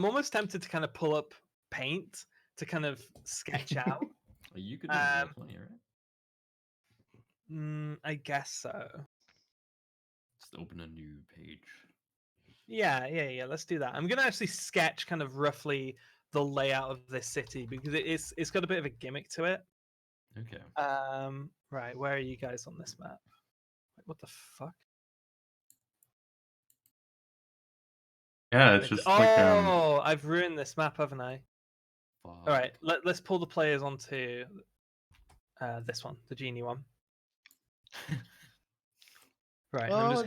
almost tempted to kind of pull up paint to kind of sketch out. You could do roll 20, right? I guess so. Just open a new page. Yeah. Let's do that. I'm gonna actually sketch kind of roughly the layout of this city because it's got a bit of a gimmick to it. Okay. Right, where are you guys on this map? What the fuck? Yeah, it's just like I've ruined this map, haven't I? Fuck. All right, let's pull the players onto this one, the genie one. Right, I'm just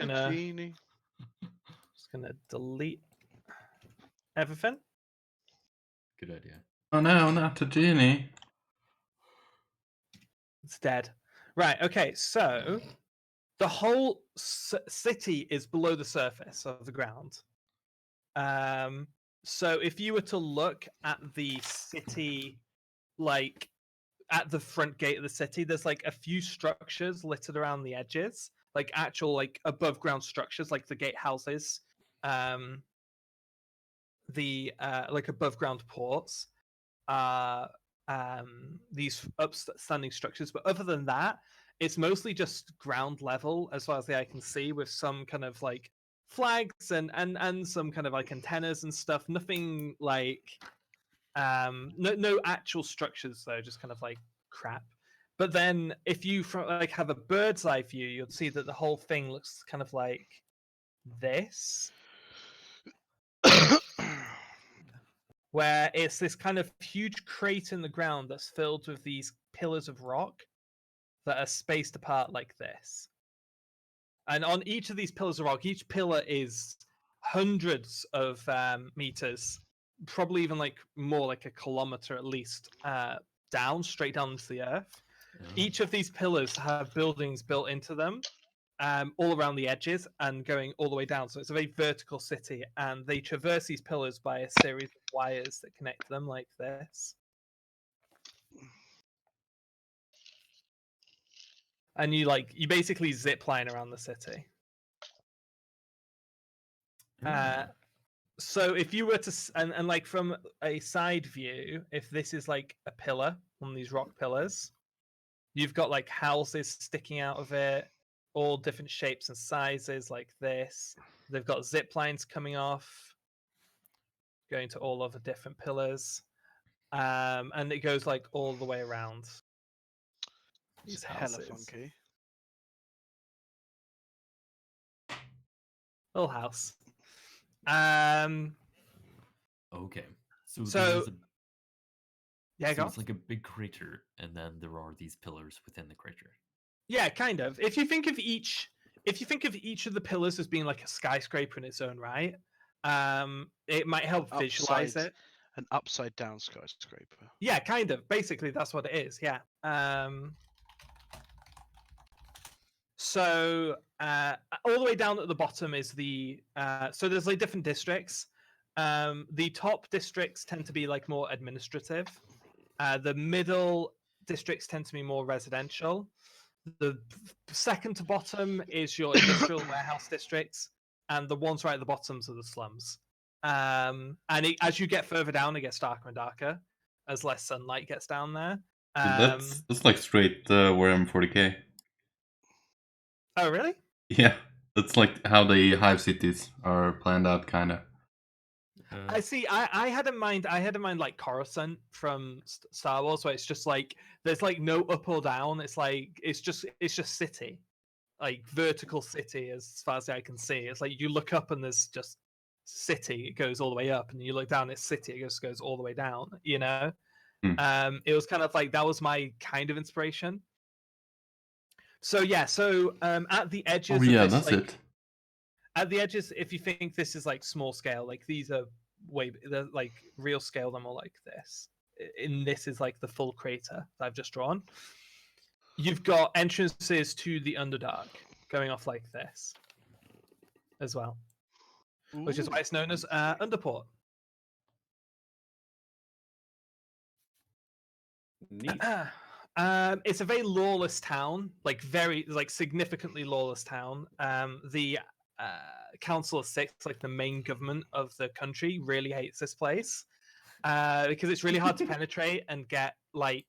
gonna delete everything. Good idea. Oh no, not the genie. It's dead. Right. Okay. So the whole city is below the surface of the ground. So if you were to look at the city, like at the front gate of the city, there's like a few structures littered around the edges, like actual like above ground structures, like the gatehouses, the like above ground ports, these upstanding structures. But other than that, it's mostly just ground level as far as the eye can see, with some kind of like flags and some kind of like antennas and stuff. Nothing like no actual structures though, just kind of like crap. But then if you like have a bird's eye view, you'll see that the whole thing looks kind of like this. Where it's this kind of huge crate in the ground that's filled with these pillars of rock that are spaced apart like this. And on each of these pillars of rock, each pillar is hundreds of meters, probably even like more like a kilometer at least, down, straight down into the earth. Each of these pillars have buildings built into them, all around the edges and going all the way down. So it's a very vertical city, and they traverse these pillars by a series of wires that connect them like this. And you basically zip line around the city. So if you were to, and like from a side view, if this is like a pillar, one of these rock pillars, you've got like houses sticking out of it, all different shapes and sizes like this. They've got zip lines coming off, going to all of the different pillars. And it goes like all the way around these houses. Hella funky. Little house. Okay. So yeah, so it's like a big crater, and then there are these pillars within the crater. Yeah, kind of. If you think of each of the pillars as being like a skyscraper in its own right, it might help visualize it. An upside down skyscraper. Yeah, kind of. Basically, that's what it is. Yeah. So all the way down at the bottom is the so there's like different districts. The top districts tend to be like more administrative. The middle districts tend to be more residential. The second to bottom is your industrial warehouse districts, and the ones right at the bottoms are the slums. And as you get further down, it gets darker and darker as less sunlight gets down there. That's like straight Warhammer 40k. Oh, really? Yeah, that's like how the hive cities are planned out, kind of. I see. I had in mind like Coruscant from Star Wars, where it's just like there's like no up or down. It's like it's just city, like vertical city as far as I can see. It's like you look up and there's just city. It goes all the way up, and you look down, it's city. It just goes all the way down. You know, it was kind of like that was my kind of inspiration. So yeah, at the edges. Oh yeah, of this, that's like, it. At the edges, if you think this is like small scale, like these are they're like real scale, they're more like this. In this is like the full crater that I've just drawn. You've got entrances to the Underdark going off like this as well. Ooh. Which is why it's known as Underport. Neat. It's a very lawless town, like very significantly lawless town. The Council of Six, like the main government of the country, really hates this place because it's really hard to penetrate and get like.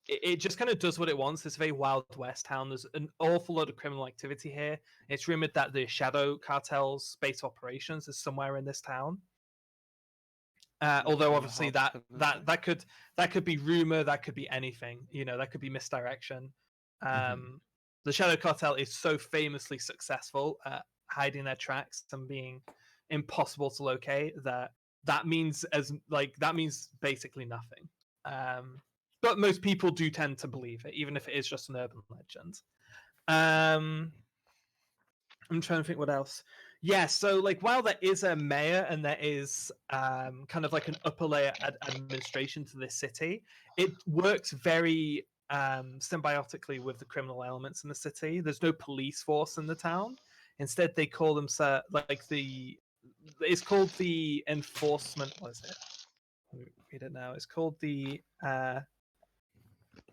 It just kind of does what it wants. It's a very Wild West town. There's an awful lot of criminal activity here. It's rumored that the Shadow Cartel's base of operations is somewhere in this town. Although obviously that could be rumor, that could be anything. That could be misdirection. The Shadow Cartel is so famously successful at hiding their tracks and being impossible to locate that means basically nothing. But most people do tend to believe it, even if it is just an urban legend. I'm trying to think what else. Yeah, so while there is a mayor and there is kind of like an upper layer administration to this city, it works very symbiotically with the criminal elements in the city. There's no police force in the town. Instead, they call them it's called the enforcement. What is it? Let me read it now. It's called the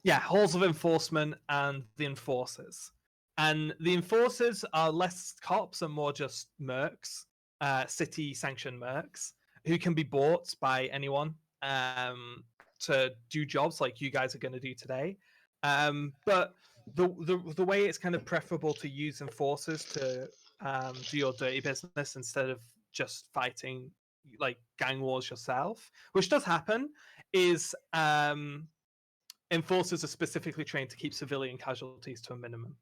Halls of Enforcement and the Enforcers. And the Enforcers are less cops and more just mercs, city-sanctioned mercs, who can be bought by anyone to do jobs like you guys are going to do today. But the way it's kind of preferable to use Enforcers to do your dirty business instead of just fighting like gang wars yourself, which does happen, is Enforcers are specifically trained to keep civilian casualties to a minimum.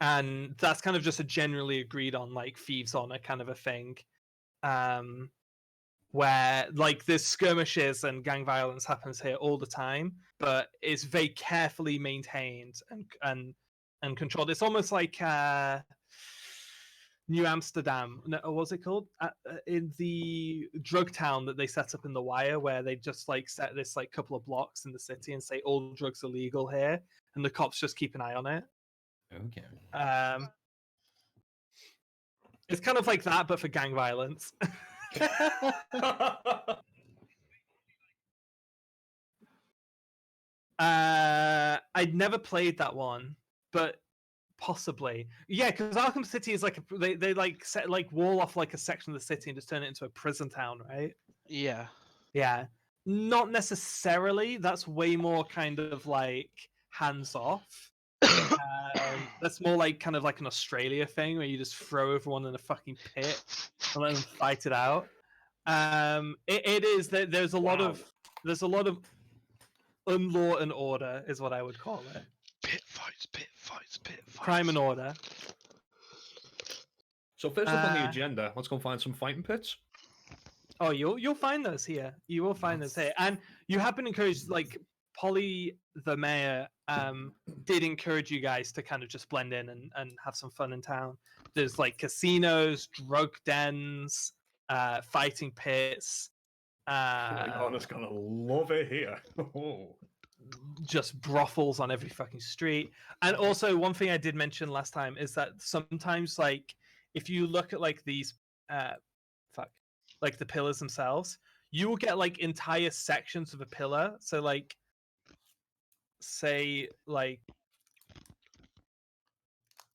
And that's kind of just a generally agreed on thieves honor kind of a thing, where there's skirmishes and gang violence happens here all the time, but it's very carefully maintained and controlled. It's almost like New Amsterdam, what was it called? In the drug town that they set up in The Wire, where they just set this couple of blocks in the city and say all drugs are legal here, and the cops just keep an eye on it. Okay. It's kind of like that, but for gang violence. I'd never played that one, but possibly, yeah, because Arkham City is they set wall off a section of the city and just turn it into a prison town, right? Yeah. Not necessarily. That's way more kind of hands off. That's more kind of an Australia thing where you just throw everyone in a fucking pit and let them fight it out. It is that there's a lot of unlaw and order is what I would call it. Pit fights. Crime and order. So first up on the agenda, let's go find some fighting pits. Oh, you'll find those here. You will find those here, and you have been encouraged. Polly, the mayor, did encourage you guys to kind of just blend in and have some fun in town. There's casinos, drug dens, fighting pits. Honest gonna love it here. Just brothels on every fucking street. And also, one thing I did mention last time is that sometimes, if you look at these, the pillars themselves, you will get entire sections of a pillar. So say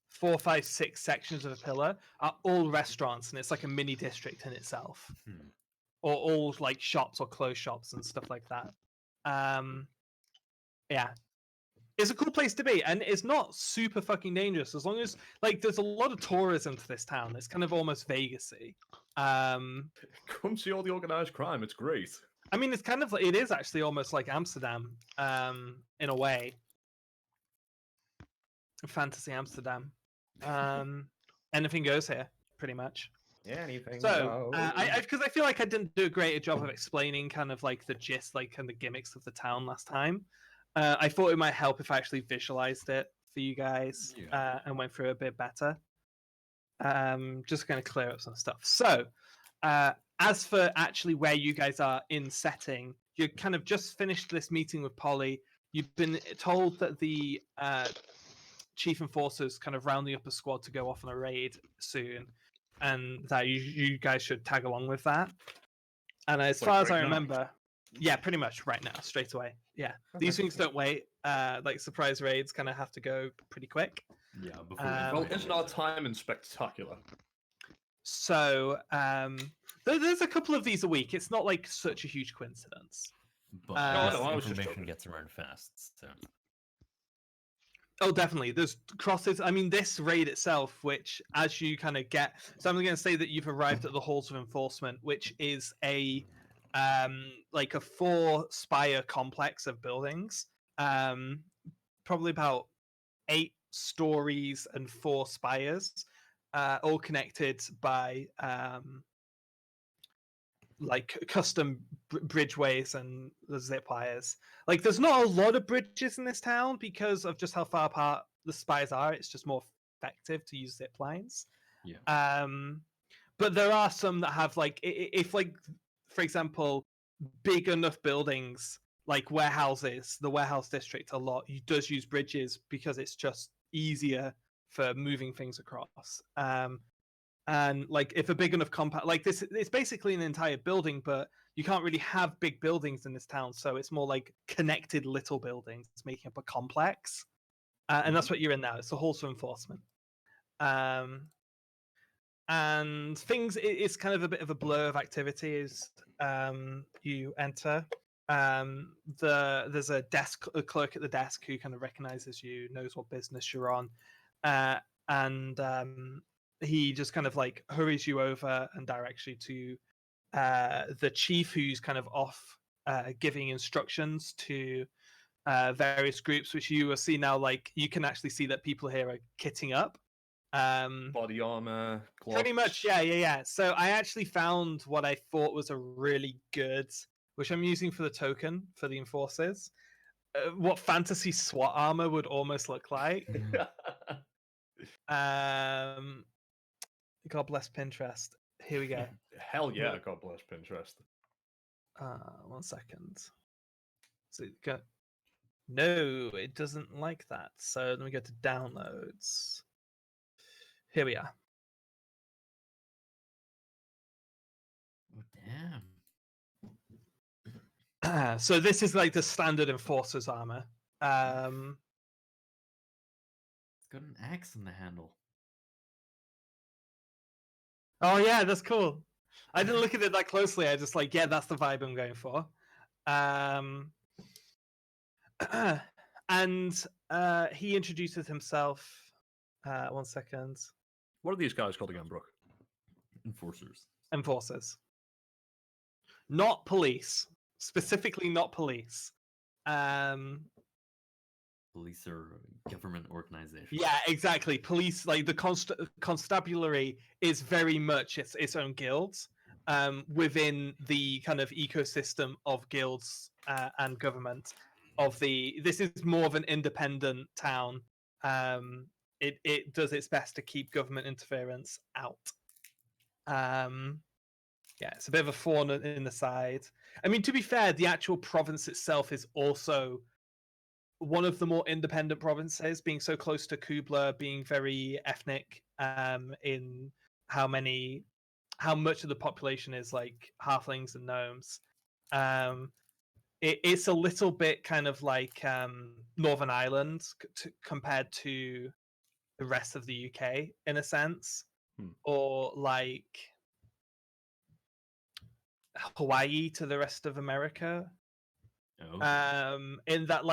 4, 5, 6 sections of a pillar are all restaurants, and it's a mini district in itself, or all shops or closed shops and stuff like that. Yeah, it's a cool place to be, and it's not super fucking dangerous as long as there's a lot of tourism to this town. It's kind of almost Vegas-y. Come see all the organized crime. It's great. I mean, it is actually almost like Amsterdam, in a way. Fantasy Amsterdam. Anything goes here, pretty much. Yeah, anything. So, because I feel like I didn't do a great job of explaining kind of the gist, and the gimmicks of the town last time. I thought it might help if I actually visualized it for you guys and went through it a bit better. Just going to clear up some stuff. So, as for actually where you guys are in setting, you kind of just finished this meeting with Polly. You've been told that the chief enforcer's kind of rounding up a squad to go off on a raid soon, and that you guys should tag along with that. And as far as I remember, yeah, pretty much right now, straight away. Yeah, these things don't wait. Surprise raids kind of have to go pretty quick. Yeah, before Well, Well, isn't our timing spectacular? So there's a couple of these a week. It's not like such a huge coincidence. but No, this no, I was just information joking. gets around fast. So Oh, definitely. There's crosses. I mean, this raid itself, which as you kind of get, so I'm going to say that you've arrived at the Halls of Enforcement, which is like a 4-spire complex of buildings, probably about 8 stories and 4 spires, all connected by like custom bridgeways and the zip wires. Like, there's not a lot of bridges in this town because of just how far apart the spires are. It's just more effective to use zip lines. yeah, But there are some that have like, if like, for example, big enough buildings like warehouses, the warehouse district a lot does use bridges because it's just easier for moving things across. And like if a big enough compound like this, it's basically an entire building, but you can't really have big buildings in this town, so it's more like connected little buildings making up a complex. And that's what you're in now. It's the halls of enforcement. And things, it's kind of a bit of a blur of activities. You enter. There's a clerk at the desk who kind of recognizes you, knows what business you're on, and he just kind of like hurries you over and directs you to the chief, who's kind of off giving instructions to various groups, which you will see now. Like, you can actually see that people here are kitting up. Body armor, gloves. Pretty much, yeah. So I actually found what I thought was a really good, which I'm using for the token for the enforcers, what fantasy SWAT armor would almost look like. God bless Pinterest. Here we go. Hell yeah, God bless Pinterest. 1 second. So no, it doesn't like that. So let me go to downloads. Here we are. oh damn. So this is like the standard enforcer's armor. It's got an axe on the handle. Oh yeah, that's cool. I didn't look at it that closely. I just like, yeah, that's the vibe I'm going for. And he introduces himself. 1 second. What are these guys called again, Brooke? Enforcers. Enforcers. Not police. Specifically not police. Police are a government organization. Yeah, exactly. Police, like the constabulary is very much its own guilds within the kind of ecosystem of guilds and government of the. This is more of an independent town. It does its best to keep government interference out. Yeah, it's a bit of a thorn in the side. I mean, to be fair, the actual province itself is also one of the more independent provinces, being so close to Kubla, being very ethnic in how much of the population is like halflings and gnomes. It's a little bit kind of like Northern Ireland compared to the rest of the UK in a sense, or like Hawaii to the rest of America. Oh. In that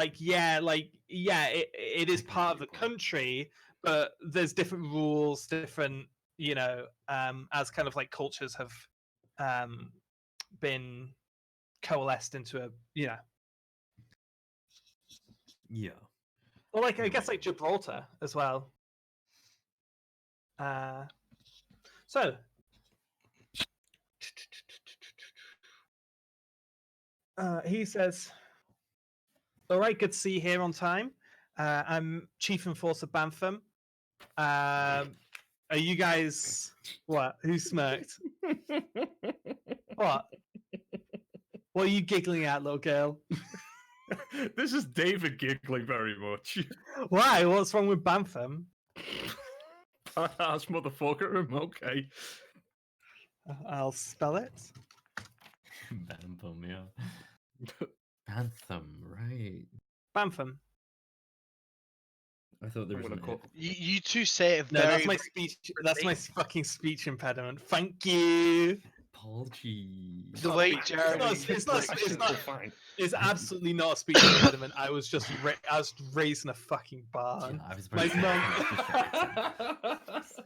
it is part of the country, but there's different rules, different, as kind of like cultures have been coalesced into a, Yeah. or like I guess like Gibraltar as well. So he says, all right, good to see you here on time. I'm Chief Enforcer Bantham. Are you guys what? Who smirked? What? What are you giggling at, little girl? This is David giggling very much. Why? What's wrong with Bantham? Badass motherfucker. Okay. I'll spell it. Bantham, yeah. Bantham, right. Bantham. I thought there was gonna an call- You two say it No, very. that's my speech. That's my fucking speech impediment. Thank you. apology. The way It's Jeremy. not- it's not- I it's should not- feel fine. It's absolutely not a speech impediment. I was just I was raised in a fucking Yeah, barn. I was My about to say, mum- I was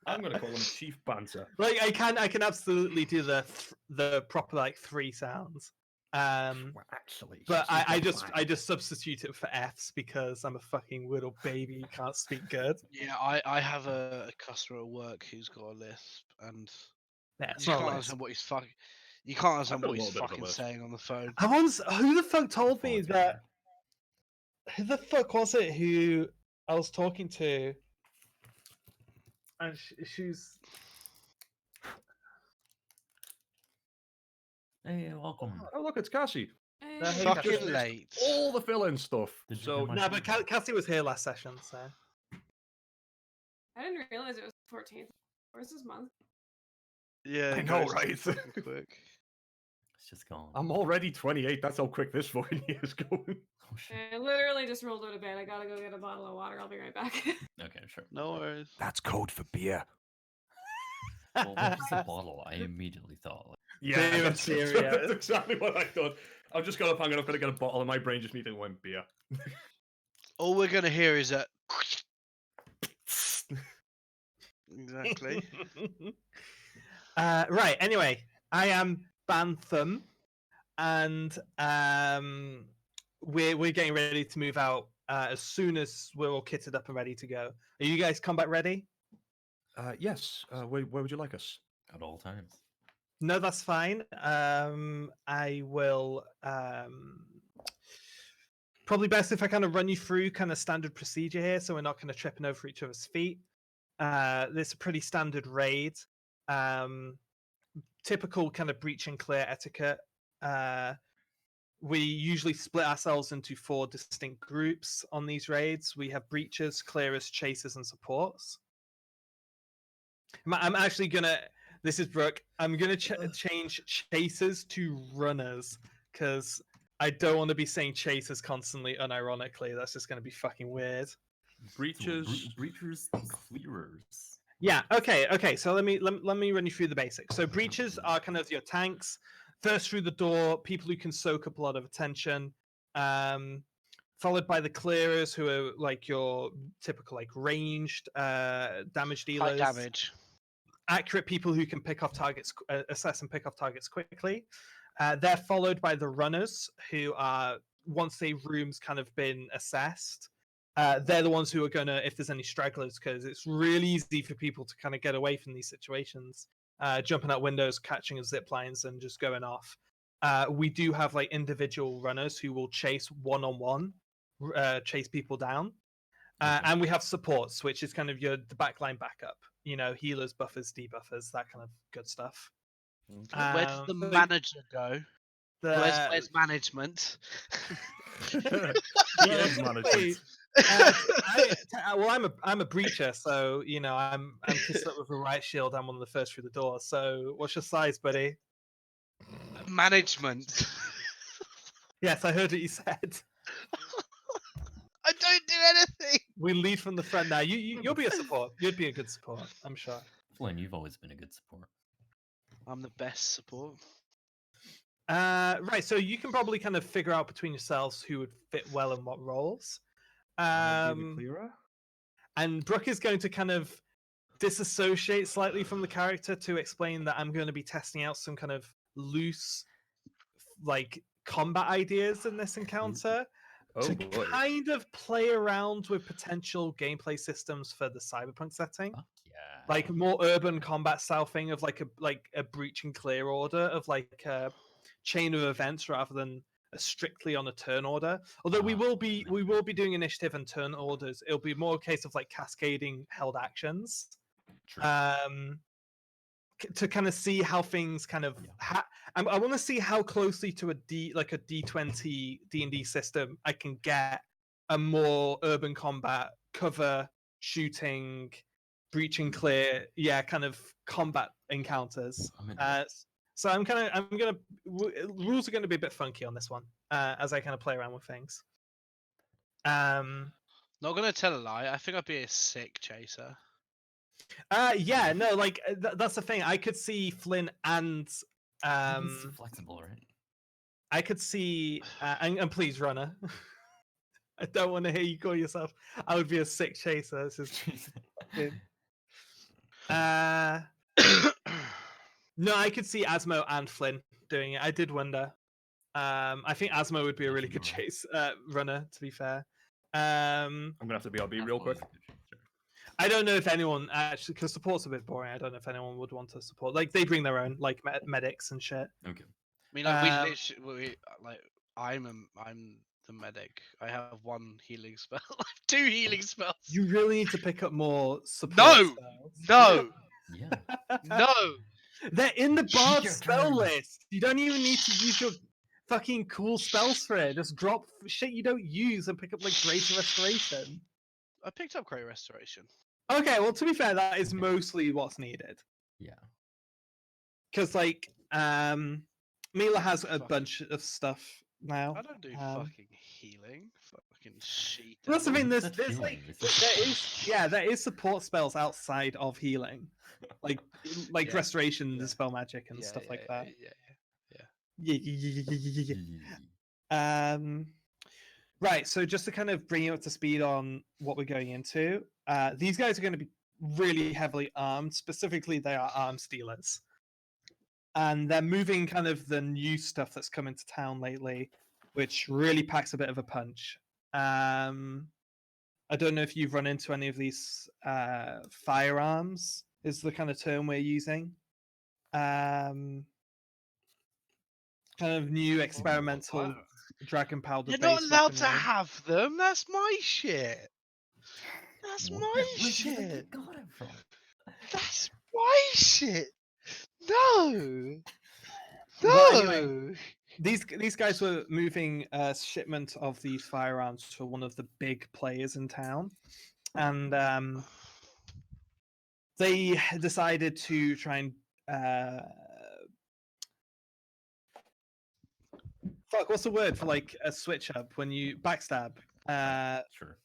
I'm gonna call him Chief Banter. Like I can absolutely do the proper like 3 sounds. Well, actually, But she's I got just fine. substitute it for F's because I'm a fucking little baby who can't speak good. Yeah, I have a customer at work who's got a lisp, and Yeah, you it's just not can't a lisp. understand what he's fucking. You can't understand got a what he's little bit of a fucking lisp. saying on the phone. I once who the fuck told me Apologize. that? Who the fuck was it who I was talking to? And she's Hey, welcome. Oh, look, it's Cassie. No, hey, Fucking Cassie. late. All the fill-in stuff. Did you So do my- no, but Cassie was here last session, so I didn't realize it was 14th. Where's this month? Yeah, I it know, goes right? fucking quick. It's just gone. I'm already 28. That's how quick this fucking year's going. Oh shit. I literally just rolled out of bed. I gotta go get a bottle of water. I'll be right back. Okay, sure. No worries. That's code for beer. Well, what was the bottle? I immediately thought, like, Yeah, Beer and that's, cereal. that's exactly what I thought. I've just got up hanging up, gonna get a bottle, and my brain just immediately went beer. All we're gonna hear is that. Exactly. Right. Anyway, I am Bantham, and we're getting ready to move out as soon as we're all kitted up and ready to go. Are you guys combat ready? Yes. Where would you like us? at all times. No, that's fine. I will. Probably best if I kind of run you through kind of standard procedure here, so we're not kind of tripping over each other's feet. This is a pretty standard raid. Typical kind of breach and clear etiquette. We usually split ourselves into 4 distinct groups on these raids. We have breachers, clearers, chasers, and supports. I'm actually gonna. This is Brooke. I'm gonna change chasers to runners because I don't want to be saying chasers constantly unironically. That's just gonna be fucking weird. Breaches. Breachers, clearers. Yeah. Okay. So let me run you through the basics. So breachers are kind of your tanks. First through the door, people who can soak up a lot of attention. Followed by the clearers, who are like your typical like ranged damage dealers. High damage. Accurate people who can pick off targets, assess and pick off targets quickly. They're followed by the runners, who are once a room's kind of been assessed. They're the ones who are gonna, if there's any stragglers, because it's really easy for people to kind of get away from these situations, jumping out windows, catching zip lines, and just going off. We do have like individual runners who will chase one-on-one, chase people down, and we have supports, which is kind of the backline backup. You know, healers, buffers, debuffers, that kind of good stuff. Where does the so manager go? the- Where's management? GM management. I'm a breacher, so you know I'm kissed up with a riot shield. I'm one of the first through the door. So what's your size, buddy? Management. Yes, I heard what you said. I don't do anything. We lead from the front now. You'll be a support. You'd be a good support, I'm sure. Flynn, you've always been a good support. I'm the best support. Right, so you can probably kind of figure out between yourselves who would fit well in what roles. Clearer? And Brooke is going to kind of disassociate slightly from the character to explain that I'm going to be testing out some kind of loose, like, combat ideas in this encounter Oh to boy. kind of play around with potential gameplay systems for the cyberpunk setting. Fuck yeah. Like more urban combat style thing of like a breach and clear order of like a chain of events rather than a strictly on a turn order. Although we will be doing initiative and turn orders. It'll be more a case of like cascading held actions. True. To kind of see how things kind of I want to see how closely to a D20 D&D system I can get a more urban combat cover shooting breaching clear kind of combat encounters. I'm in. So rules are going to be a bit funky on this one as I kind of play around with things. No Not gonna tell a lie. I think I'd be a sick chaser. Yeah, no, like that's the thing. I could see Flynn and He's flexible, right? I could see and please, runner. I don't want to hear you call yourself. I would be a sick chaser. This is no, I could see Asmo and Flynn doing it. I did wonder. I think Asmo would be a really good Actually, chase runner. To be fair, I'm gonna have to BRB real quick. I don't know if anyone actually, because support's a bit boring. I don't know if anyone would want to support. Like they bring their own like medics and shit. Okay. I mean, like, we Um, literally, like, I'm the medic. I have one healing spell. I have 2 healing spells. You really need to pick up more support No! spells. No, Yeah. no. They're in the bard Your spell turn. list. You don't even need to use your fucking cool spells for it. Just drop shit you don't use and pick up like Greater Restoration. I picked up Great Restoration. Okay, well to be fair, that is mostly what's needed. Yeah. Because like Mila has a Fucking- bunch of stuff now. I don't do fucking healing. Fucking sheet. That's the thing. What's There's that like feeling? there is support spells outside of healing, like Yeah, restoration, yeah, dispel magic, and stuff like that. Yeah. Right. So just to kind of bring you up to speed on what we're going into, these guys are going to be really heavily armed. Specifically, they are arms dealers, and they're moving kind of the new stuff that's come into town lately, which really packs a bit of a punch. I don't know if you've run into any of these firearms. Is the kind of term we're using. Kind of new experimental dragon powder. You're not allowed to have them. That's my shit. That's What? my Where do you think you shit. got it from? That's my shit. No. Well, anyway, No. these guys were moving a shipment of these firearms to one of the big players in town, and they decided to try and fuck. What's the word for like a switch up when you backstab? Sure.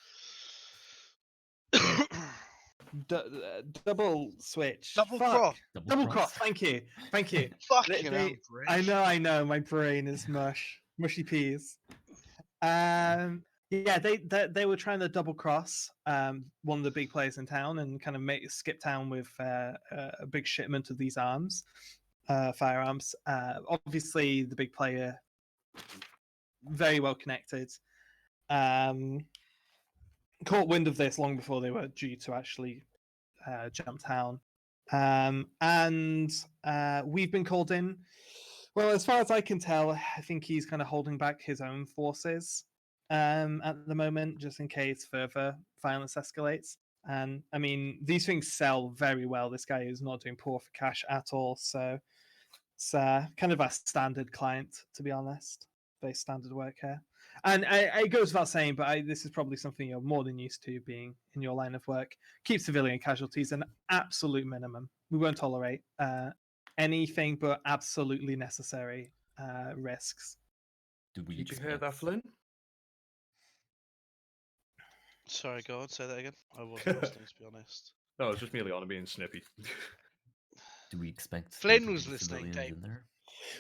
Double switch. Double Fuck. cross. Double cross. Thank you. Thank you. Fucking They- hell, British. I know. My brain is mush, mushy peas. Yeah, they were trying to double cross one of the big players in town and kind of skip town with a big shipment of these firearms. Obviously, the big player, very well connected, caught wind of this long before they were due to actually jump town. And we've been called in. Well, as far as I can tell, I think he's kind of holding back his own forces at the moment, just in case further violence escalates. And I mean, these things sell very well. This guy is not doing poor for cash at all. So it's kind of a standard client, to be honest. Very standard work here. And it goes without saying, but this is probably something you're more than used to being in your line of work. Keep civilian casualties an absolute minimum. We won't tolerate anything but absolutely necessary risks. Do we Did you hear that, Flynn? Sorry, go on. Say that again. I wasn't listening, to be honest. No, it's just me, Leon, being snippy. Do we expect Flynn there to was be listening, civilians Dave. in there?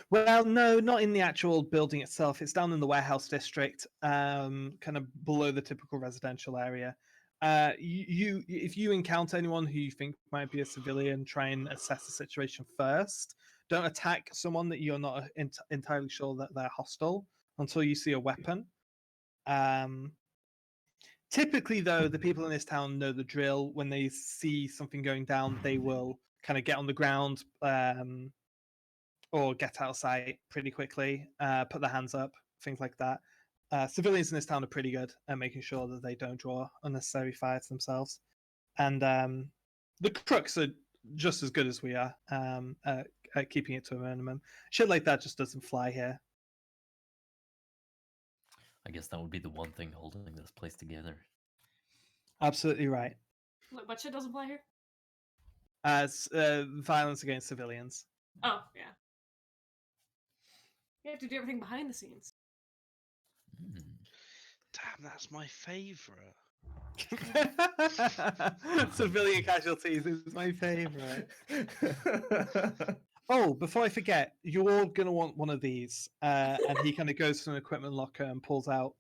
Well, no, not in the actual building itself. It's down in the warehouse district, kind of below the typical residential area. If you encounter anyone who you think might be a civilian, try and assess the situation first. Don't attack someone that you're not entirely sure that they're hostile until you see a weapon. Typically, though, the people in this town know the drill. When they see something going down, they will kind of get on the ground or get out of sight pretty quickly, put their hands up, things like that. Civilians in this town are pretty good at making sure that they don't draw unnecessary fire to themselves. And the crooks are just as good as we are at keeping it to a minimum. Shit like that just doesn't fly here. I guess that would be the one thing holding this place together. Absolutely right. What shit doesn't play here? Violence against civilians. Oh, yeah. You have to do everything behind the scenes. Hmm. Damn, that's my favourite. Civilian casualties is my favorite. Oh, before I forget, you're all gonna want one of these. And he kind of goes to an equipment locker and pulls out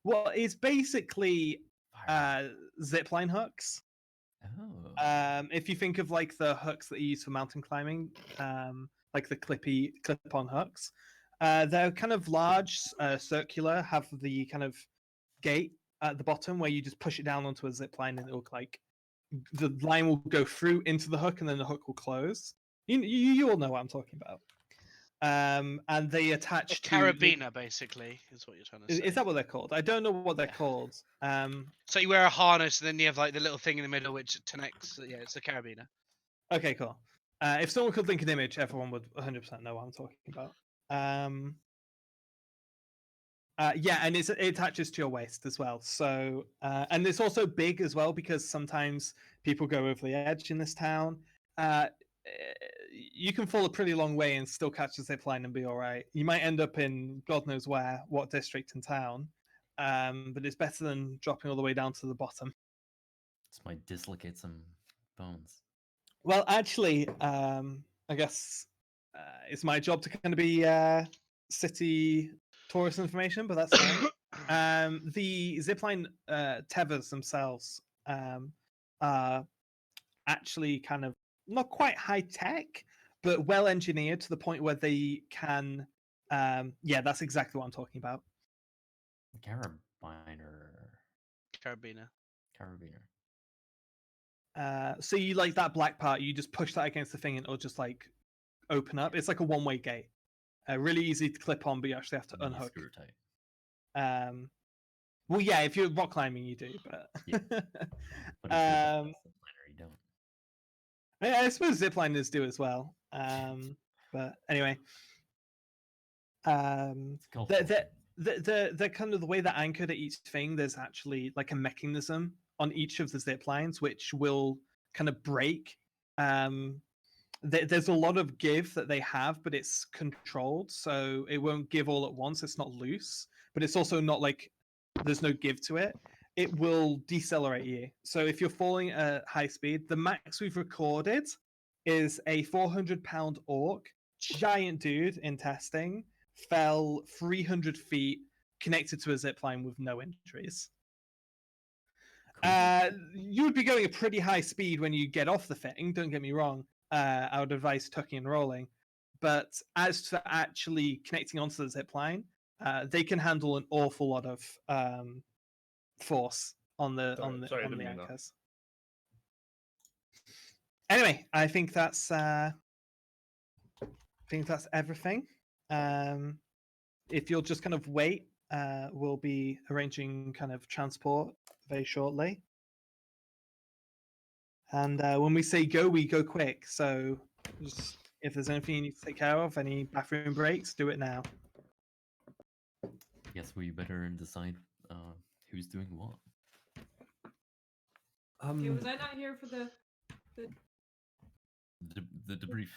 what is basically zipline hooks. Oh. If you think of like the hooks that you use for mountain climbing, like the clip-on hooks, they're kind of large, circular, have the kind of gate at the bottom where you just push it down onto a zip line and it'll like the line will go through into the hook and then the hook will close. You all know what I'm talking about. And they A attach to carabiner, basically, is what you're trying to say. is that what they're called? I don't know what they're Yeah. called. So you wear a harness and then you have like the little thing in the middle which connects. Yeah, it's a carabiner. Okay, cool. If someone could link an image, everyone would 100% know what I'm talking about. Yeah, and it attaches to your waist as well. So, and it's also big as well because sometimes people go over the edge in this town. You can fall a pretty long way and still catch the zip line and be all right. You might end up in God knows what district in town, but it's better than dropping all the way down to the bottom. This might dislocate some bones. Well, actually, I guess it's my job to kind of be city tourist information, but that's fine. The zipline tethers themselves are actually kind of not quite high tech, but well engineered to the point where they can. Yeah, that's exactly what I'm talking about. Carabiner. Carabiner. Carabiner. So you like that black part, you just push that against the thing and it'll just like open up. It's like a one-way gate. Really easy to clip on, but you actually have to And you unhook. screw it tight. Well, yeah, if you're rock climbing, you do, but Yeah. But if you're the zipliner, you don't. I suppose zipliners do as well. But anyway, It's cultural. the kind of the way they're anchored at each thing, there's actually like a mechanism on each of the zip lines which will kind of break. There's a lot of give that they have, but it's controlled, so it won't give all at once. It's not loose, but it's also not like there's no give to it. It will decelerate you. So if you're falling at high speed, the max we've recorded is a 400-pound orc, giant dude in testing, fell 300 feet connected to a zip line with no injuries. You would be going at pretty high speed when you get off the thing, don't get me wrong. I would advise tucking and rolling. But as to actually connecting onto the zip line, they can handle an awful lot of force on the anchors. Anyway, I think that's everything. If you'll just kind of wait, we'll be arranging kind of transport very shortly. And when we say go, we go quick. So just, if there's anything you need to take care of, any bathroom breaks, do it now. Guess we better decide who's doing what. Okay, was I not here for the The debrief.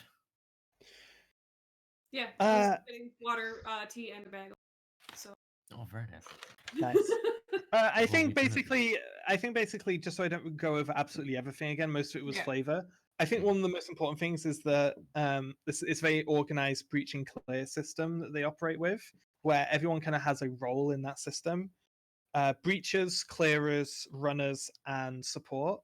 Yeah, I was getting water, tea, and a bag. So. Oh, very nice. Nice. I Well, think we can- basically, just so I don't go over absolutely everything again, most of it was Yeah. flavor. I think one of the most important things is that it's a very organized breach and clear system that they operate with, where everyone kind of has a role in that system. Breachers, clearers, runners, and support.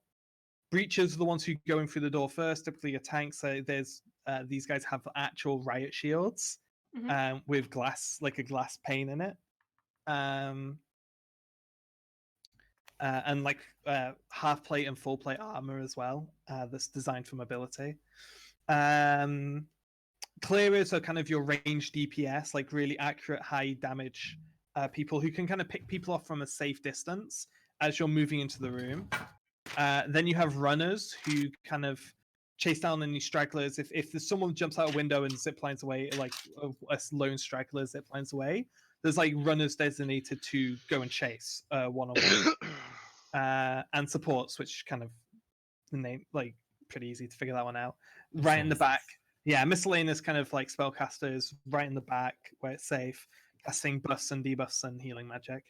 Breachers are the ones who go in through the door first. Typically, a tank. So there's these guys have actual riot shields with glass, like a glass pane in it. And like half plate and full plate armor as well. That's designed for mobility. Clearers are kind of your range DPS, like really accurate, high damage people who can kind of pick people off from a safe distance as you're moving into the room. Then you have runners who kind of chase down any stragglers. If there's someone jumps out a window and zip lines away, like a lone straggler zip lines away, there's like runners designated to go and chase one-on-one. And supports, which kind of the name, like pretty easy to figure that one out. Right in the back. Yeah, miscellaneous kind of like spellcasters right in the back where it's safe, casting buffs and debuffs and healing magic.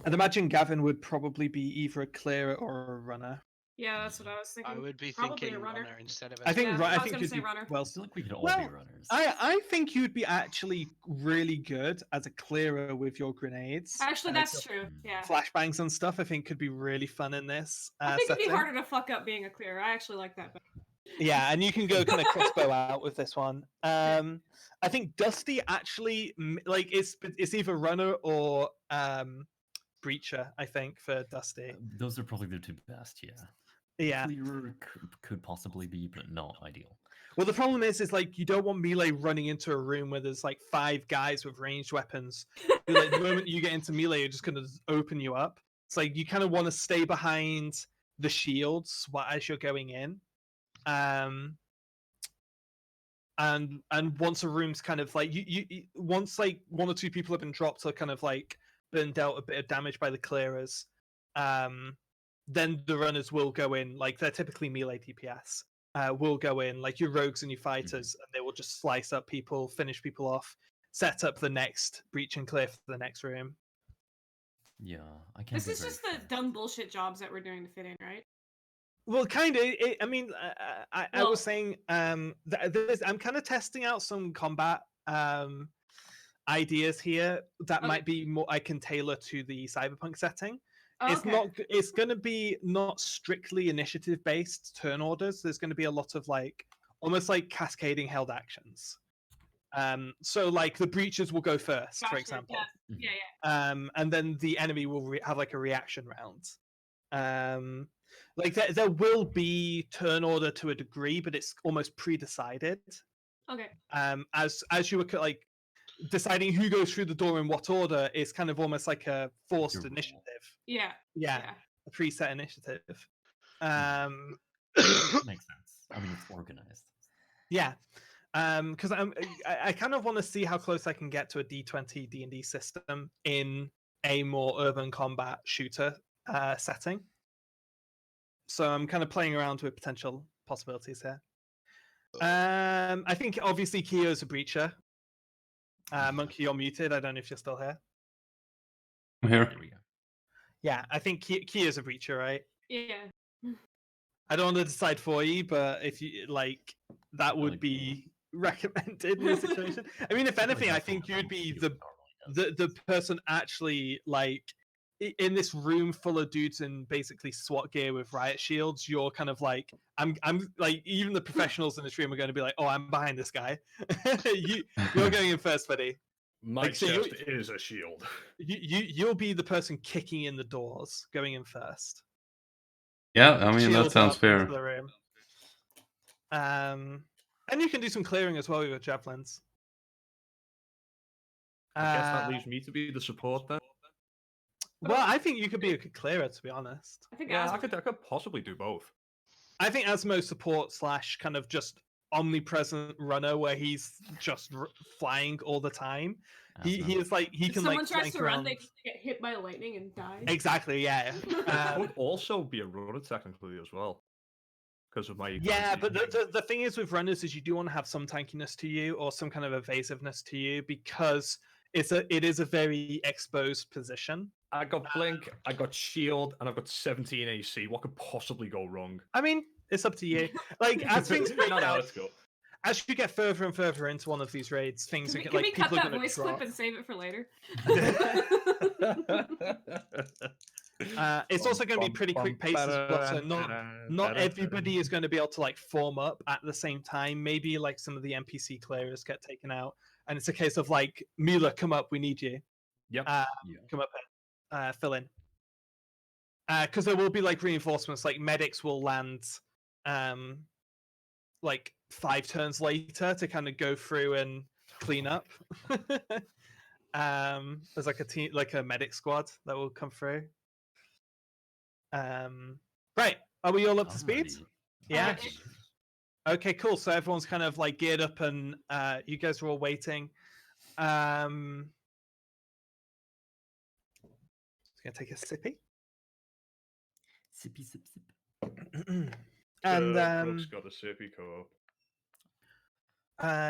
I'd imagine Gavin would probably be either a clearer or a runner. Yeah, that's what I was thinking. I would be Probably thinking a runner. instead of. I think Yeah, I I was think gonna you'd say be runner. well. I feel like we could all Well, be runners. I think you'd be actually really good as a clearer with your grenades. Actually, that's true. Mm. Yeah. Flashbangs and stuff. I think could be really fun in this. I think it'd be setting. harder to fuck up being a clearer. I actually like that better. Yeah, and you can go kind of crossbow out with this one. I think Dusty actually like it's either runner or breacher. I think for Dusty. Those are probably the two best. Yeah. Yeah. Clearer could possibly be, but not ideal. Well, the problem is like you don't want melee running into a room where there's like 5 guys with ranged weapons. Like, the moment you get into melee, you're just gonna open you up. It's like you kind of want to stay behind the shields as you're going in. And once a room's kind of like you once like 1 or 2 people have been dropped or kind of like been dealt a bit of damage by the clearers, then the runners will go in. Like they're typically melee DPS. Will go in like your rogues and your fighters, and they will just slice up people, finish people off, set up the next breach and clear for the next room. Yeah, I can't. This be is very just the fair. dumb bullshit jobs that we're doing to fit in, right? Well, kind of. I mean, I Well- was saying I'm kind of testing out some combat ideas here that Okay. might be more I can tailor to the cyberpunk setting. Oh, It's okay. not. It's going to be not strictly initiative based turn orders. There's going to be a lot of like almost like cascading held actions. So like the breaches will go first, for Gotcha, example. Yeah. And then the enemy will have like a reaction round. Like there will be turn order to a degree, but it's almost pre-decided. Okay. As you were like deciding who goes through the door in what order is kind of almost like a forced Your role. initiative. Yeah. Yeah, a preset initiative. Makes sense. I mean, it's organized. Yeah. Because I kind of want to see how close I can get to a D20 D&D system in a more urban combat shooter setting. So I'm kind of playing around with potential possibilities here. I think obviously Kyo's a breacher. Monkey, you're muted. I don't know if you're still here. I'm here. There we go. Yeah, I think Kyo's a breacher, right? Yeah. I don't want to decide for you, but if you like, that would be recommended in this situation. I mean, if anything, I think you'd be the person actually like in this room full of dudes in basically SWAT gear with riot shields. You're kind of like I'm like even the professionals in this room are going to be like, oh, I'm behind this guy. You're going in first, buddy. My Like, so chest is a shield. You'll be the person kicking in the doors, going in first. Yeah, I mean, that Shields sounds up into fair. the room. And you can do some clearing as well with your javelins. I guess that leaves me to be the support then. Well, I think you could be a good clearer, to be honest. I think Yeah, Asmo- I could possibly do both. I think Asmo support / kind of just omnipresent runner, where he's just flying all the time. He Asmo. is like he if can someone like tries flank to run, around. they just get hit by lightning and die. Exactly, yeah. Could also be a runner technically as well, because of my Yeah, ability. but the thing is with runners is you do want to have some tankiness to you or some kind of evasiveness to you because it is a very exposed position. I got blink, I got shield, and I've got 17 AC. What could possibly go wrong? I mean, it's up to you. Like as things break Not down, let's go. as you get further and further into one of these raids, things Can are we, like cut people are that going to voice drop. clip and save it for later? It's also going to be pretty quick pace as well. So not everybody is going to be able to like form up at the same time. Maybe like some of the NPC clearers get taken out, and it's a case of like Mila, come up, we need you. Yep. Come up, fill in. Because there will be like reinforcements, like medics will land, like 5 turns later to kind of go through and clean up. There's like a team, like a medic squad that will come through. Right, are we all up to speed? Alrighty. Yeah. Okay. Okay, cool. So everyone's kind of like geared up, and you guys are all waiting. Just gonna take a sippy. Sippy sip sip. And Brooks got a sippy co-op.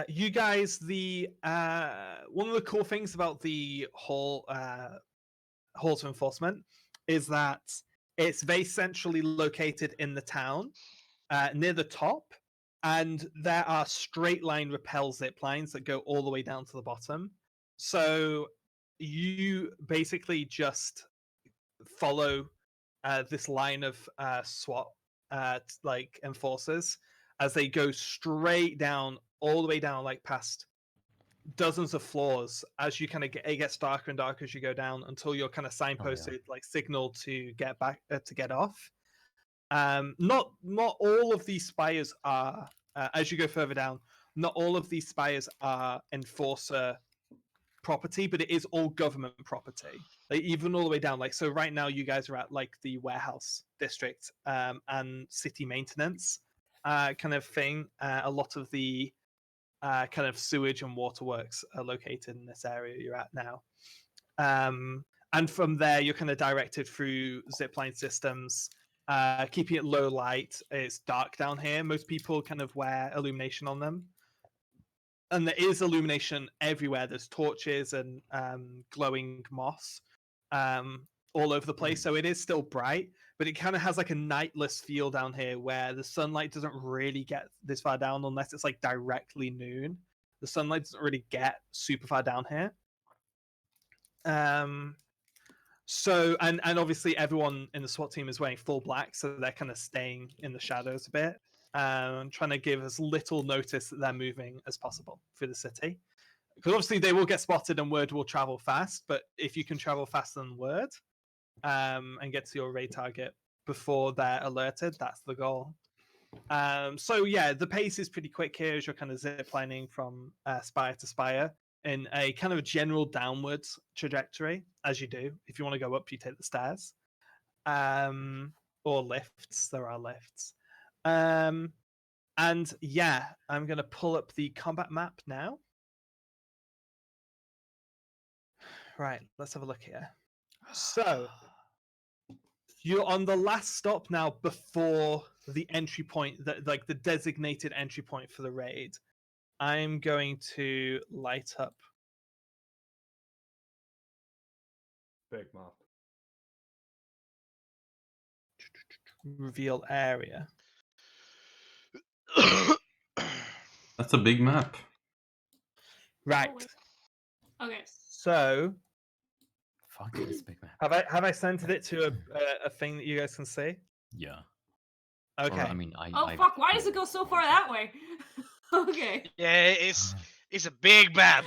you guys, the one of the cool things about the whole halls of enforcement is that it's very centrally located in the town, near the top, and there are straight line rappel zip lines that go all the way down to the bottom. So you basically just follow this line of SWAT like enforcers as they go straight down, all the way down, like past dozens of floors. As you kind of it gets darker and darker as you go down until you're kind of signposted, like signaled to get back to get off. Not all of these spires are as you go further down. Not all of these spires are enforcer property, but it is all government property. Like even all the way down. Like so, right now you guys are at like the warehouse district and city maintenance kind of thing. A lot of the kind of sewage and waterworks are located in this area you're at now. And from there, you're kind of directed through zipline systems, keeping it low light. It's dark down here. Most people kind of wear illumination on them. And there is illumination everywhere. There's torches and glowing moss all over the place. So it is still bright, but it kind of has like a nightless feel down here where the sunlight doesn't really get this far down unless it's like directly noon. The sunlight doesn't really get super far down here. So and obviously everyone in the SWAT team is wearing full black, so they're kind of staying in the shadows a bit. Trying to give as little notice that they're moving as possible through the city. Because obviously they will get spotted and word will travel fast, but if you can travel faster than word and get to your raid target before they're alerted, that's the goal. So yeah, the pace is pretty quick here as you're kind of ziplining from spire to spire in a kind of general downwards trajectory, as you do. If you want to go up, you take the stairs. Or lifts. There are lifts. And yeah, I'm going to pull up the combat map now. Right, let's have a look here. So, you're on the last stop now before the entry point, like the designated entry point for the raid. I'm going to light up. Big map. Reveal area. That's a big map. Right. Okay. So, Fuck this big map. have I sent it to a thing that you guys can see? Yeah. Okay. Or, I mean, Oh fuck! Why does it go so far that way? Okay. Yeah, it's a big map.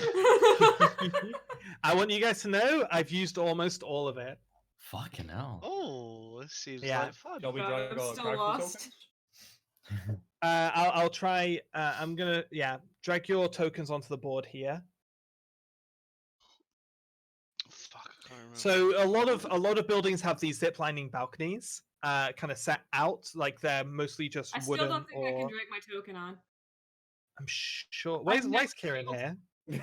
I want you guys to know I've used almost all of it. Fucking hell. Oh, this seems Yeah. like fun. Shall we God, drag I'm our still character lost. tokens? I'll try. I'm gonna drag your tokens onto the board here. Fuck, I can't remember. So a lot of buildings have these ziplining balconies, kind of set out like they're mostly just I still wooden. don't think I can Or drag my token on. I'm sure. Where's never Kieran failed. here? Be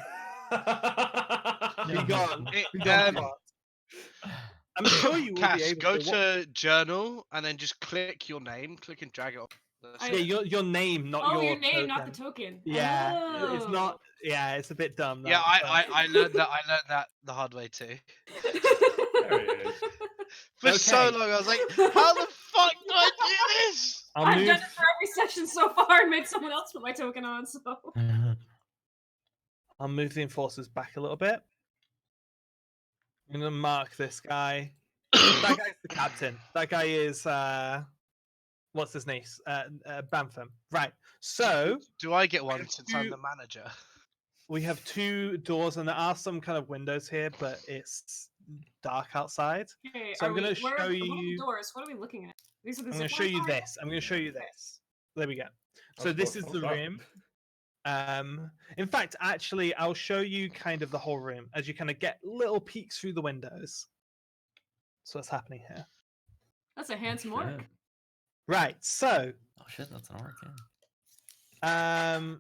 Be gone. It- Be gone. um, I'm sure you will be Cass, able go to. to journal and then just click your name. Click and drag it off. I- Yeah, your name, not Oh, your your name, token. not the token. Yeah, it's Oh. not. Yeah, it's a bit dumb. Yeah, that, I learned that. I learned that the hard way too. There it is. For so Okay. long, I was like, "How the fuck do I do this?" I'll I've move. done it for every session so far and made someone else put my token on, so. I'll move the enforcers back a little bit. I'm gonna mark this guy. That guy's the captain. That guy is what's his name? Bantham. Right. So Do I get one have since I'm two- the manager? we have two doors, and there are some kind of windows here, but it's dark outside. Okay, So I'm gonna where show are the you- doors? What are we looking at? These are the I'm gonna zip show line you doors? this. I'm gonna show you this. There we go. I So was this about is to the fuck room. that. In fact, actually, I'll show you kind of the whole room as you kind of get little peeks through the windows. So what's happening here? That's a handsome orc. Shit. Right. So, Oh shit, that's an orc, yeah.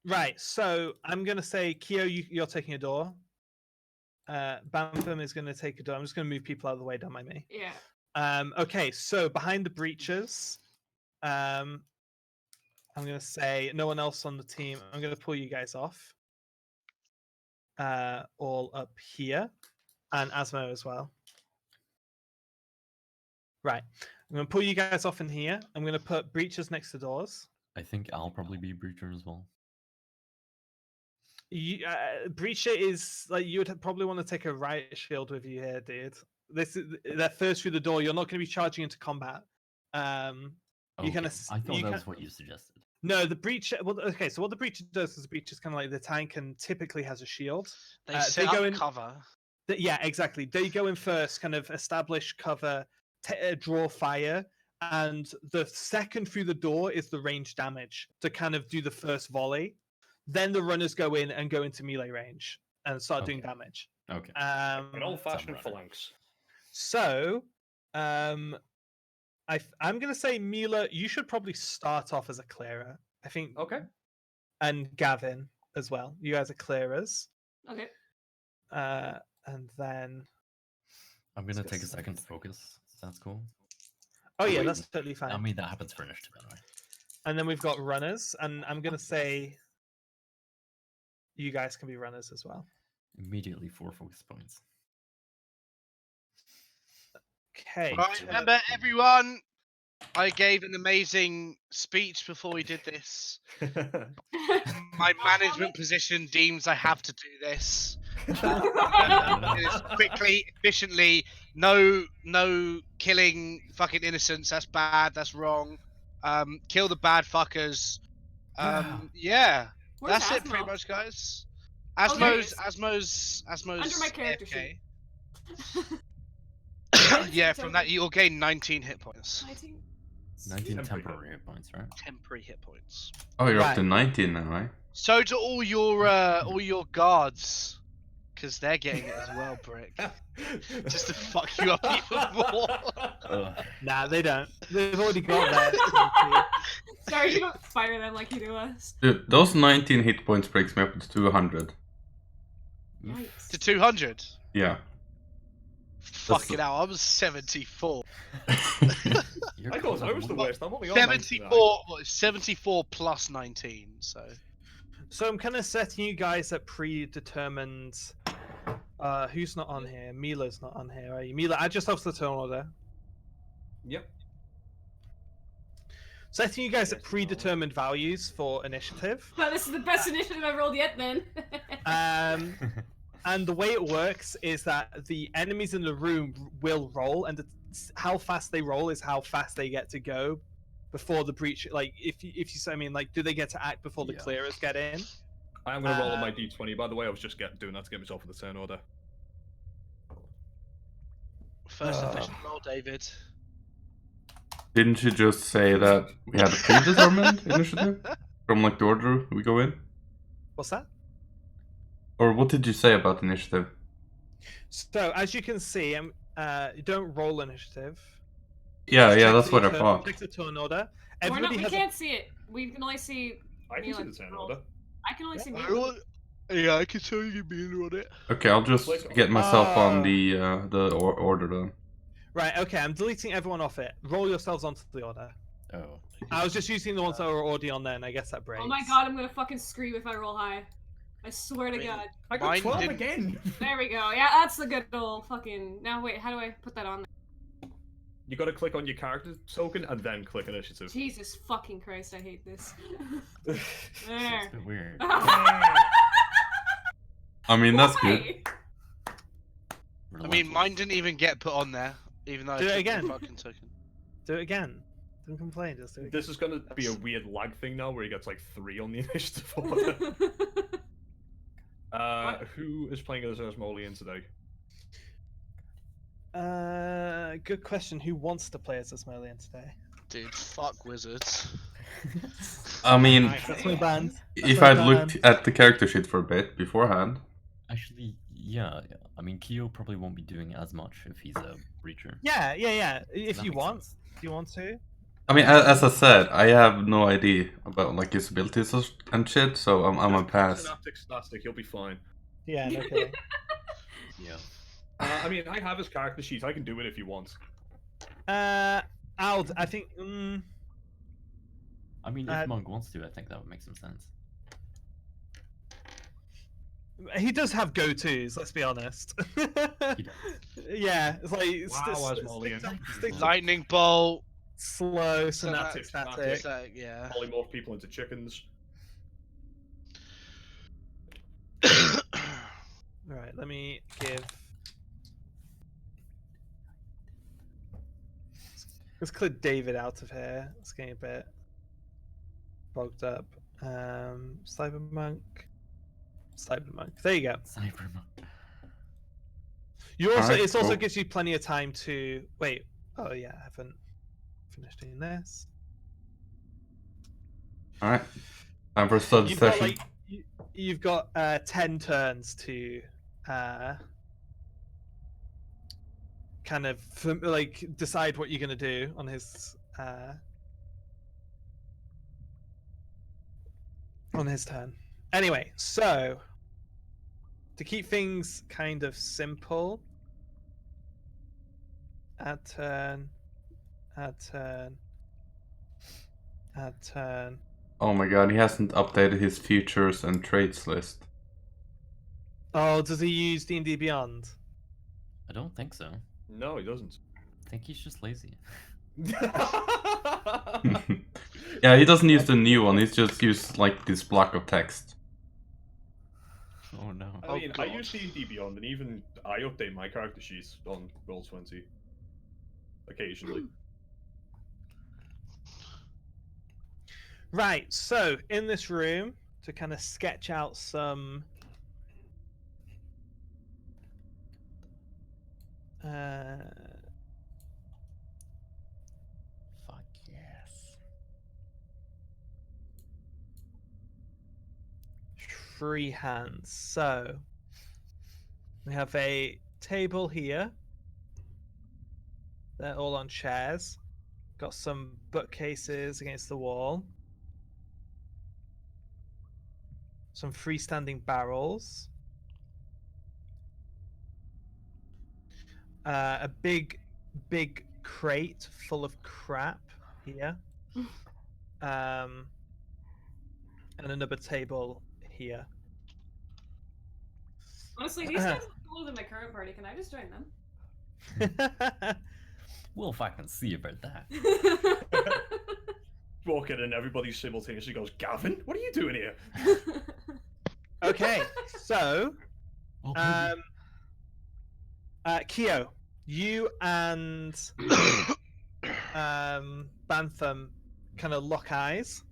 right. So I'm gonna say, Kyo, you're taking a door. Bantham is gonna take a door. I'm just gonna move people out of the way, don't mind me. Yeah. Okay. So behind the breaches, I'm gonna say no one else on the team. I'm gonna pull you guys off. All up here, and Asmo as well. Right. I'm going to pull you guys off in here. I'm going to put breaches next to doors. I think I'll probably be breacher as well. Breacher is like you would probably want to take a riot shield with you here, dude. This is that first through the door. You're not going to be charging into combat. You're gonna. I thought that was what you suggested. No, the breacher. Well, okay. So what the breacher does is the breacher is kind of like the tank and typically has a shield. They set go up in cover. Yeah, exactly. They go in first, kind of establish cover, draw fire, and the second through the door is the range damage to kind of do the first volley. Then the runners go in and go into melee range and start doing damage. Okay. An old-fashioned phalanx. So, I'm going to say, Mila, you should probably start off as a clearer. I think. Okay. And Gavin as well. You guys are clearers. Okay. And then. I'm going to take a second to focus. That's cool. Oh, yeah, that's totally fine. I mean, that happens for initiative anyway. And then we've got runners, and I'm going to say you guys can be runners as well. Immediately 4 focus points. Okay. Right, remember, everyone, I gave an amazing speech before we did this. My management position deems I have to do this. Quickly, efficiently, no killing fucking innocents. That's bad. That's wrong. Kill the bad fuckers. Yeah, Where's that's it Asmo? pretty much, guys. Okay. Asmo's Under my character AFK. sheet. Yeah, from that you'll gain 19 hit points. 19. 19 Temporary temporary hit points, right? Temporary hit points. Oh, you're up to Right. 19 now, right? So do all your guards, because they're getting it as well, Brick. Just to fuck you up even more. Nah, they don't. They've already got that. Sorry, you don't fire them like you do us. Dude, those 19 hit points breaks me up to 200. Yikes. To 200. Yeah. Fucking hell, I was 74. I thought I was the worst. I'm only on 74, 74 plus 19, so. So I'm kind of setting you guys at predetermined. Who's not on here? Mila's not on here, are you? Mila, add yourself to the turn order. Yep. Setting you guys at predetermined values for initiative. Well, this is the best initiative I've rolled yet, then. And the way it works is that the enemies in the room will roll, and how fast they roll is how fast they get to go before the breach. Like, if you say, I mean, like, do they get to act before the clearers get in? I am going to roll on my d20, by the way. I was just doing that to get myself in the turn order. First efficient roll, David. Didn't you just say that we had a predetermined initiative? From like the order we go in? What's that? Or what did you say about initiative? So, as you can see, you don't roll initiative. Yeah, Just yeah, check that's the what I turn- thought. Check the turn order. We Everybody has a- can't see it. We can only see. I can see Mila the turn rolls. order. I can only see. I Mila. want- Yeah, I can tell you being on it. Okay, I'll just get myself on the order then. Right, okay, I'm deleting everyone off it. Roll yourselves onto the order. Oh. I was just using the ones that were already on there, and I guess that breaks. Oh my god, I'm gonna fucking scream if I roll high. I swear to God. I got Mine 12 didn't- again! There we go. Yeah, that's the good old fucking. Now wait, how do I put that on? You gotta click on your character token and then click initiative. Jesus fucking Christ, I hate this. It's There. a bit weird. I mean, that's good. Why? I mean, mine didn't even get put on there, even though I Do it took the again. fucking token. Do it again. Don't complain, just do it again. This is gonna be a weird lag thing now where he gets like 3 on the initiative order. Who is playing as Osmolian today? Good question. Who wants to play as Osmolian today? Dude, fuck wizards. I mean, That's my band. if my I'd looked band. at the character sheet for a bit beforehand. Actually, yeah. I mean, Kyo probably won't be doing as much if he's a breacher. Yeah. If That you makes want, sense. if you want to. I mean, as I said, I have no idea about like his abilities and shit, so I'm a pass. Synaptic Scholastic, he'll be fine. Yeah, no kidding. Yeah. I mean, I have his character sheet. I can do it if you want. I think. I mean, if Monk wants to, I think that would make some sense. He does have go-tos. Let's be honest. He does. Yeah, it's like Wow, Asmodean. Lightning bolt. slow, Somatic, somatic, static. So, yeah. Polymorph people into chickens. Right, let me give. Let's clear David out of here. It's getting a bit bogged up. Cybermonk. There you go. Cybermonk. You also Alright, it also cool. gives you plenty of time to wait. Oh yeah, I haven't finished doing this. Alright. Time for a study You've got session. like you've got 10 turns to kind of like decide what you're gonna do on his turn. Anyway, so to keep things kind of simple, add turn, add turn, add turn. Oh my god, he hasn't updated his features and traits list. Oh, does he use D&D Beyond? I don't think so. No, he doesn't. I think he's just lazy. Yeah, he doesn't use the new one, he's just used like this block of text. Oh no. I mean, I God. use D&D Beyond, and even I update my character sheets on Roll20 occasionally. Right, so in this room, to kind of sketch out some Fuck yes. free hands. So we have a table here. They're all on chairs. Got some bookcases against the wall. Some freestanding barrels. A big crate full of crap here. And another table here. Honestly, these guys are cooler than my current party. Can I just join them? We'll fucking see about that. Walk in and everybody simultaneously goes, Gavin, what are you doing here? Okay, so Oh, Kyo, you and Bantham kind of lock eyes.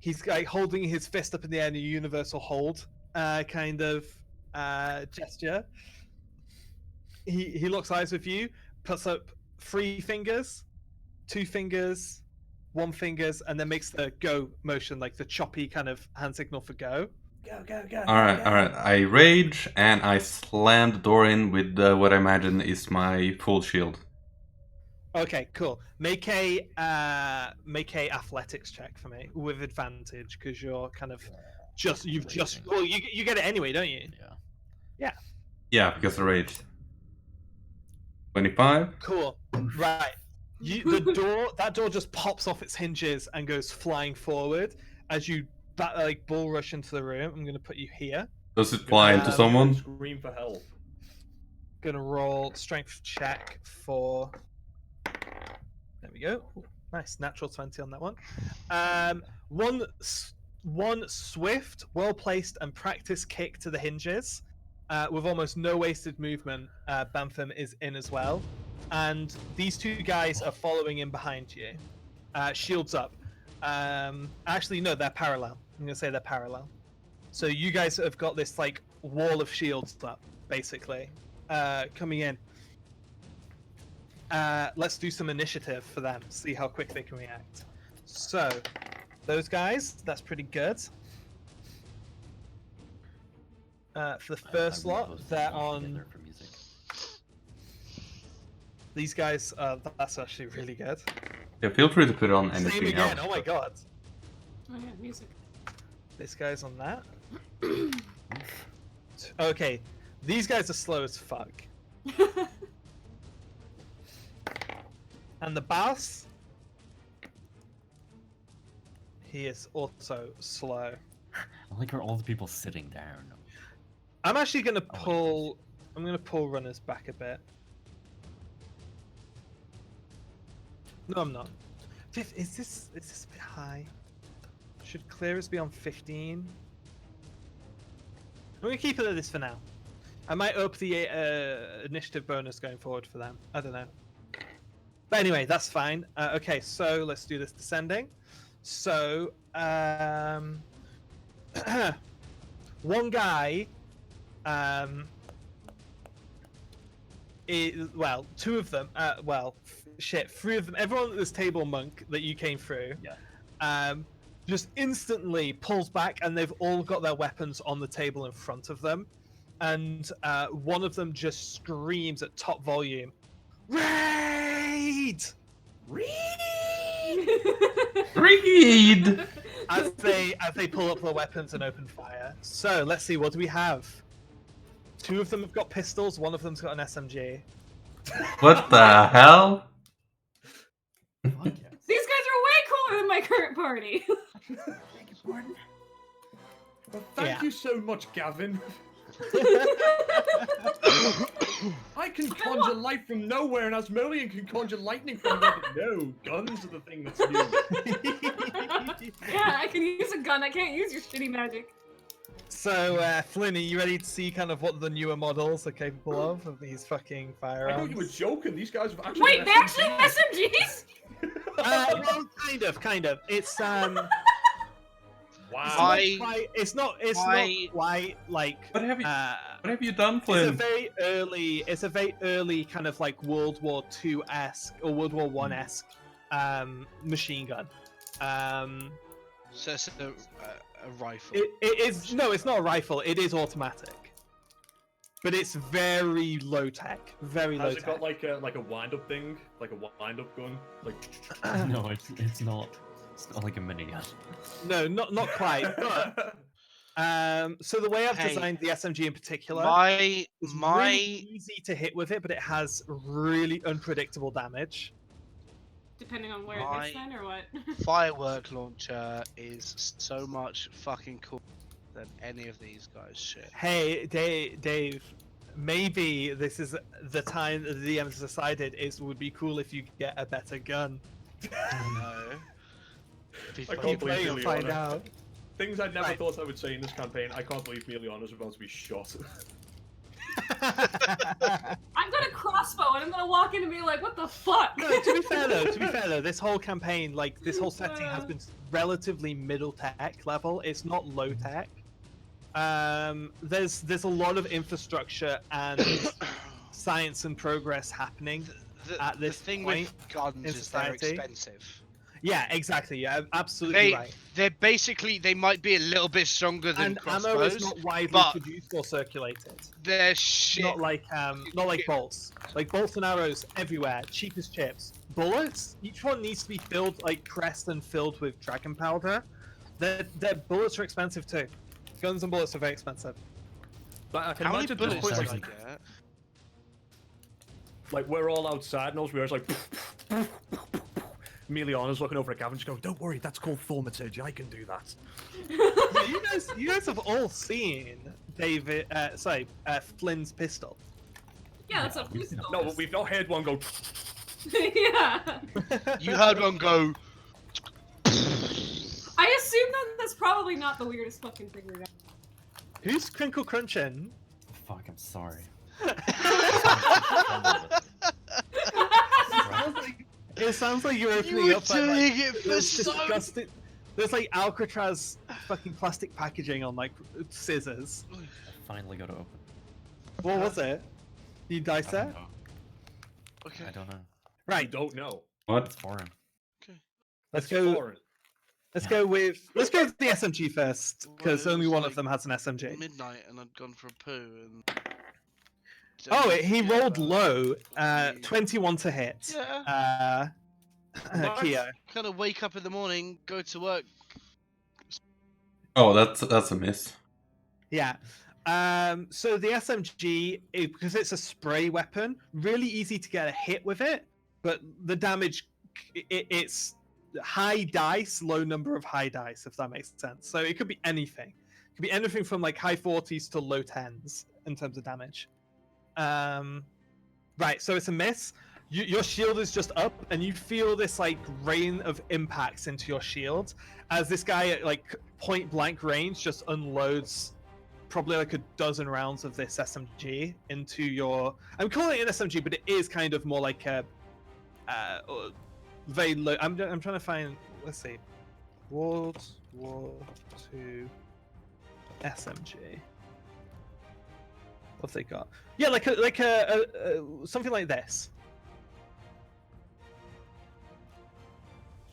He's like holding his fist up in the air in a universal hold kind of gesture. He locks eyes with you, puts up 3 fingers, 2 fingers, 1 fingers, and then makes the go motion, like the choppy kind of hand signal for go. Go, go, go. Alright. I rage and I slam the door in with what I imagine is my full shield. Okay, cool. Make a athletics check for me with advantage because you're kind of you've just Raging. well you get it anyway, don't you? yeah. Yeah, because I raged. 25? Cool. Right. That door just pops off its hinges and goes flying forward as you like bull rush into the room. I'm gonna put you here. Does it fly into someone? Scream for help. Gonna roll strength check for. There we go. Ooh, nice natural 20 on that one. One swift, well placed, and practiced kick to the hinges, with almost no wasted movement. Bantham is in as well, and these 2 guys are following in behind you. Shields up. Actually, no, they're parallel. I'm gonna say they're parallel. So you guys have got this like wall of shields up, basically, coming in. Let's do some initiative for them. See how quick they can react. So, those guys, that's pretty good. For the first lot, they're on. For music. These guys, that's actually really good. Yeah, feel free to put on Same anything again. else. Oh my but- god. Oh yeah, music. This guy's on that. Okay, these guys are slow as fuck. And the boss, he is also slow. I like are all the people sitting down. I'm actually gonna Oh, wait. pull. I'm gonna pull runners back a bit. No, I'm not. Is this a bit high? Should clearers be on 15? I'm gonna keep it at this for now. I might up the initiative bonus going forward for them. I don't know. But anyway, that's fine. Okay, so let's do this descending. So, one guy, well, two of them, three of them, everyone at this table, Monk, that you came through, just instantly pulls back, and they've all got their weapons on the table in front of them. And one of them just screams at top volume, "Raid!" Read! as they pull up their weapons and open fire. So let's see, what do we have? Two of them have got pistols, one of them's got an SMG. What the hell? These guys are way cooler than my current party. Well, thank you so much, Gavin. I can conjure light from nowhere, and Asmodean can conjure lightning from nowhere. But no, guns are the thing that's new. Yeah, I can use a gun. I can't use your shitty magic. So, Flynn, are you ready to see kind of what the newer models are capable of these fucking I firearms? thought you were joking. These guys have actually. Wait, got they actually have SMGs. SMGs? Well, kind of. It's Wow. it's not quite like. What have you done, It's Flynn? a very early kind of like World War II-esque or World War One-esque machine gun. So it's a rifle. It is no, it's not a rifle. It is automatic, but it's very low tech. Very low Has it tech. got like a wind-up thing, like a wind-up gun, like? No, it's not. It's not like a minigun. No, not quite. But, so the way I've Hey, designed the SMG in particular, My it's my really easy to hit with it, but it has really unpredictable damage. Depending on where it My- hits then, or what? firework launcher is so much fucking cool than any of these guys' shit. Hey, Dave, maybe this is the time that the DMs decided would be cool if you get a better gun. No. Be I fucking can't believe Play and Miliana. find out. Things I never Right. thought I would say in this campaign. I can't believe Miliana's about to be shot. I've got a crossbow, and I'm gonna walk in and be like, "What the fuck?" No, to be fair though, this whole campaign, like this whole setting has been relatively middle tech level. It's not low tech. There's a lot of infrastructure and science and progress happening. At this the thing point with guns in is they're society. expensive. Yeah, exactly. Yeah, absolutely right. They're basically they might be a little bit stronger than And ammo crossbows. is not widely but produced or circulated. they're shit. Not like bolts. Like bolts and arrows everywhere, cheap as chips. Bullets, each one needs to be filled, like pressed and filled with dragon powder. Their bullets are expensive too. Guns and bullets are very expensive. But I can How many imagine at this bullets point, did I like, get? like we're all outside and all we are is like. Miliana's looking over at Gavin, just going, "Don't worry, that's called thaumaturgy. I can do that." Yeah, you guys have all seen Flynn's pistol. Yeah, that's a Yeah, we've pistol. No, but we've not heard one go. Yeah. You heard one go. I assume that that's probably not the weirdest fucking thing we got. Who's crinkle crunching? Fuck, I'm sorry. It sounds like you're You opening were up like, doing it for those so. disgusting. There's like Alcatraz fucking plastic packaging on like scissors. I finally got to open. What was it? You dice I don't it? know. Okay. I don't know. I Right. don't know. What? It's foreign. Let's It's go. foreign. Let's go with the SMG first because Well, it only was one of like them has an SMG. Midnight, and I'd gone for a poo, and. Oh, he Yeah, rolled well, low. yeah. 21 to hit. Yeah. Nice. Keo. Kind of wake up in the morning, go to work. Oh, that's a miss. Yeah. So the SMG, because it's a spray weapon, really easy to get a hit with it, but the damage, it's high dice, low number of high dice, if that makes sense. So it could be anything. Could be anything from like high 40s to low 10s in terms of damage. Right, so it's a miss. Your shield is just up, and you feel this like rain of impacts into your shield as this guy at like point blank range just unloads probably like a dozen rounds of this SMG into your. I'm calling it an SMG, but it is kind of more like a very low. I'm trying to find. Let's see, World War II SMG. What have they got? Yeah, like a something like this.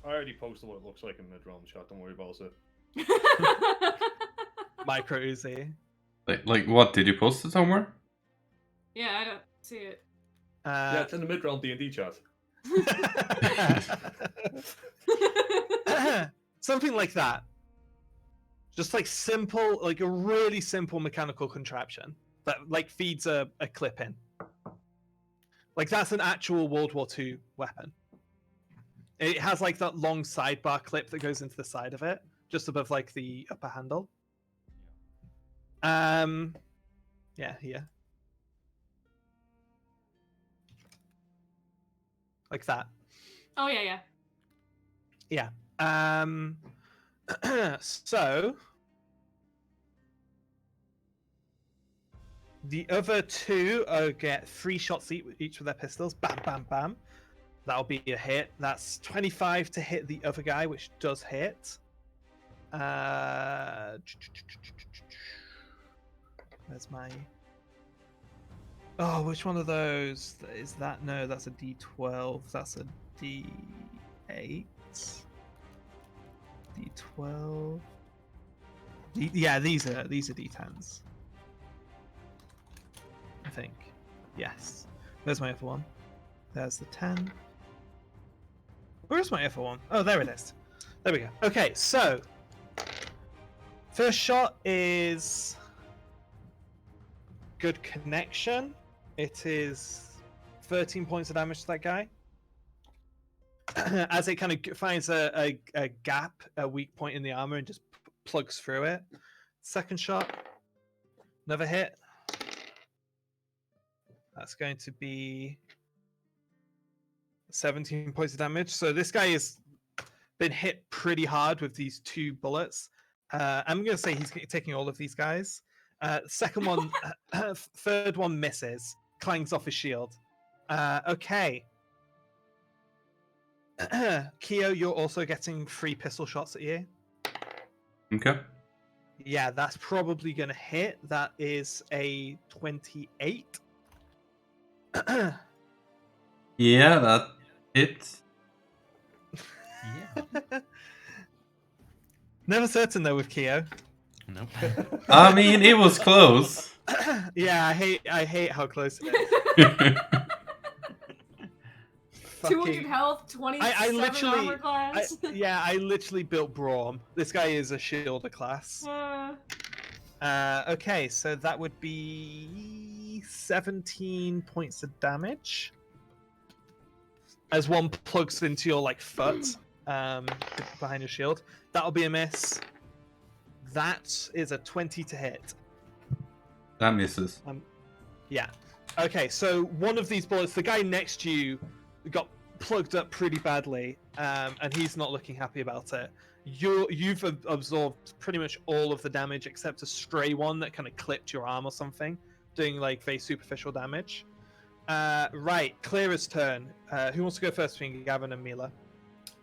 I already posted what it looks like in Midrealm chat. Don't worry about it. Micro Uzi. Like what? Did you post it somewhere? Yeah, I don't see it. Yeah, it's in the Midrealm D&D chat. Something like that. Just like simple, like a really simple mechanical contraption that like feeds a clip in. Like that's an actual World War II weapon. It has like that long sidebar clip that goes into the side of it, just above like the upper handle. Yeah, here. Like that. Oh yeah, yeah. Yeah. So the other two get 3 shots each with their pistols. Bam, bam, bam. That'll be a hit. That's 25 to hit the other guy, which does hit. Where's my... Oh, which one of those is that? No, that's a D12. That's a D8. D12. Yeah, these are D10s. I think. Yes. There's my other one. There's the 10. Where's my other one? Oh, there it is. There we go. Okay, so first shot is good connection. It is 13 points of damage to that guy. As it kind of finds a gap, a weak point in the armor, and just plugs through it. Second shot, another hit. That's going to be 17 points of damage. So this guy has been hit pretty hard with these 2 bullets. I'm going to say he's taking all of these guys. Second one, third one misses, clangs off his shield. Okay. Keo, you're also getting 3 pistol shots at you. Okay. Yeah, that's probably going to hit. That is a 28. Yeah, that hits. Yeah. Never certain though with Keo. Nope. I mean, it was close. Yeah, I hate how close it is. 200 health, 27 I literally, armor class. I literally built Braum. This guy is a shielder class. Okay, so that would be 17 points of damage. As one plugs into your like foot behind your shield. That'll be a miss. That is a 20 to hit. That misses. Yeah. Okay, so one of these bullets, the guy next to you got plugged up pretty badly, and he's not looking happy about it. You've absorbed pretty much all of the damage except a stray one that kind of clipped your arm or something, doing like very superficial damage. Right, Clear's turn. Who wants to go first between Gavin and Mila?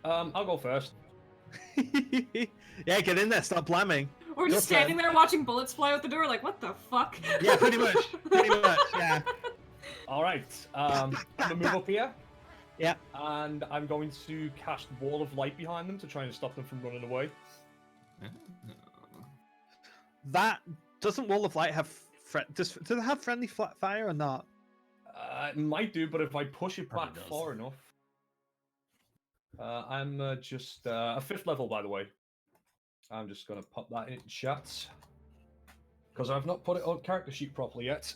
I'll go first. Yeah, get in there, stop blamming. We're just Your standing turn. there watching bullets fly out the door, like, what the fuck? Yeah, pretty much. Pretty much, yeah. All right. I'm gonna move up here. Yeah. And I'm going to cast Wall of Light behind them to try and stop them from running away. That doesn't Wall of Light have does it have friendly fire or not? It might do, but if I push it Probably back does. far enough. I'm just a 5th level, by the way. I'm just gonna pop that in chat because I've not put it on character sheet properly yet.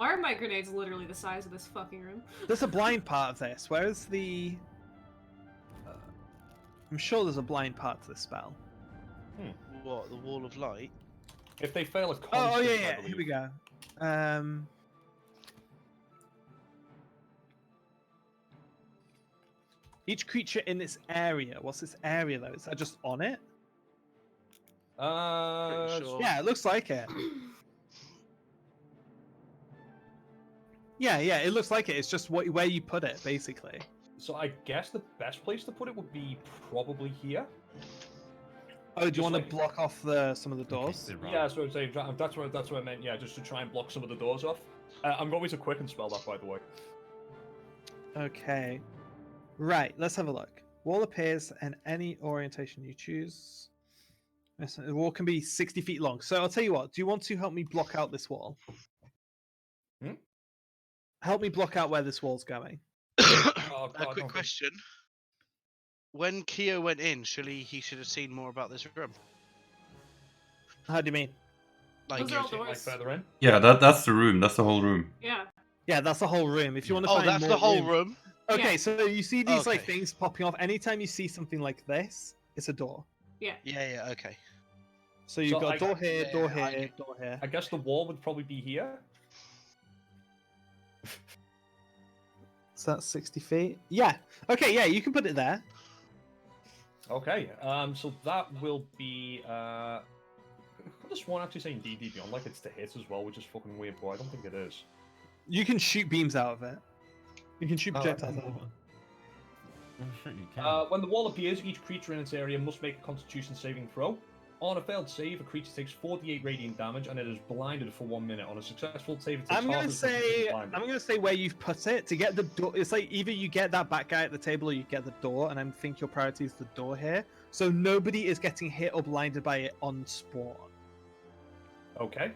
Why are my grenades literally the size of this fucking room? There's a blind part of this. Where's the? I'm sure there's a blind part to this spell. What, the wall of light? If they fail a Oh constant, yeah, I yeah. believe. Here we go. Each creature in this area. What's this area though? Is that just on it? Pretty sure. Yeah, it looks like it. Yeah, it looks like it. It's just where you put it, basically. So I guess the best place to put it would be probably here. Oh, do you Just want like- to block off some of the doors? Okay, Yeah, so I'd say that's what I meant. Yeah, just to try and block some of the doors off. I'm going to quicken spell that, by the way. Okay. Right, let's have a look. Wall appears in any orientation you choose. Listen, the wall can be 60 feet long. So I'll tell you what, do you want to help me block out this wall? Hmm? Help me block out where this wall's going. Oh, A quick question. When Keo went in, surely he should have seen more about this room. How do you mean? Like, Those are all Like doors. further in. Yeah, that's the room. That's the whole room. Yeah. Yeah, that's the whole room. If you want to oh, find that's more the whole room- room. Okay, Yeah. so you see these like Okay. things popping off. Anytime you see something like this, it's a door. Yeah. Yeah, okay. So you've So got I- door here, door Yeah, I here, get- door here. I guess the wall would probably be here. So that's 60 feet. Yeah. Okay, yeah, you can put it there. Okay. So that will be. I could have sworn actually saying DD Beyond like it's to hit as well, which is fucking weird, but I don't think it is. You can shoot beams out of it. You can shoot Oh, projectiles out of it. Oh, sure, you can. When the wall appears, each creature in its area must make a Constitution saving throw. On a failed save, a creature takes 48 radiant damage and it is blinded for 1 minute. On a successful save, it takes I'm half gonna as much as being blinded. I'm gonna say where you've put it to get the door. It's like either you get that back guy at the table or you get the door, and I think your priority is the door here. So nobody is getting hit or blinded by it on spawn. Okay.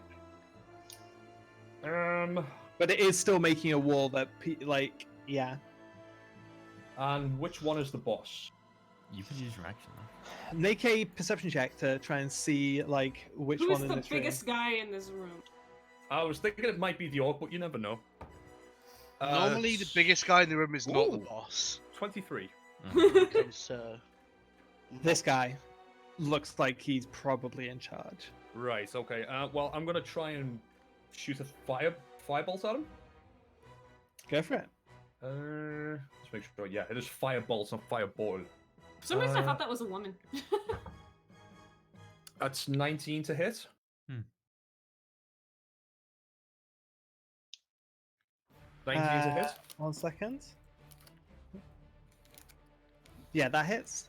But it is still making a wall that, like, yeah. And which one is the boss? You can use your action. Though. Make a perception check to try and see like which Who one is in the this biggest guy in this room? I was thinking it might be the orc, but you never know. Normally, the biggest guy in the room is not the Ooh. boss. 23. Because, This guy looks like he's probably in charge. Right, okay. Well, I'm going to try and shoot a firebolt at him. Go for it. Let's make sure. Yeah, it is firebolts, not fireball. For some reason, I thought that was a woman. That's 19 to hit. 19 to hit. 1 second. Yeah, that hits.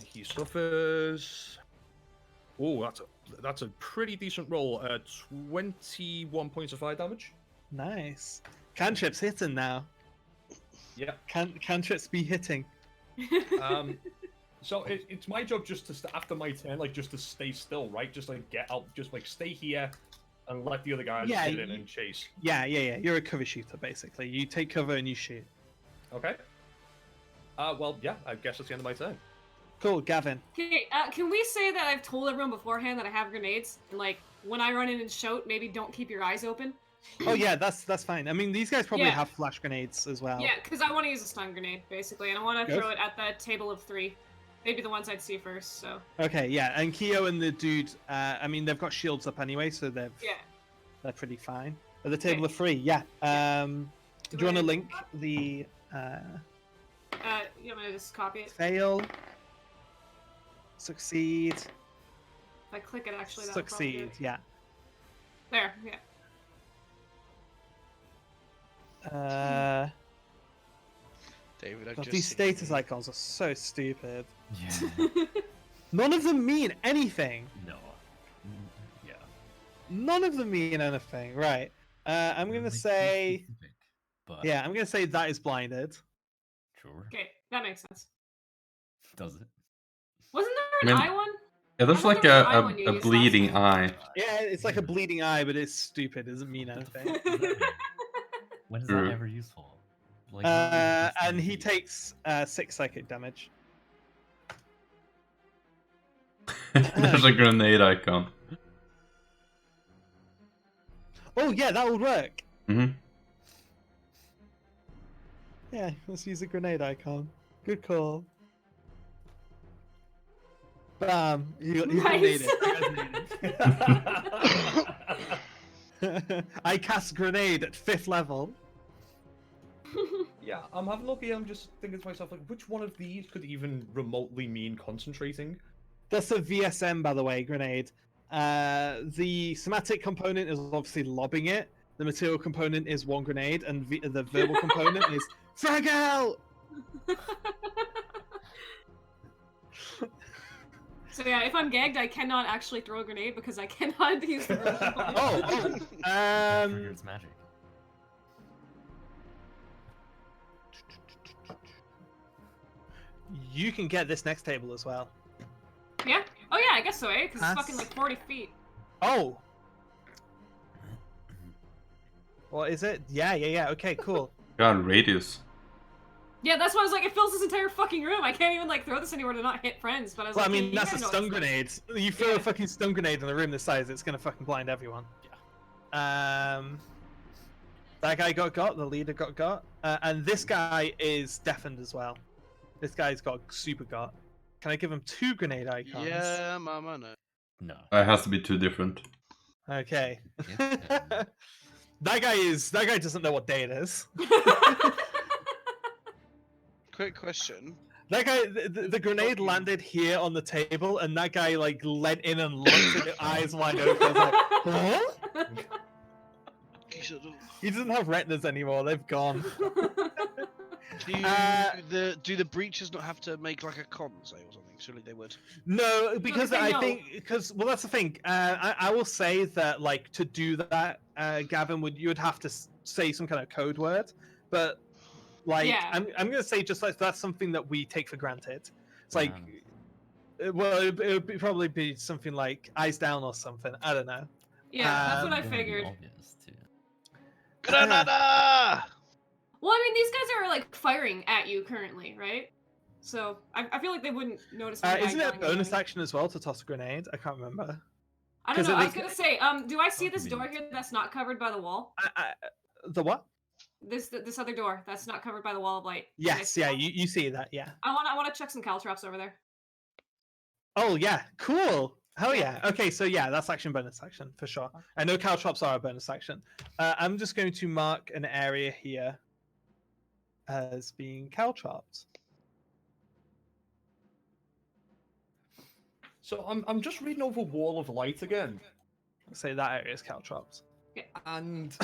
He suffers. Oh, that's a pretty decent roll. 21 points of fire damage. Nice. Cantrips hitting now. Yeah. Cantrips be hitting. So it's my job just to after my turn, like just to stay still, right? Just like get out, just like stay here, and let the other guys Yeah, get in and chase. Yeah. You're a cover shooter, basically. You take cover and you shoot. Okay. Well, yeah. I guess that's the end of my turn. Cool, Gavin. Okay, can we say that I've told everyone beforehand that I have grenades? And, like, when I run in and shout, maybe don't keep your eyes open? Oh yeah, that's fine. I mean, these guys probably Yeah. have flash grenades as well. Yeah, because I want to use a stun grenade, basically, and I want to Go throw it at the table of 3. Maybe the ones I'd see first, so... Okay, yeah, and Keo and the dude, I mean, they've got shields up anyway, so they're pretty fine. At the table of 3, yeah. Do you want to link the You want me to just copy it? fail, succeed, If I click it, actually, that'll probably do succeed? it. Yeah. There, yeah. David, I've God, just these seen status you. icons are so stupid. Yeah. None of them mean anything. No. Yeah. None of them mean anything. Right. I'm gonna Like, say, specific, but yeah, I'm gonna say that is blinded. Sure. Okay, that makes sense. Does it? Wasn't there an I mean- eye one? Yeah, there's I thought like there was an eye one you a used last bleeding time. eye. Yeah, it's like a bleeding eye, but it's stupid. It doesn't mean anything. When is True. that ever useful? Like, what would this And thing he be? takes 6 psychic damage. There's a grenade icon. Oh yeah, that would work. Mm-hmm. Yeah, let's use a grenade icon. Good call. Bam! You Nice. I cast grenade at 5th level. Yeah, I'm having a look here. I'm just thinking to myself, like, which one of these could even remotely mean concentrating? That's a VSM, by the way, grenade. The somatic component is obviously lobbing it. The material component is one grenade, and the verbal component is frag out! So yeah, if I'm gagged, I cannot actually throw a grenade because I cannot use the verbal component. Triggers magic. You can get this next table as well. Yeah? Oh yeah, I guess so, eh? Because it's fucking Pass. like 40 feet. Oh! What is it? Yeah. Okay, cool. God, radius. Yeah, that's why I was like, it fills this entire fucking room. I can't even like throw this anywhere to not hit friends. But I was Well, I like, mean, you that's a guys know stun it's fun. grenade. You throw Yeah. a fucking stun grenade in a room this size, it's gonna fucking blind everyone. Yeah. That guy got. The leader got. And this guy is deafened as well. This guy's got super got. Can I give him 2 grenade icons? Yeah, mama, no. No. It has to be 2 different. Okay. Yeah. That guy doesn't know what day it is. Quick question. That guy, the grenade landed here on the table, and that guy like leant in and looked at it, eyes wide open. I was like, huh? He doesn't have retinas anymore. They've gone. Do the breaches not have to make like a con save or something? Surely they would. No, because they I know. think well, that's the thing. I will say that like to do that, Gavin you would have to say some kind of code word, but like Yeah. I'm gonna say just like that's something that we take for granted. It's like, well, it would probably be something like eyes down or something. I don't know. Yeah, that's what I It would be figured. obvious, too. Granada! Well, I mean, these guys are like firing at you currently, right? So I feel like they wouldn't notice. me Isn't it a going bonus away. action as well to toss a grenade? I can't remember. I 'cause don't know. it I was makes- gonna say, do I see Oh, this door convenient. here that's not covered by the wall? The what? This other door that's not covered by the wall of light. Can I Yes, see yeah, that? you see that, yeah. I wanna check some caltrops over there. Oh yeah, cool. Hell Yeah. yeah. Okay, so yeah, that's action bonus action for sure. I know caltrops are a bonus action. I'm just going to mark an area here as being caltrops. So I'm just reading over Wall of Light again, Say that area is caltrops. and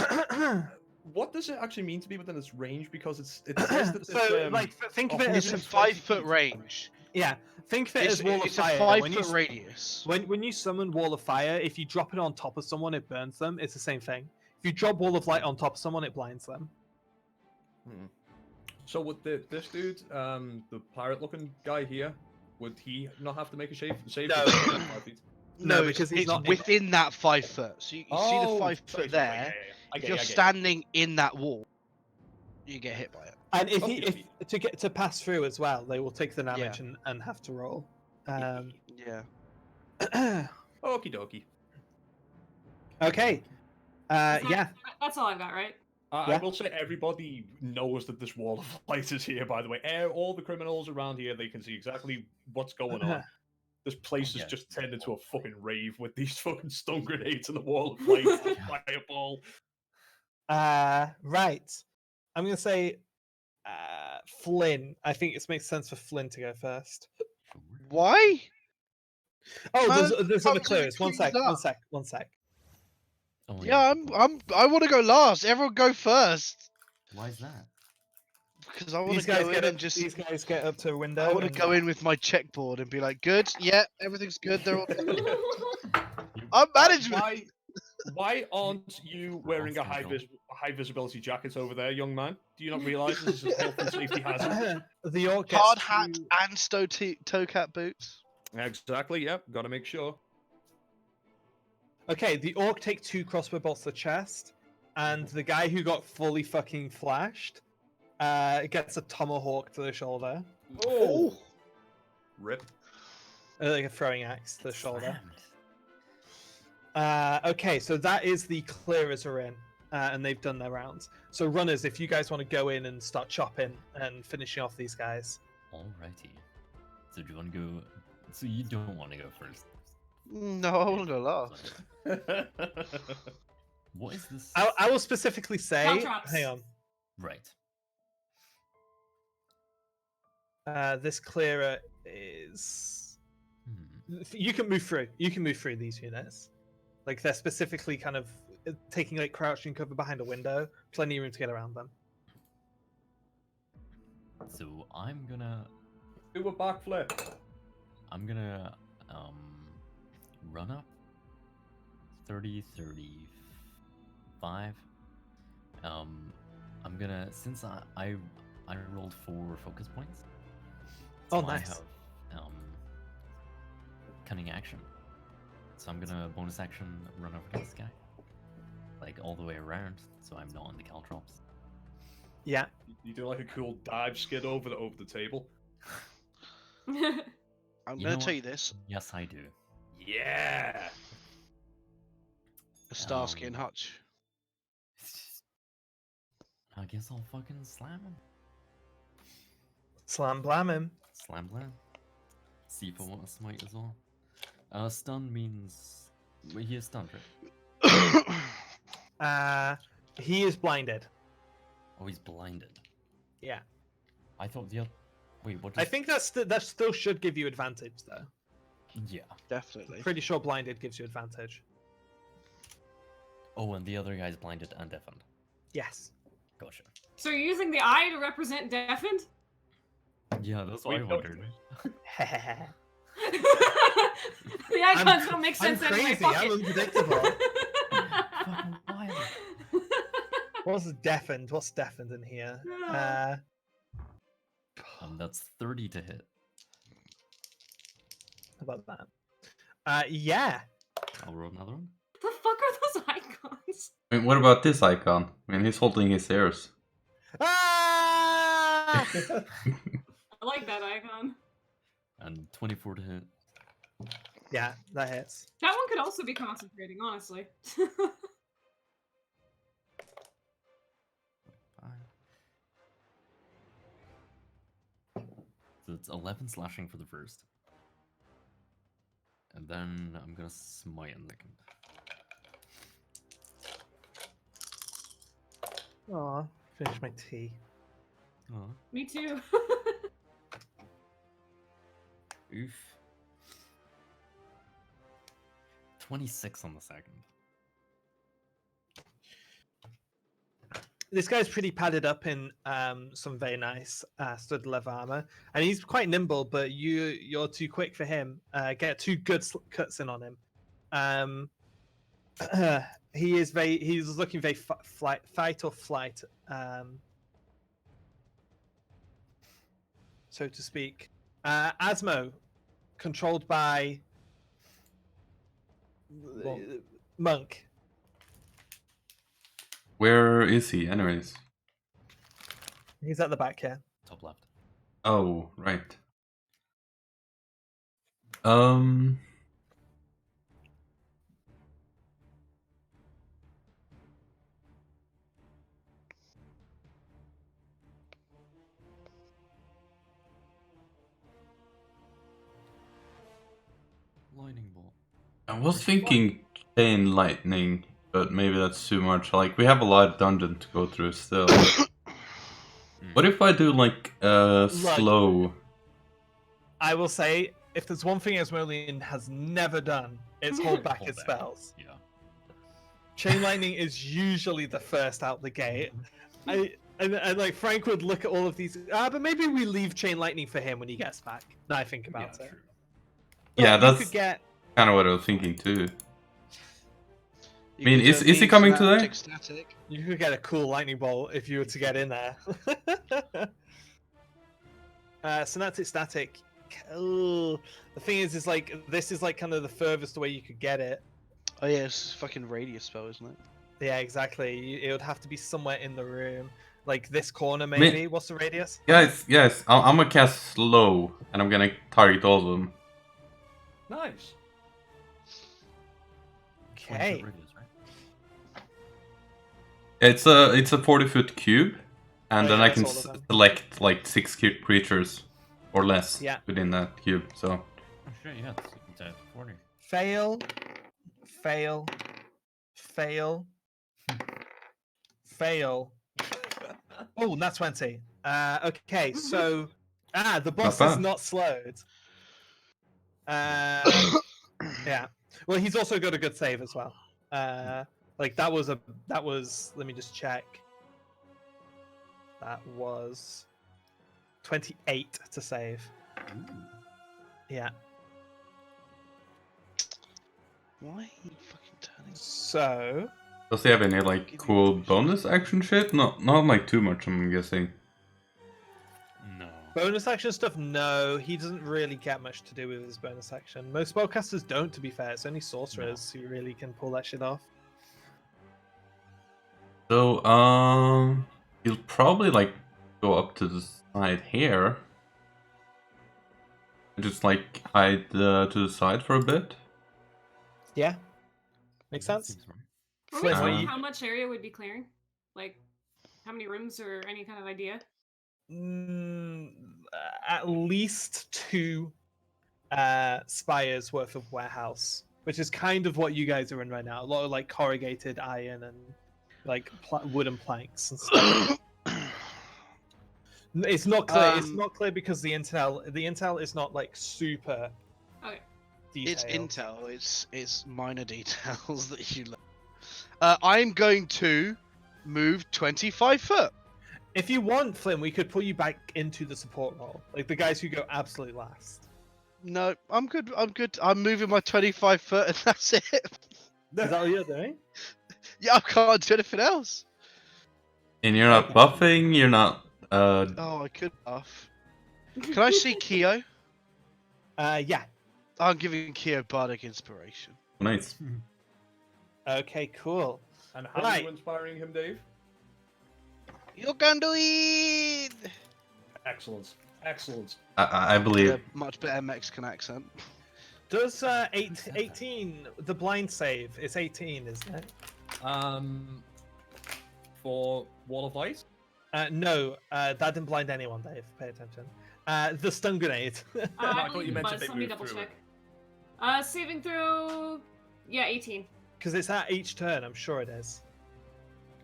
what does it actually mean to be within its range? Because it says that So like think of it It's as a a 5-foot range. yeah. Think of it It's, as wall of it's a fire. 5-foot radius. When you summon wall of fire, if you drop it on top of someone, it burns them. It's the same thing. If you drop wall of light on top of someone, it blinds them. So would this dude, the pirate-looking guy here, would he not have to make a save? No. No, it's- because he's it's not in- within that 5 foot. So you see the 5 foot sorry, there. I If get you're it, I get it. standing in that wall, you get hit by it. And if Okay. to get to pass through as well, they will take the damage and have to roll. Yeah. Okie dokie. Okay. Is Yeah. That's all I've got, right? I Yeah. will say everybody knows that this Wall of Light is here, by the way. All the criminals around here, they can see exactly what's going on. This place has Yeah. just turned into a fucking rave with these fucking stun grenades and the Wall of Light and fireball. Right. I'm gonna say Flynn. I think it makes sense for Flynn to go first. Why? Oh, Man, there's come other to clues. One clean sec. up. One sec. Oh, Yeah, I want to go last. Everyone go first. Why is that? Because I want These to guys go get in up. and just. These guys get up to a window. I want to and- go in with my checkboard and be like, good, yeah, everything's good. They're all. I'm management. Why aren't you wearing a high visibility jacket over there, young man? Do you not realise this is a health and safety hazard? The orc gets Hard hat to- and toe cap boots. Exactly. Yep. Got to make sure. Okay, the orc take 2 crossbow bolts to the chest, and the guy who got fully fucking flashed gets a tomahawk to the shoulder, Oh. Rip. like a throwing axe to the shoulder. Okay, so that is the clearers are in, and they've done their rounds. So runners, if you guys want to go in and start chopping and finishing off these guys. Alrighty. So do you want to go? So you don't want to go first. No, I want to last. What is this? I will specifically say. Caltrops. Hang on. Right. This clearer is. You can move through. You can move through these units. Like they're specifically kind of taking like crouching cover behind a window. Plenty of room to get around them. So I'm gonna Do a backflip. run up 30, 35. I'm gonna, since I rolled 4 focus points. Oh, so nice. I have cunning action. So I'm gonna bonus action run over to this guy. Like all the way around, so I'm not on the caltrops. Yeah. You do like a cool dive skid over the table. I'm You going know to tell what? you this. Yes, I do. Yeah. A Starsky and Hutch. I guess I'll fucking slam him. Slam blam him. Slam blam. See if I want to smite as well. Stun means... Wait, he is stunned, right? He is blinded. Oh, he's blinded. Yeah. I thought the other... Wait, what I does... think that still should give you advantage though. Yeah. Definitely. Pretty sure blinded gives you advantage. Oh, and the other guy's blinded and deafened. Yes. Gotcha. So you're using the eye to represent deafened? Yeah, that's what I Wait, wondered. The icons don't make sense I'm anyway. crazy. Fuck I'm it. unpredictable. Fucking wild. What's deafened? What's deafened in here? That's 30 to hit. How about that? Yeah. I'll roll another one. The fuck are those icons? I mean, what about this icon? I mean, he's holding his ears. Ah! I like that icon. And 24 to hit. Yeah, that hits. That one could also be concentrating, honestly. So it's 11 slashing for the first. And then I'm gonna smite in the second. Aw, finish my tea. Oh, Me too. oof. 26 on the second. This guy's pretty padded up in some very nice stud leather armor, and he's quite nimble. But you're too quick for him. Get 2 good cuts in on him. He's looking very fight or flight, so to speak. Asmo, controlled by Monk. Where is he, anyways? He's at the back here. Top left. Oh, right. Lightning bolt. I was thinking chain lightning, but maybe that's too much. Like, we have a lot of dungeon to go through still. What if I do, like, slow? I will say, if there's one thing Asmodean has never done, it's hold back Hold his back. spells. Yeah. Chain lightning is usually the first out the gate. And like Frank would look at all of these. But maybe we leave chain lightning for him when he gets back. Now I think about it. True. Yeah, You that's could get. kind of what I was thinking too. You I mean, could is go he beam coming static, today? Static. You could get a cool lightning bolt if you were to get in there. Sonatic static. Oh, the thing is like this is like kind of the furthest away you could get it. Oh yeah, it's a fucking radius spell, isn't it? Yeah, exactly. It would have to be somewhere in the room, like this corner maybe. What's the radius? Guys, I'm gonna cast slow, and I'm gonna target all of them. Nice. Okay. radius, right? It's a 40-foot cube, and Oh, then yeah, I that's can all of them. select like 6 creatures or less Yeah. within that cube. So Oh shit, yeah, it's at 40. Fail. Fail. Fail. Fail. Oh, that's 20. Okay, so the boss is bad. not slowed. Yeah. Well, he's also got a good save as well. Like that was. Let me just check. That was 28 to save. Ooh. Yeah. Why are you fucking turning? So does he have any like cool bonus action shit? Not like too much, I'm guessing. No. bonus action stuff, no, he doesn't really get much to do with his bonus action. Most spellcasters don't, to be fair. It's only sorcerers who really can pull that shit off. So he'll probably like go up to the side here. Just like hide to the side for a bit. Yeah, makes That sense. seems right. Were we Flynn, told what you- how much area would be clearing? Like, how many rooms or any kind of idea? At least 2 spires worth of warehouse, which is kind of what you guys are in right now. A lot of like corrugated iron and like wooden planks and stuff. It's not clear. It's not clear because the intel is not like super Okay. It's detailed. intel. It's minor details that you learn. I'm going to move 25 foot. If you want, Flynn, we could pull you back into the support role, like the guys who go absolute last. No, I'm good. I'm good. I'm moving my 25 foot, and that's it. Is that what you're doing? Yeah, I can't do anything else. And you're not buffing, you're not Oh, I could buff. Can I see Keo? Yeah. I'm giving Keo bardic inspiration. nice. Okay, cool. And how are Right. you inspiring him, Dave? You can do it. Excellence. Excellence. I believe. A much better Mexican accent. Does 18 the blind save? It's 18, isn't it? For Wall of Ice? No, that didn't blind anyone, Dave. Pay attention. The stun grenade. I I thought you believe it mentioned was. they Let me moved double through check. Saving throw. Yeah, 18. Because it's at each turn, I'm sure it is.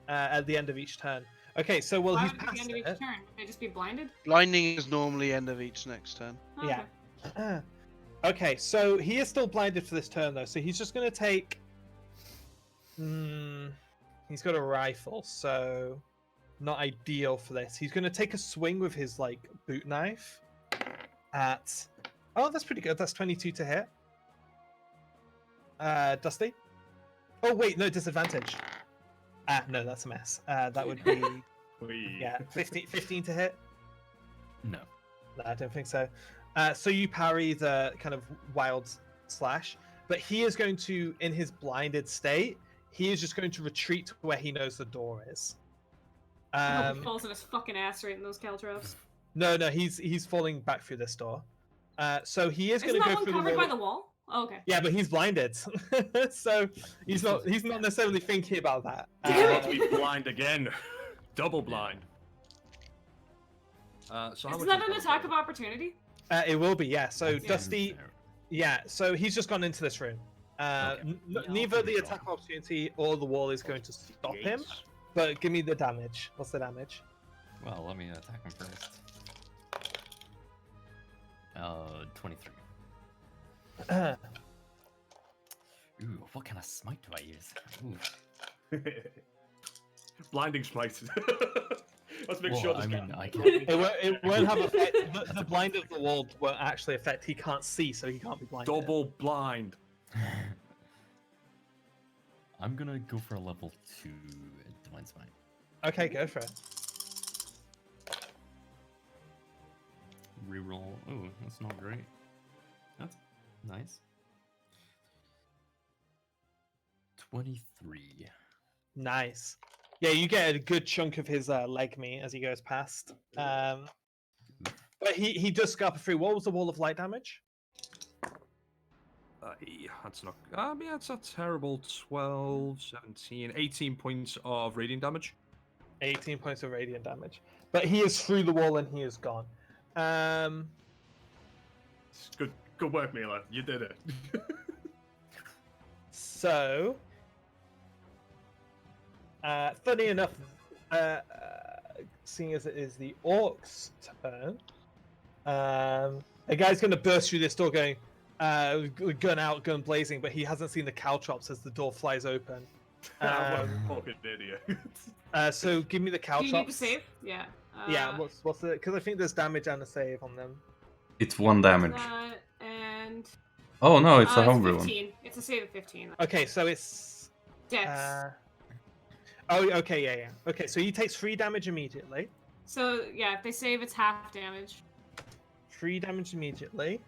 At the end of each turn. Okay, so well Why he's would it be past the end of each it. turn? Would they just be blinded? Blinding is normally end of each next turn. Oh, Yeah. okay. Okay, so he is still blinded for this turn though, so he's just gonna take. He's got a rifle, so not ideal for this. He's gonna take a swing with his like boot knife at. Oh, that's pretty good. That's 22 to hit. Dusty. Oh wait, no disadvantage. No, that's a mess. That would be yeah, 15 to hit. No. No, I don't think so. So you parry the kind of wild slash, but he is going to, in his blinded state, he is just going to retreat to where he knows the door is. I hope he falls on his fucking ass right in those caltrops. No, he's falling back through this door. So he is going Isn't to that go one through covered the by wall. the wall? Oh, okay. Yeah, but he's blinded, so he's not necessarily thinking about that. About to be blind again. Double blind. So how Is much that is an that attack for? of opportunity? It will be, yeah. So That's Dusty, fair. yeah. So he's just gone into this room. Okay. Neither the attack of opportunity or the wall is going to stop him. Gates. But give me the damage. What's the damage? Well, let me attack him first. 23. Ooh, what kind of smite do I use? Ooh. Blinding smite. Let's make Well, sure this I guy. mean, I can. It won't have effect. The blind of the wall won't actually affect. He can't see, so he can't be blinded. Double blind. I'm gonna go for a level 2 Divine Smite. Okay, go for it. Reroll. Oh, that's not great. That's nice. 23. Nice. Yeah, you get a good chunk of his leg meat as he goes past. But he does scarper through. What was the wall of light damage? That's not. Yeah, it's not terrible. 12, 17, 18 points of radiant damage. 18 points of radiant damage. But he is through the wall and he is gone. Good work, Mila. You did it. So, funny enough, seeing as it is the orc's turn, a guy's going to burst through this door going, gun out, gun blazing, but he hasn't seen the caltrops as the door flies open. What a fucking idiot. So give me the caltrops. Do you need to save? Yeah. Yeah, what's the... Because I think there's damage and a save on them. It's 1 damage. And... Oh no, it's a it's homebrew one. 15. It's a save of 15. Okay, so it's... Dex. Oh, okay, yeah. Okay, so he takes 3 damage immediately. So, yeah, if they save, it's half damage. 3 damage immediately.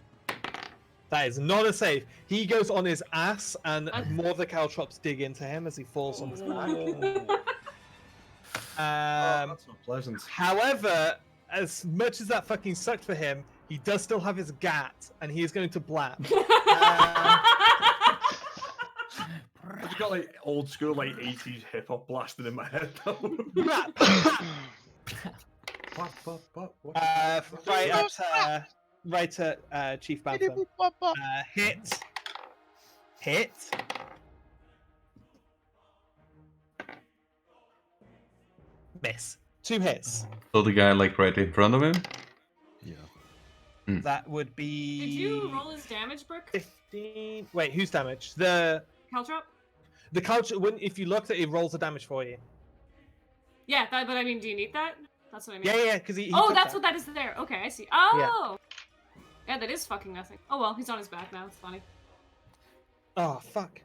That is not a save. He goes on his ass, and more of the caltrops dig into him as he falls on his back. That's not pleasant. However, as much as that fucking sucked for him, he does still have his gat, and he is going to blap. I've got like old school like 80s hip hop blasting in my head though. Blap! Right at Chief Bantam. Hit. Miss. 2 hits. So the guy like right in front of him? Yeah. That would be... Did you roll his damage, Brooke? 15... Wait, whose damage? The Caltrop? caltrop, if you look at it, rolls the damage for you. Yeah, but I mean, do you need that? That's what I mean. Yeah, because he Oh, took that's that. what that is there. Okay, I see. Oh! Yeah, that is fucking nothing. Oh well, he's on his back now. It's funny. Oh, fuck.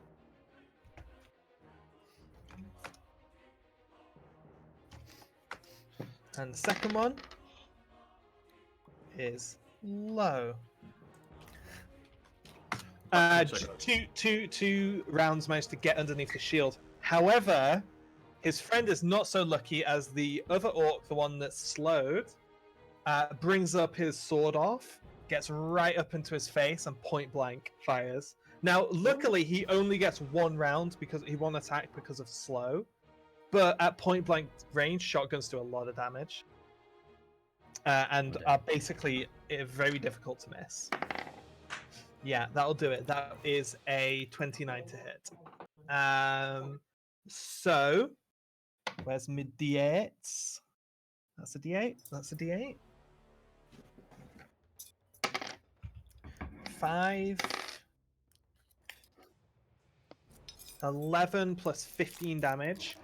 And the second one is low. Two rounds managed to get underneath the shield. However, his friend is not so lucky as the other orc, the one that's slowed, brings up his sword off, gets right up into his face, and point blank fires. Now, luckily, he only gets 1 round because he won attack because of slow. But at point blank range, shotguns do a lot of damage. And are basically very difficult to miss. Yeah, that'll do it. That is a 29 to hit. So, where's mid d8s? That's a d8. That's a d8. 5. 11 plus 15 damage.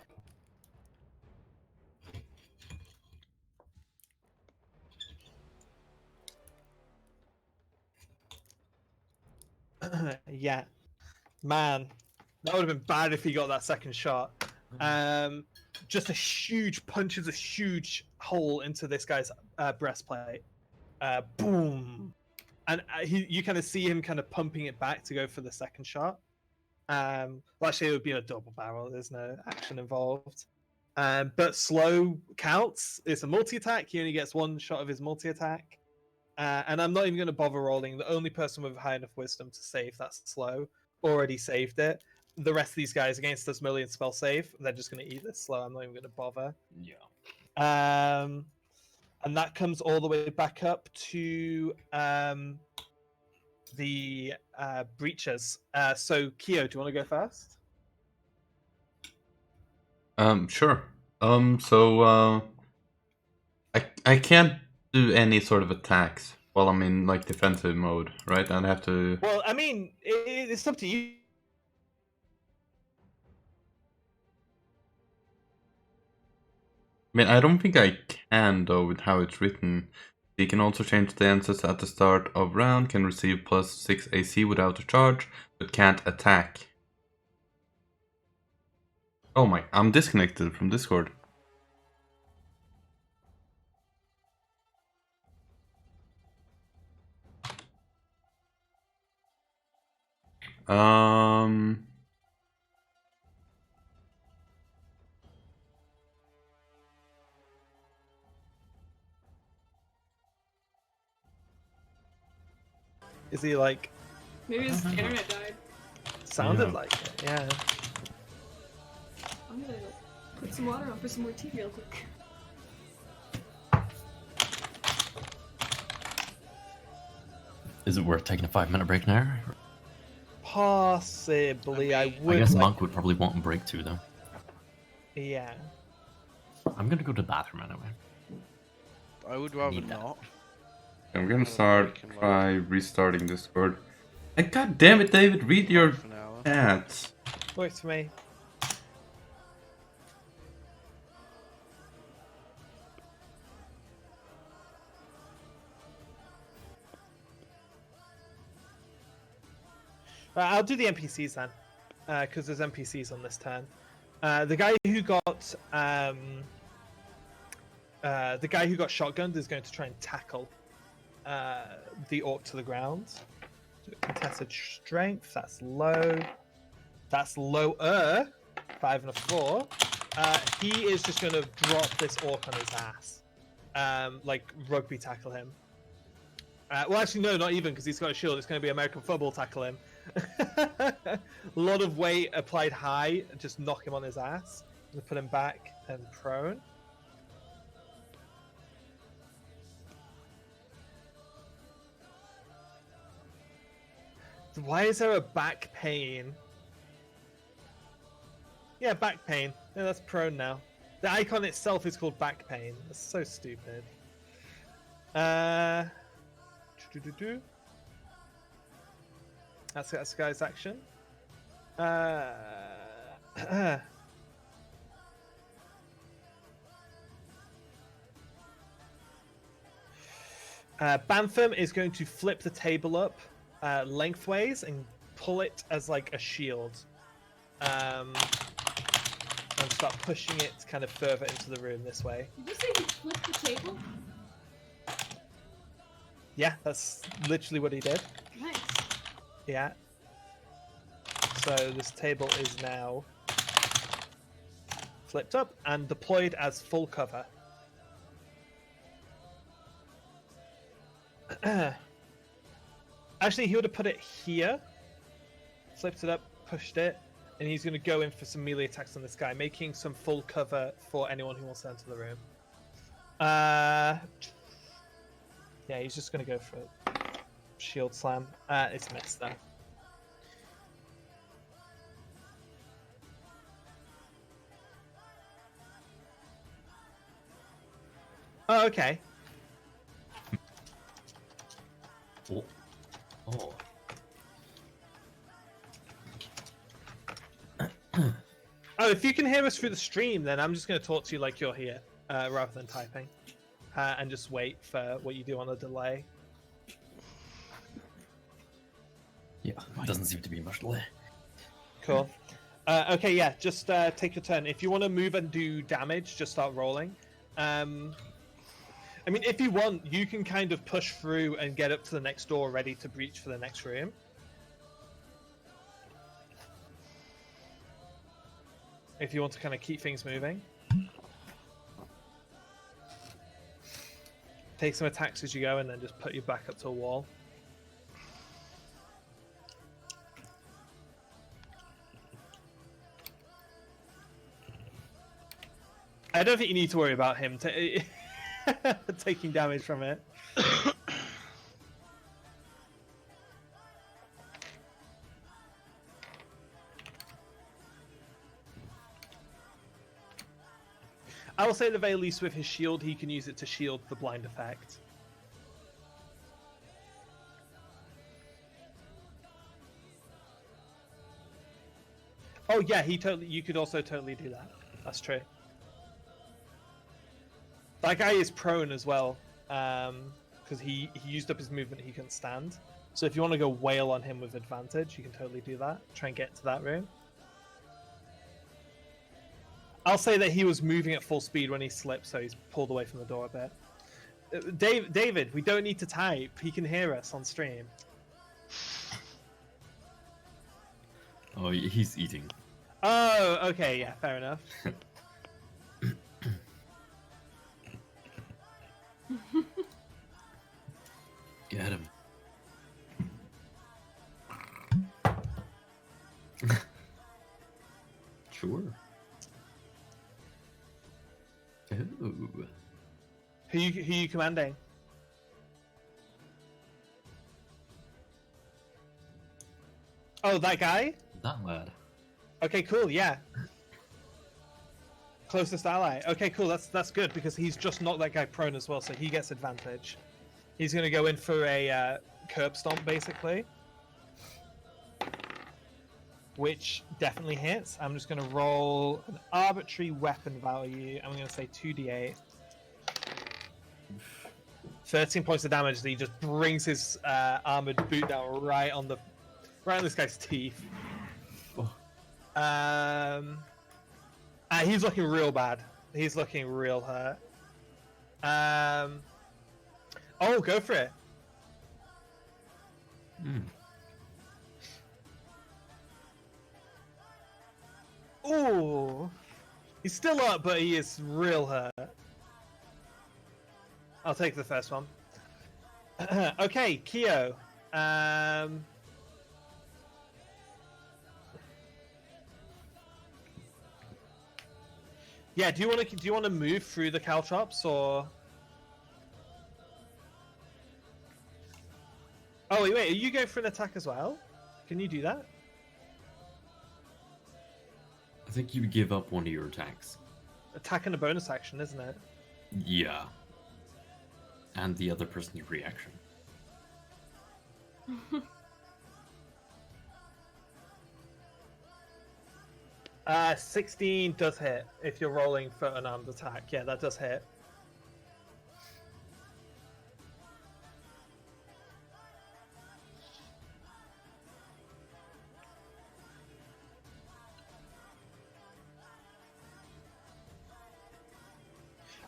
Yeah, man, that would have been bad if he got that second shot. Just a huge punches a huge hole into this guy's breastplate. Boom, and you kind of see him kind of pumping it back to go for the second shot. Well, actually, it would be a double barrel. There's no action involved. But slow counts. It's a multi-attack. He only gets 1 shot of his multi-attack. And I'm not even going to bother rolling. The only person with high enough wisdom to save that slow already saved it. The rest of these guys against this million spell save, they're just going to eat this slow. I'm not even going to bother. Yeah. And that comes all the way back up to the breaches. So, Kyo, do you want to go first? Sure. So I can't do any sort of attacks while I'm in like defensive mode, right? I'd have to. Well, I mean, it's up to you. I mean, I don't think I can though with how it's written. You can also change stances at the start of round, can receive +6 AC without a charge, but can't attack. Oh my, I'm disconnected from Discord. Is he like Maybe his internet died. Sounded Yeah. like it, yeah. I'm gonna put some water on for some more tea real quick. Is it worth taking a 5-minute break now? Possibly, I would. I guess like- Monk would probably want a break too, though. Yeah. I'm gonna go to the bathroom anyway. I would rather Need that. not. I'm gonna start by restarting Discord. And god damn it, David, read your Half an hour. chats. Works for me. Right, I'll do the NPCs then, because there's NPCs on this turn. The guy who got shotgunned is going to try and tackle the orc to the ground. Contested strength. That's low. That's lower. 5 and a 4. He is just going to drop this orc on his ass, like rugby tackle him. Well, actually, no, not even, because he's got a shield. It's going to be American football tackle him. A lot of weight applied high, just knock him on his ass. I'm going to put him back and prone. Why is there a back pain? Yeah, back pain. Yeah, that's prone now. The icon itself is called back pain. That's so stupid. That's the guy's action. Bantham is going to flip the table up lengthways and pull it as like a shield. And start pushing it kind of further into the room this way. Did you say you flipped the table? Yeah, that's literally what he did. Nice. Yeah. So this table is now flipped up and deployed as full cover. Actually, he would have put it here, flipped it up, pushed it, and he's going to go in for some melee attacks on this guy, making some full cover for anyone who wants to enter the room. Yeah, he's just going to go for it. Shield slam. It's missed though. Oh, okay. Oh. Oh. Oh, if you can hear us through the stream, then I'm just going to talk to you like you're here, rather than typing, and just wait for what you do on the delay. Yeah, doesn't seem to be much delay. Cool. Okay, yeah, just take your turn. If you want to move and do damage, just start rolling. I mean, if you want, you can kind of push through and get up to the next door ready to breach for the next room. If you want to kind of keep things moving. Take some attacks as you go and then just put you back up to a wall. I don't think you need to worry about him taking damage from it. I will say at the very least with his shield, he can use it to shield the blind effect. Oh yeah, you could also totally do that. That's true. That guy is prone as well, because he used up his movement, he couldn't stand. So if you want to go wail on him with advantage, you can totally do that. Try and get to that room. I'll say that he was moving at full speed when he slipped, so he's pulled away from the door a bit. David, we don't need to type. He can hear us on stream. Oh, he's eating. Oh, okay, yeah, fair enough. Get him. Sure. Ooh. Who you commanding? Oh, that guy? That lad. Okay, cool. Yeah. Closest ally. Okay, cool. That's good because he's just knocked that guy prone as well, so he gets advantage. He's gonna go in for a curb stomp, basically, which definitely hits. I'm just gonna roll an arbitrary weapon value. I'm gonna say 2d8. 13 points of damage. That he just brings his armored boot down right on this guy's teeth. He's looking real bad. He's looking real hurt. Oh, go for it. Ooh. He's still up, but he is real hurt. I'll take the first one. Okay, Kyo. Yeah, do you want to move through the caltrops or? Oh wait, are you going for an attack as well? Can you do that? I think you give up one of your attacks. Attack and a bonus action, isn't it? Yeah. And the other person your reaction. 16 does hit if you're rolling for an unarmed attack. Yeah, that does hit.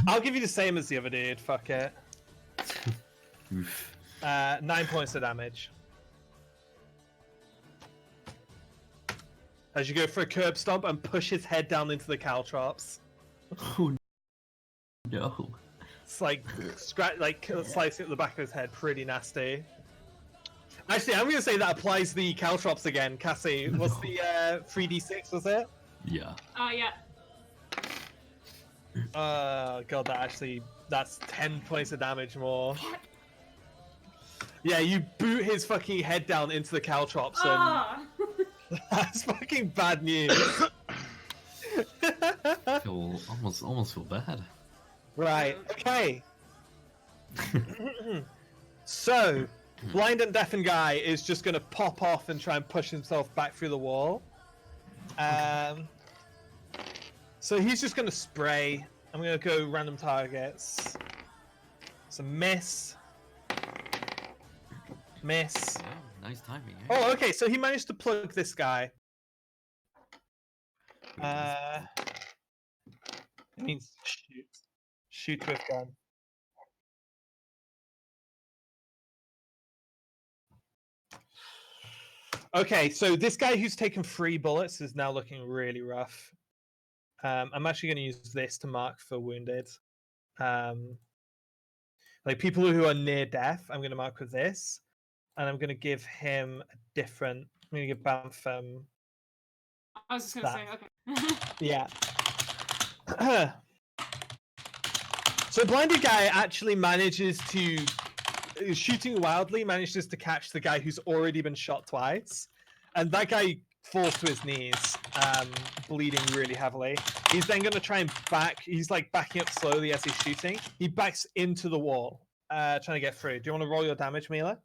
I'll give you the same as the other dude. Fuck it. Oof. 9 points of damage. As you go for a curb stomp and push his head down into the caltrops. Oh no. It's like slicing at the back of his head, pretty nasty. Actually, I'm gonna say that applies the caltrops again. Cassie, what's the 3d6? Was it? Yeah. Yeah. God, that's 10 points of damage more. Yeah, you boot his fucking head down into the caltrops, and that's fucking bad news. I feel almost feel bad. Right. Okay. So, blind and deafened guy is just gonna pop off and try and push himself back through the wall. So he's just gonna spray. I'm gonna go random targets. So miss. Miss. Yeah, nice timing. Eh? Oh, okay. So he managed to plug this guy. It means shoot. Shoot with gun. Okay, so this guy who's taken 3 bullets is now looking really rough. I'm actually going to use this to mark for wounded. Like people who are near death, I'm going to mark with this. And I'm going to give him a different... I'm going to give Banff... I was just going to say, okay. Yeah. So blinded guy actually manages to... Shooting wildly, manages to catch the guy who's already been shot twice. And that guy falls to his knees, bleeding really heavily. He's then going to try and back... He's like backing up slowly as he's shooting. He backs into the wall, trying to get through. Do you want to roll your damage, Mila?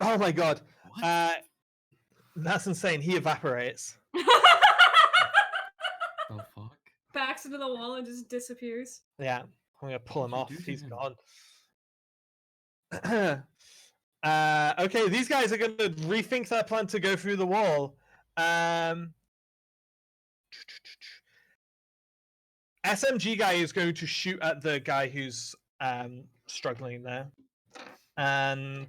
Oh my god. That's insane. He evaporates. Oh fuck. Backs into the wall and just disappears. Yeah. I'm going to pull him What off. did you do He's to him? gone. Okay, these guys are going to rethink their plan to go through the wall. SMG guy is going to shoot at the guy who's struggling there. And...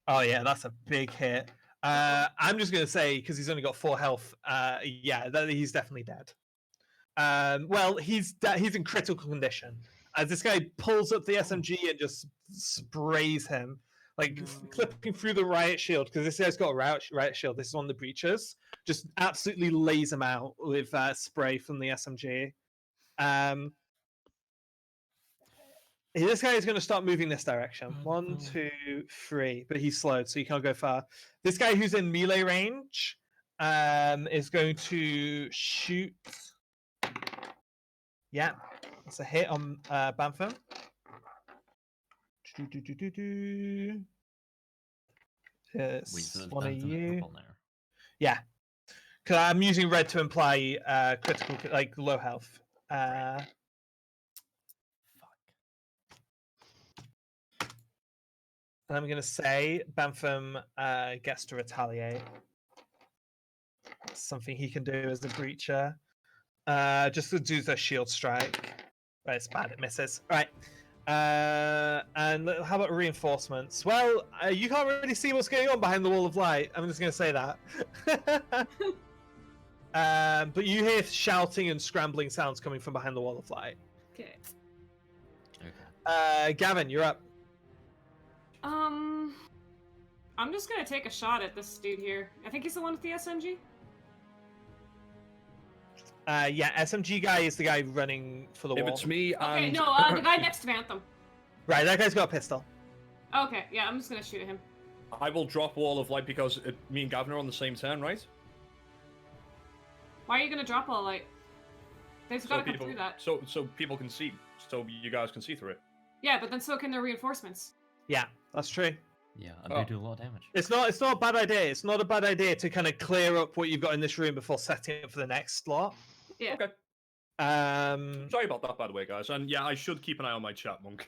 Oh yeah, that's a big hit. I'm just gonna say because he's only got 4 health. Yeah, he's definitely dead. Well, he's in critical condition as this guy pulls up the SMG and just sprays him, like clipping through the riot shield because this guy's got a riot shield. This is on the breaches. Just absolutely lays him out with spray from the SMG. This guy is going to start moving this direction. 1, 2, 3, but he's slowed, so he can't go far. This guy who's in melee range is going to shoot. Yeah, it's a hit on Bantham. It's one of you. Yeah, because I'm using red to imply critical, like low health. And I'm going to say Bantham gets to retaliate. Something he can do as a breacher. Just to do the shield strike. But it's bad, it misses. All right. And how about reinforcements? Well, you can't really see what's going on behind the wall of light. I'm just going to say that. But you hear shouting and scrambling sounds coming from behind the wall of light. Okay. Gavin, you're up. I'm just gonna take a shot at this dude here. I think he's the one with the SMG. Yeah, SMG guy is the guy running for the wall. If it's me, Okay, and... no, the guy next to Bantham. Right, that guy's got a pistol. Okay, yeah, I'm just gonna shoot at him. I will drop Wall of Light because me and Gavin are on the same turn, right? Why are you gonna drop all light? They've gotta come through that. So people can see. So you guys can see through it. Yeah, but then so can their reinforcements. Yeah, that's true. Yeah, and they do a lot of damage. It's not a bad idea. It's not a bad idea to kind of clear up what you've got in this room before setting up for the next slot. Yeah. Okay. Sorry about that, by the way, guys. And yeah, I should keep an eye on my chat, Monk.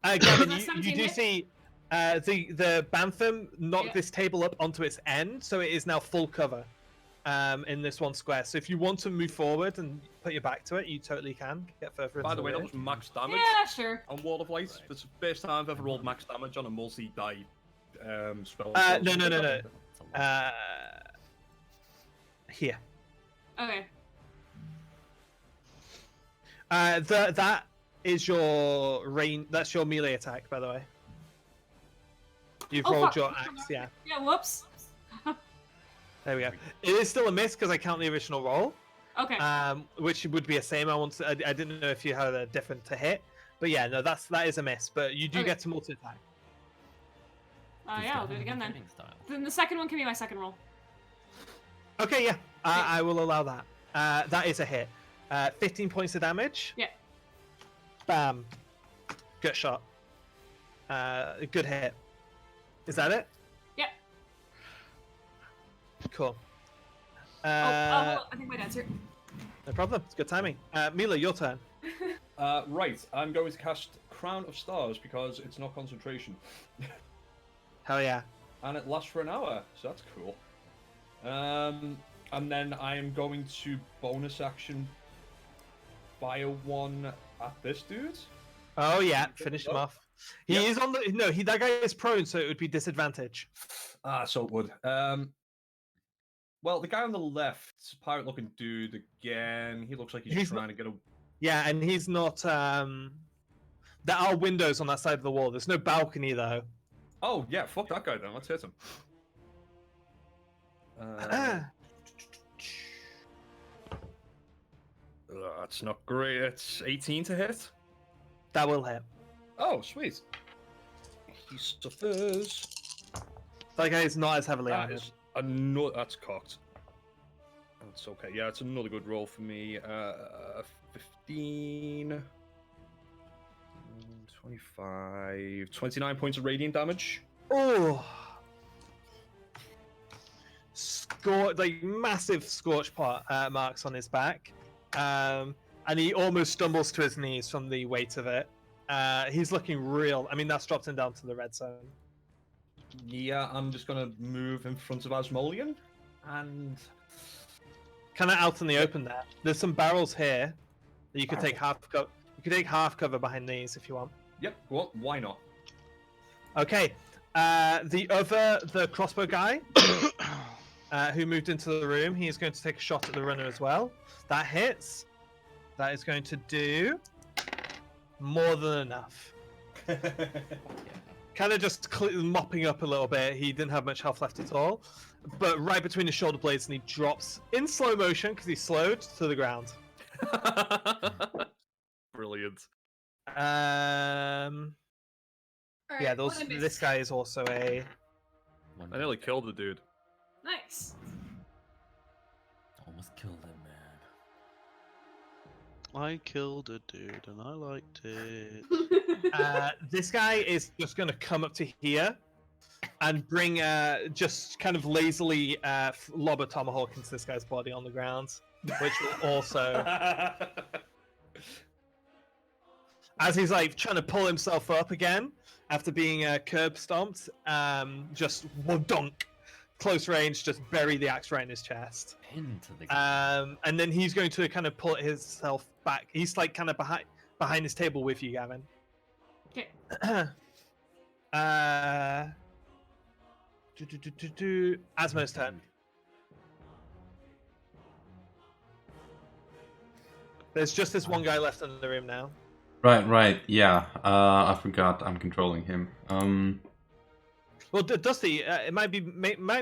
Gavin, you do see the Bantham knock this table up onto its end, so it is now full cover in this one square. So if you want to move forward and put your back to it, you totally can get further. By the way, that was max damage. Yeah, sure. On Wall of Light. It's the first time I've ever rolled max damage on a multi-die spell. No. Here. Okay. That is your rain. That's your melee attack, by the way. You've rolled your axe, yeah. Yeah, whoops. There we go. It is still a miss because I count the original roll. Okay. Which would be a same. I didn't know if you had a different to hit, but yeah, no, that is a miss. But you do get to multi attack. Yeah, I'll do it again then. Then the second one can be my second roll. Okay, yeah, I will allow that. That is a hit. 15 points of damage. Yeah. Bam. Good shot. Good hit. Is that it? Yeah. Cool. I think my dad's here. No problem. It's good timing. Mila, your turn. Right, I'm going to cast Crown of Stars because it's not concentration. Hell yeah. And it lasts for an hour, so that's cool. And then I am going to bonus action fire one at this dude. Oh yeah, finish him off. He is on the that guy is prone, so it would be disadvantage. So it would. Well, the guy on the left, pirate-looking dude again. He looks like he's trying to get a. Yeah, and he's not. There are windows on that side of the wall. There's no balcony though. Oh yeah, fuck that guy then. Let's hit him. That's not great. It's 18 to hit. That will hit. Oh, sweet. He suffers. That guy is not as heavily armored. That's cocked. That's okay. Yeah, it's another good roll for me. 15... 25... 29 points of radiant damage. Oh! Massive scorch pot marks on his back. And he almost stumbles to his knees from the weight of it. He's looking real. I mean, that's dropped him down to the red zone. Yeah, I'm just gonna move in front of Asmoleon, and kind of out in the open there. There's some barrels here that you could take half cover. You could take half cover behind these if you want. Yep, go on. Why not? Okay. The crossbow guy who moved into the room, he is going to take a shot at the runner as well. That hits. That is going to do more than enough. Kind of just mopping up a little bit. He didn't have much health left at all. But right between his shoulder blades, and he drops in slow motion because he's slowed to the ground. Brilliant. Yeah, Alright, what did I this miss? guy is also a. I nearly killed the dude. Nice. Almost killed him, man. I killed a dude and I liked it. This guy is just going to come up to here and bring just kind of lazily lob a tomahawk into this guy's body on the ground, which will also, as he's like trying to pull himself up again after being curb stomped, just dunk, close range, just bury the axe right in his chest. Pin to the ground. And then he's going to kind of pull himself back. He's like kind of behind his table with you, Gavin. Okay. Asmo's turn. There's just this one guy left in the room now. Right. Yeah. I forgot. I'm controlling him. Well, Dusty, it might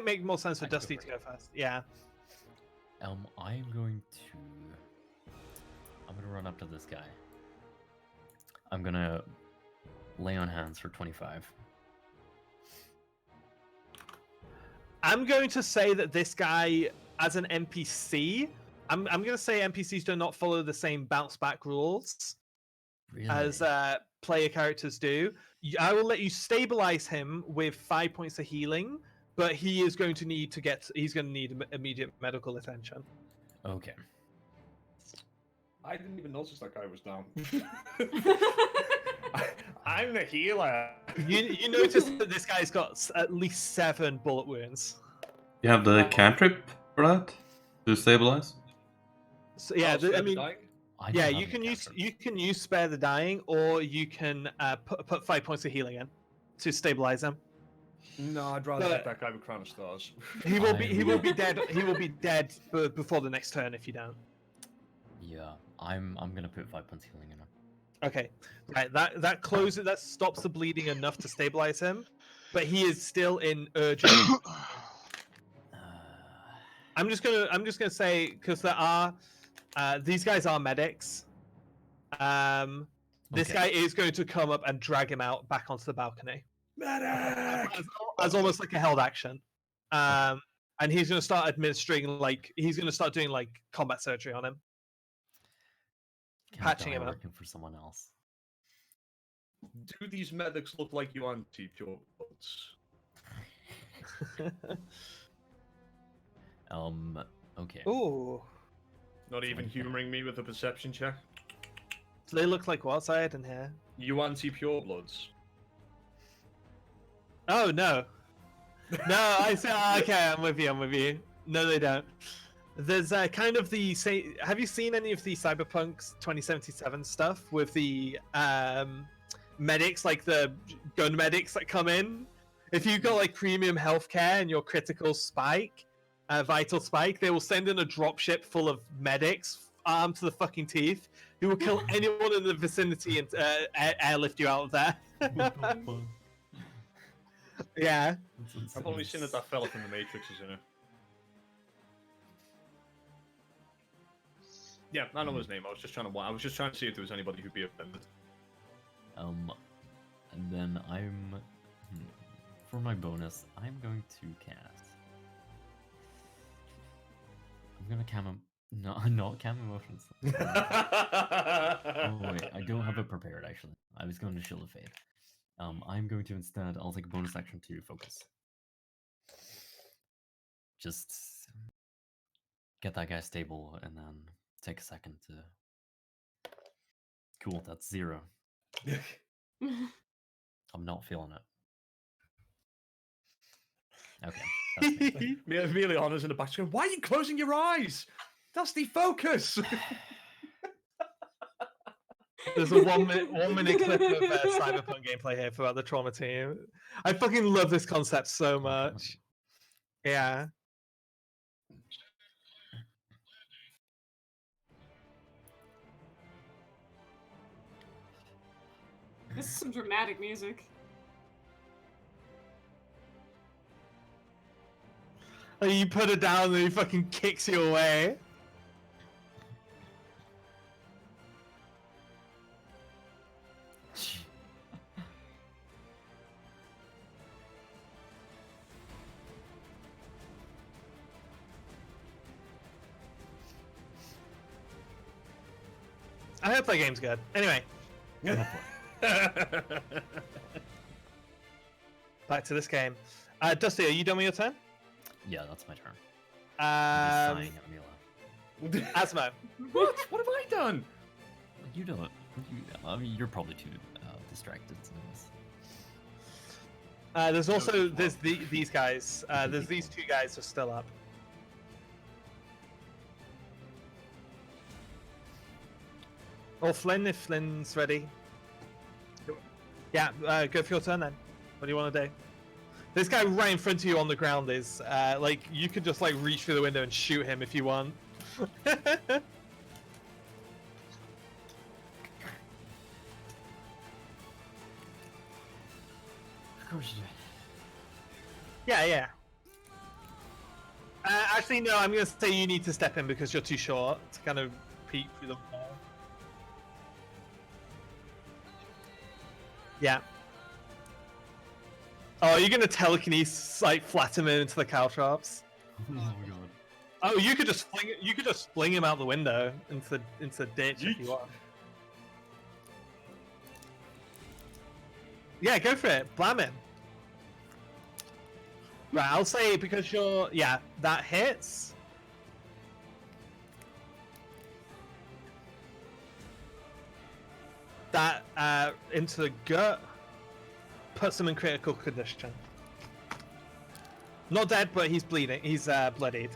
make more sense for I can go Dusty to first. go first. Yeah. I'm gonna run up to this guy. I'm gonna lay on hands for 25. I'm going to say that this guy, as an NPC, I'm going to say NPCs do not follow the same bounce back rules Really? as player characters do. I will let you stabilize him with 5 points of healing, but he is going to need he's going to need immediate medical attention. Okay. I didn't even notice that guy was down. I'm the healer. You notice that this guy's got at least 7 bullet wounds. You have the cantrip for that to stabilize. So yeah, Oh, I mean, I don't yeah, have you any can use cantrips. spare the dying, or you can put 5 points of healing in to stabilize him. No, I'd rather But- hit that guy with Crown of Stars. He will be dead. He will be dead before the next turn if you don't. Yeah, I'm gonna put 5 points healing in him. Okay, right. That stops the bleeding enough to stabilize him, but he is still in urgent. I'm just gonna say because there are these guys are medics. This Okay. guy is going to come up and drag him out back onto the balcony Medic! as almost like a held action. And he's gonna start administering he's gonna start doing combat surgery on him. Can't Patching die him up. working for someone else. Do these medics look like you anti-pure bloods? Okay. Ooh, Not even humoring me with a perception check? do they look like what side in here? You anti-pure bloods? Oh no, no! I say okay. I'm with you. No, they don't. There's kind of the say. Have you seen any of the Cyberpunk's 2077 stuff with the medics, like the gun medics that come in? If you've got like premium healthcare and your critical spike, vital spike, they will send in a dropship full of medics, armed to the fucking teeth, who will kill anyone in the vicinity and airlift you out of there. Yeah. I've only seen that fella from the Matrix is in it. Yeah, I know his name. I was just trying to see if there was anybody who'd be offended. And then for my bonus, I'm going to cast. I'm gonna not cam emotions. Oh wait, I don't have it prepared actually. I was going to Shield of Fate. I'm going to instead, I'll take a bonus action to focus. Just get that guy stable and then take a second to. Cool, that's 0. I'm not feeling it. Okay, that's me. Really honors in the back going, why are you closing your eyes? That's the focus. There's a 1 minute clip of Cyberpunk gameplay here for the Trauma team. I fucking love this concept so much. Yeah. This is some dramatic music. Like, you put it down and he fucking kicks you away. I hope that game's good. Anyway. Back to this game. Dusty, are you done with your turn? Yeah, that's my turn. I'm Um, just sighing at Mila. Asmo. What? What have I done? You don't. I mean, you're probably too distracted. So There's also these guys. There's these two guys are still up. Or Flynn, if Flynn's ready. Yeah, go for your turn then. What do you want to do? This guy right in front of you on the ground is like you could just like reach through the window and shoot him if you want. of course you do. Yeah. Actually, no. I'm gonna say you need to step in because you're too short to kind of peek through the wall. Yeah. Oh, you're gonna telekinesis like flatten him into the caltrops. Oh my god. Oh, you could just fling him out the window into the ditch if you want. Yeah, go for it. Blam him. Right, I'll say because that hits. That into the gut puts him in critical condition. Not dead, but he's bleeding. He's bloodied.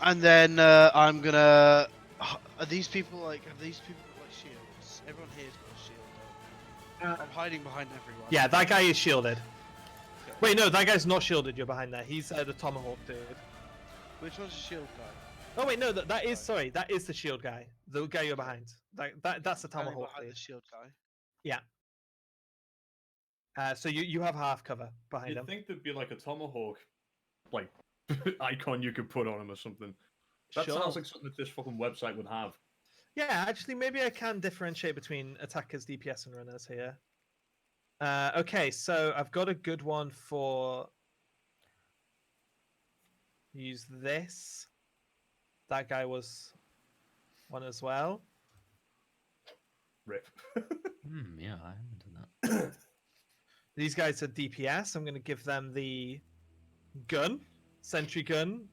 And then I'm gonna. Are these people like? Have these people got like shields? Everyone here's got a shield. Though. I'm hiding behind everyone. Yeah, that guy is shielded. Wait, no, that guy's not shielded. You're behind there. He's the tomahawk dude. Which one's the shield guy? Oh wait, no, that is that is the shield guy. The guy you're behind. That's the Standing tomahawk behind dude. the shield guy. So you have half cover behind You'd him. think there'd be like a tomahawk, like icon you could put on him or something. That Sure. sounds like something that this fucking website would have. Yeah, actually, maybe I can differentiate between attackers, DPS, and runners here. Okay, so I've got a good one for. Use this. That guy was one as well. Rip. Yeah, I haven't done that. These guys are DPS. I'm going to give them the gun, sentry gun.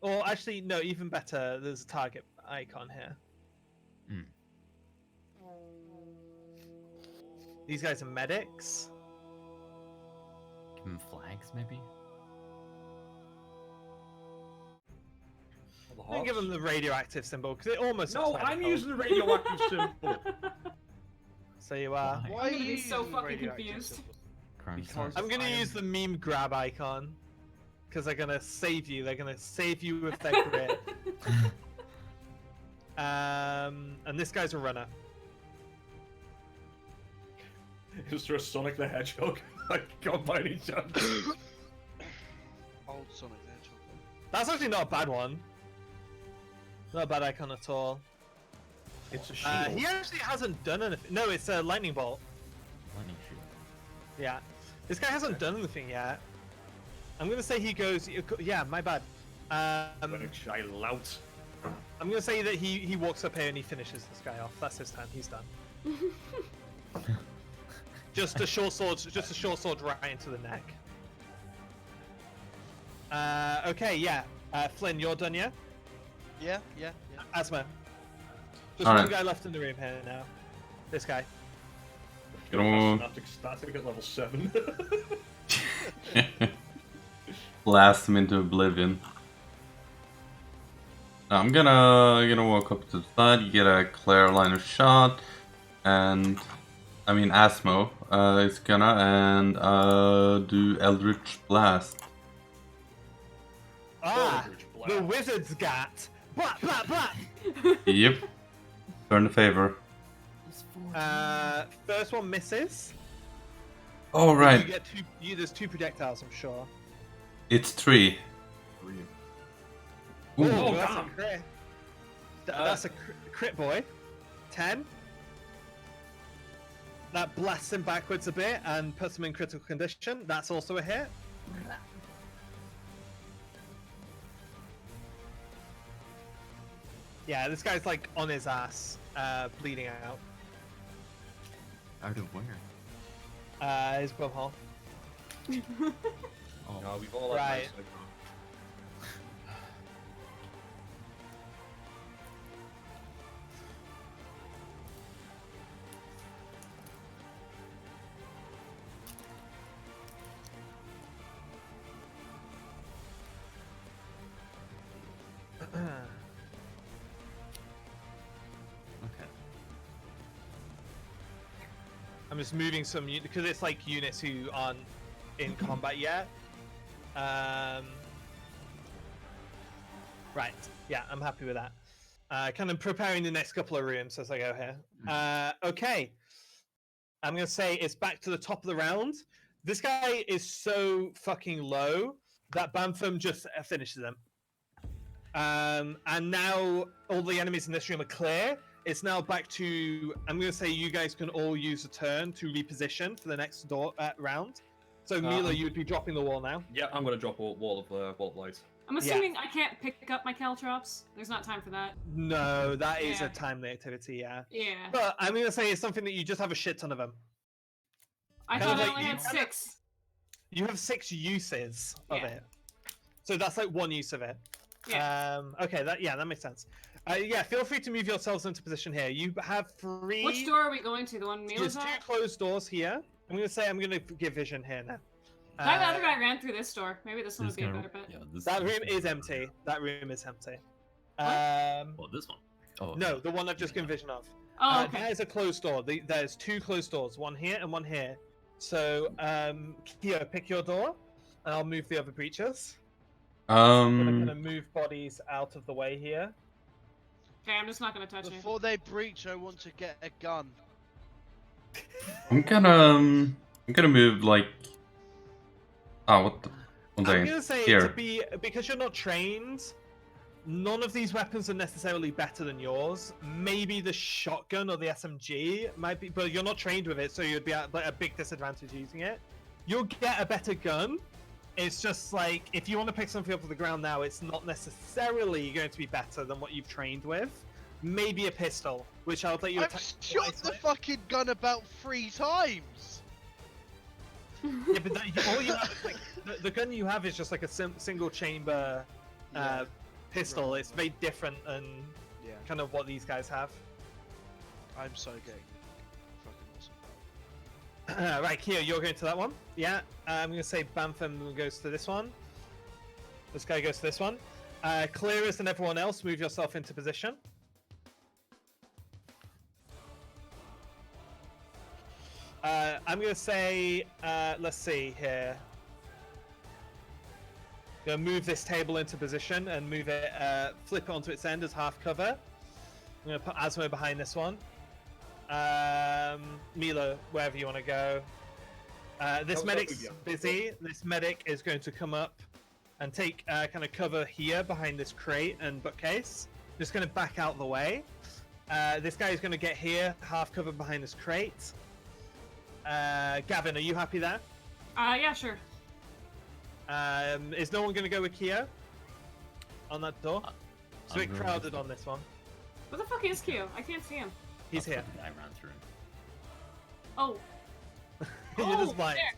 Or actually, no, even better. There's a target icon here. Mm. These guys are medics. Give him flags, maybe. The I'm gonna give them the radioactive symbol because it almost. No, looks I'm medical. using the radioactive symbol. So you are. Why? Why I'm are gonna you be so using the fucking radioactive confused. symbol? Crime Because- starts. I'm gonna I use the am- meme grab icon because they're gonna save you. They're gonna save you with their grit. And this guy's a runner. Is there a Sonic the Hedgehog? Like, God, by any chance? Old Sonic the Hedgehog. That's actually not a bad one. Not a bad icon at all. It's a shield. He actually hasn't done anything. No, it's a lightning bolt. Lightning shield. Yeah, this guy hasn't done anything yet. I'm gonna say he goes. Yeah, my bad. Shy lout. I'm gonna say that he walks up here and he finishes this guy off. That's his turn. He's done. Just a short sword right into the neck. Okay, yeah. Flynn, you're done, yeah? Yeah. Asma. Just All one right. guy left in the room here now. This guy. Get on. Synaptic static at level 7. Blast him into oblivion. I'm gonna walk up to the side. You get a clear line of shot, and I mean Asmo is gonna do Eldritch Blast. Ah, Eldritch the Blast. wizard's gat. Blah blah blah. Yep. Turn the favor. First one misses. All right. You get two. There's 2 projectiles, I'm sure. It's 3. Ooh. Oh, that's a damn. crit. That's a crit, boy. 10. That blasts him backwards a bit and puts him in critical condition. That's also a hit. Yeah, this guy's like on his ass, bleeding out. Out of where? His bumhole. Oh, No, we've all had Right. nice, like, okay. I'm just moving some because it's like units who aren't in combat yet. Right. Yeah, I'm happy with that. Kind of preparing the next couple of rooms as I go here. Okay. I'm gonna say it's back to the top of the round. This guy is so fucking low that Bantham just finishes him. And now all the enemies in this room are clear. It's now back to. I'm gonna say you guys can all use a turn to reposition for the next round. So Mila, you would be dropping the wall now. yeah, I'm gonna drop a wall of light. I'm assuming I can't pick up my caltrops. There's not time for that. No, that is Yeah. a timely activity, yeah. Yeah. But I'm gonna say it's something that you just have a shit ton of them. I kind thought of I like only you- had 6. You have 6 uses of Yeah. it, so that's like 1 use of it. Yeah. Okay, that makes sense. Yeah, feel free to move yourselves into position here. You have 3. Which door are we going to? The one Mila's There's 2 at? closed doors here. I'm gonna give vision here now. The other guy ran through this door. Maybe this one would be a better bet. Yeah, this. That room is empty. That room is empty. Oh, this one. Oh. No, the one I've just given vision of. Oh, okay. That is a closed door. There's 2 closed doors, one here and one here. So, Kyo, pick your door, and I'll move the other breachers. I'm gonna kind of move bodies out of the way here. Okay, I'm just not gonna touch it. Before they breach, I want to get a gun. I'm gonna move like. Oh, what the? One I'm second. gonna say Here. because you're not trained, none of these weapons are necessarily better than yours. Maybe the shotgun or the SMG might be, but you're not trained with it, so you'd be at like, a big disadvantage using it. You'll get a better gun. It's just like if you want to pick something up off the ground now, it's not necessarily going to be better than what you've trained with. Maybe a pistol, which I'll let you I've attack. shot twice the with. fucking gun about 3 times. Yeah, but all you have is like the gun you have is just like a single chamber Yeah. pistol. Right. It's very different than Yeah, kind of what these guys have. I'm so getting fucking awesome. Right, Kyo, you're going to that one. Yeah, I'm going to say Bantham goes to this one. This guy goes to this one. Clearest than everyone else, move yourself into position. I'm going to say, let's see here. Gonna move this table into position and move it, flip it onto its end as half cover. I'm gonna put Asmo behind this one. Milo, wherever you want to go. This That'll medic's be- yeah. busy. This medic is going to come up and take kind of cover here behind this crate and bookcase. Just going to back out the way. This guy is going to get here, half cover behind this crate. Gavin, are you happy there? Yeah, sure. Is no one going to go with Kyo on that door? It's a bit I'm going crowded with- on this one. Where the fuck is Q? I can't see him. He's here. I ran through. Oh, You're Oh, just blind. there.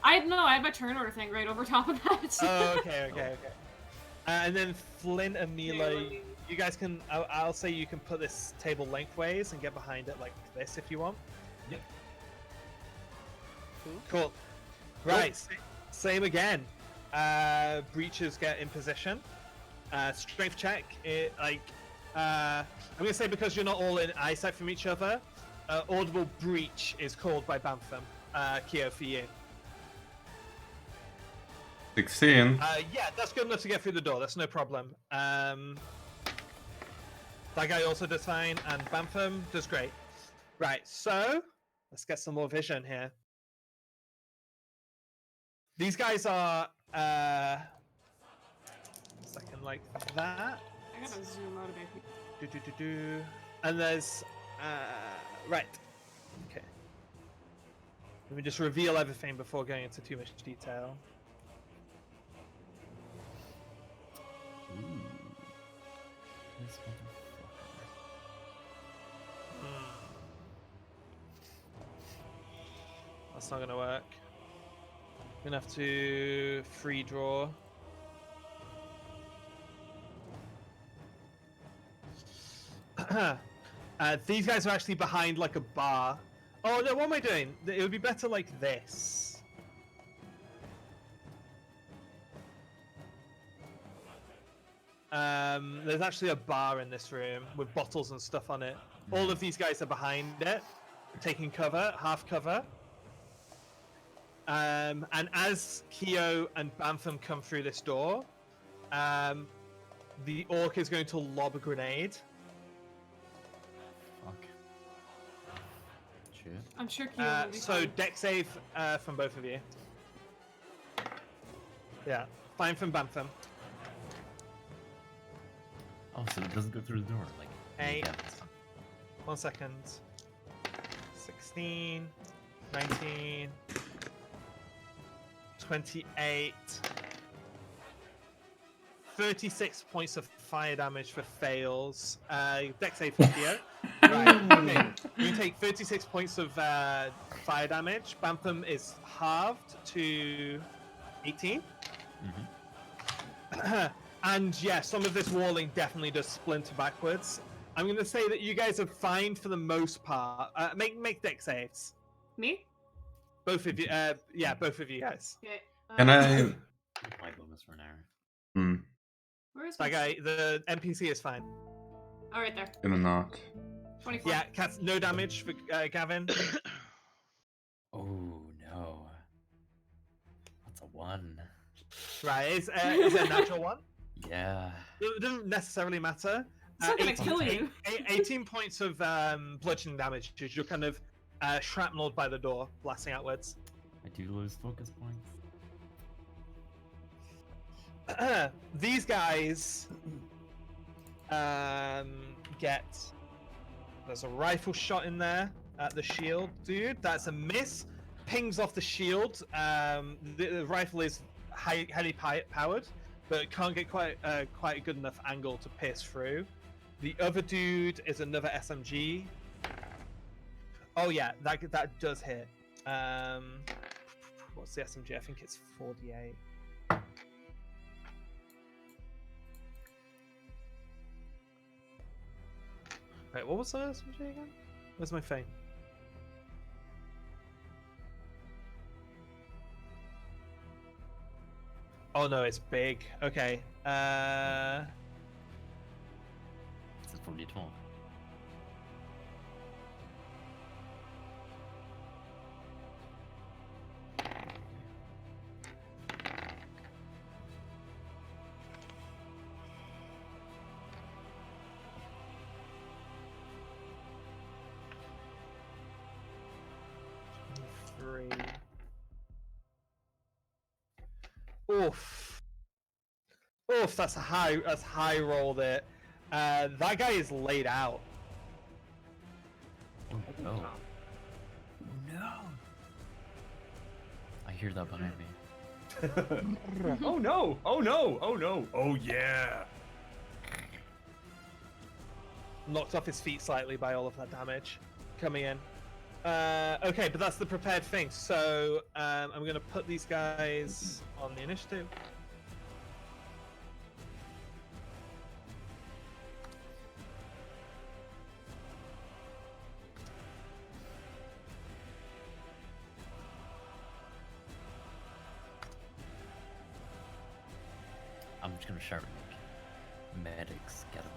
I had my turn order thing right over top of that. Oh, okay. And then Flint and Mila, Yeah. you guys can. I'll say you can put this table lengthways and get behind it like this if you want. Yep. Cool. Right. Same again. Breachers get in position. strength check. I'm gonna say because you're not all in eyesight from each other, audible breach is called by Bantham. Kyo for you. 16. Yeah, that's good enough to get through the door. That's no problem. That guy also does fine, and Bantham does great. Right, so let's get some more vision here. These guys are second like that. I gotta zoom out a bit. And there's right. Okay. Let me just reveal everything before going into too much detail. Ooh. This motherfucker. That's not gonna work. I'm gonna have to free draw. These guys are actually behind like a bar. Oh no, what am I doing? It would be better like this. There's actually a bar in this room with bottles and stuff on it. All of these guys are behind it, taking cover, half cover. And as Kyo and Bantham come through this door, the orc is going to lob a grenade. Fuck. Shit. I'm sure Kyo will be So fine. deck save from both of you. Yeah, fine from Bantham. Oh, so it doesn't go through the door, like. Eight. Yeah. 1 second. 16, 19, 28, 36 points of fire damage for fails. Dex save for Theo. Right, okay. We take 36 points of fire damage. Bantham is halved to 18. And yeah, some of this walling definitely does splinter backwards. I'm going to say that you guys are fine for the most part. Make dex saves. Me? Both of you. Yeah, both of you guys. Okay. Can I? My bonus for an hour. Where is That my... guy, the NPC is fine. Oh, right there. Gonna not. 24. Yeah, Cats, no damage for Gavin. Oh no. That's a 1. Right, is it a natural one? Yeah. It doesn't necessarily matter. It's not gonna kill you. 18 points of bludgeoning damage as you're kind of shrapnelled by the door, blasting outwards. I do lose focus points. These guys get... There's a rifle shot in there at the shield, dude. That's a miss. Pings off the shield. The rifle is highly powered, but it can't get quite a good enough angle to pierce through. The other dude is another SMG. Oh yeah, that does hit. What's the SMG? I think it's 48. Wait, what was the SMG again? Where's my thing? Oh no, it's big. Okay. It's a 42. Oof. Oof, that's a high roll there. That guy is laid out. Oh no. Oh no. I hear that behind me. Oh no! Oh no! Oh no! Oh yeah! Knocked off his feet slightly by all of that damage coming in. Okay, but that's the prepared thing. So I'm going to put these guys on the initiative. I'm just gonna shout. medics, get them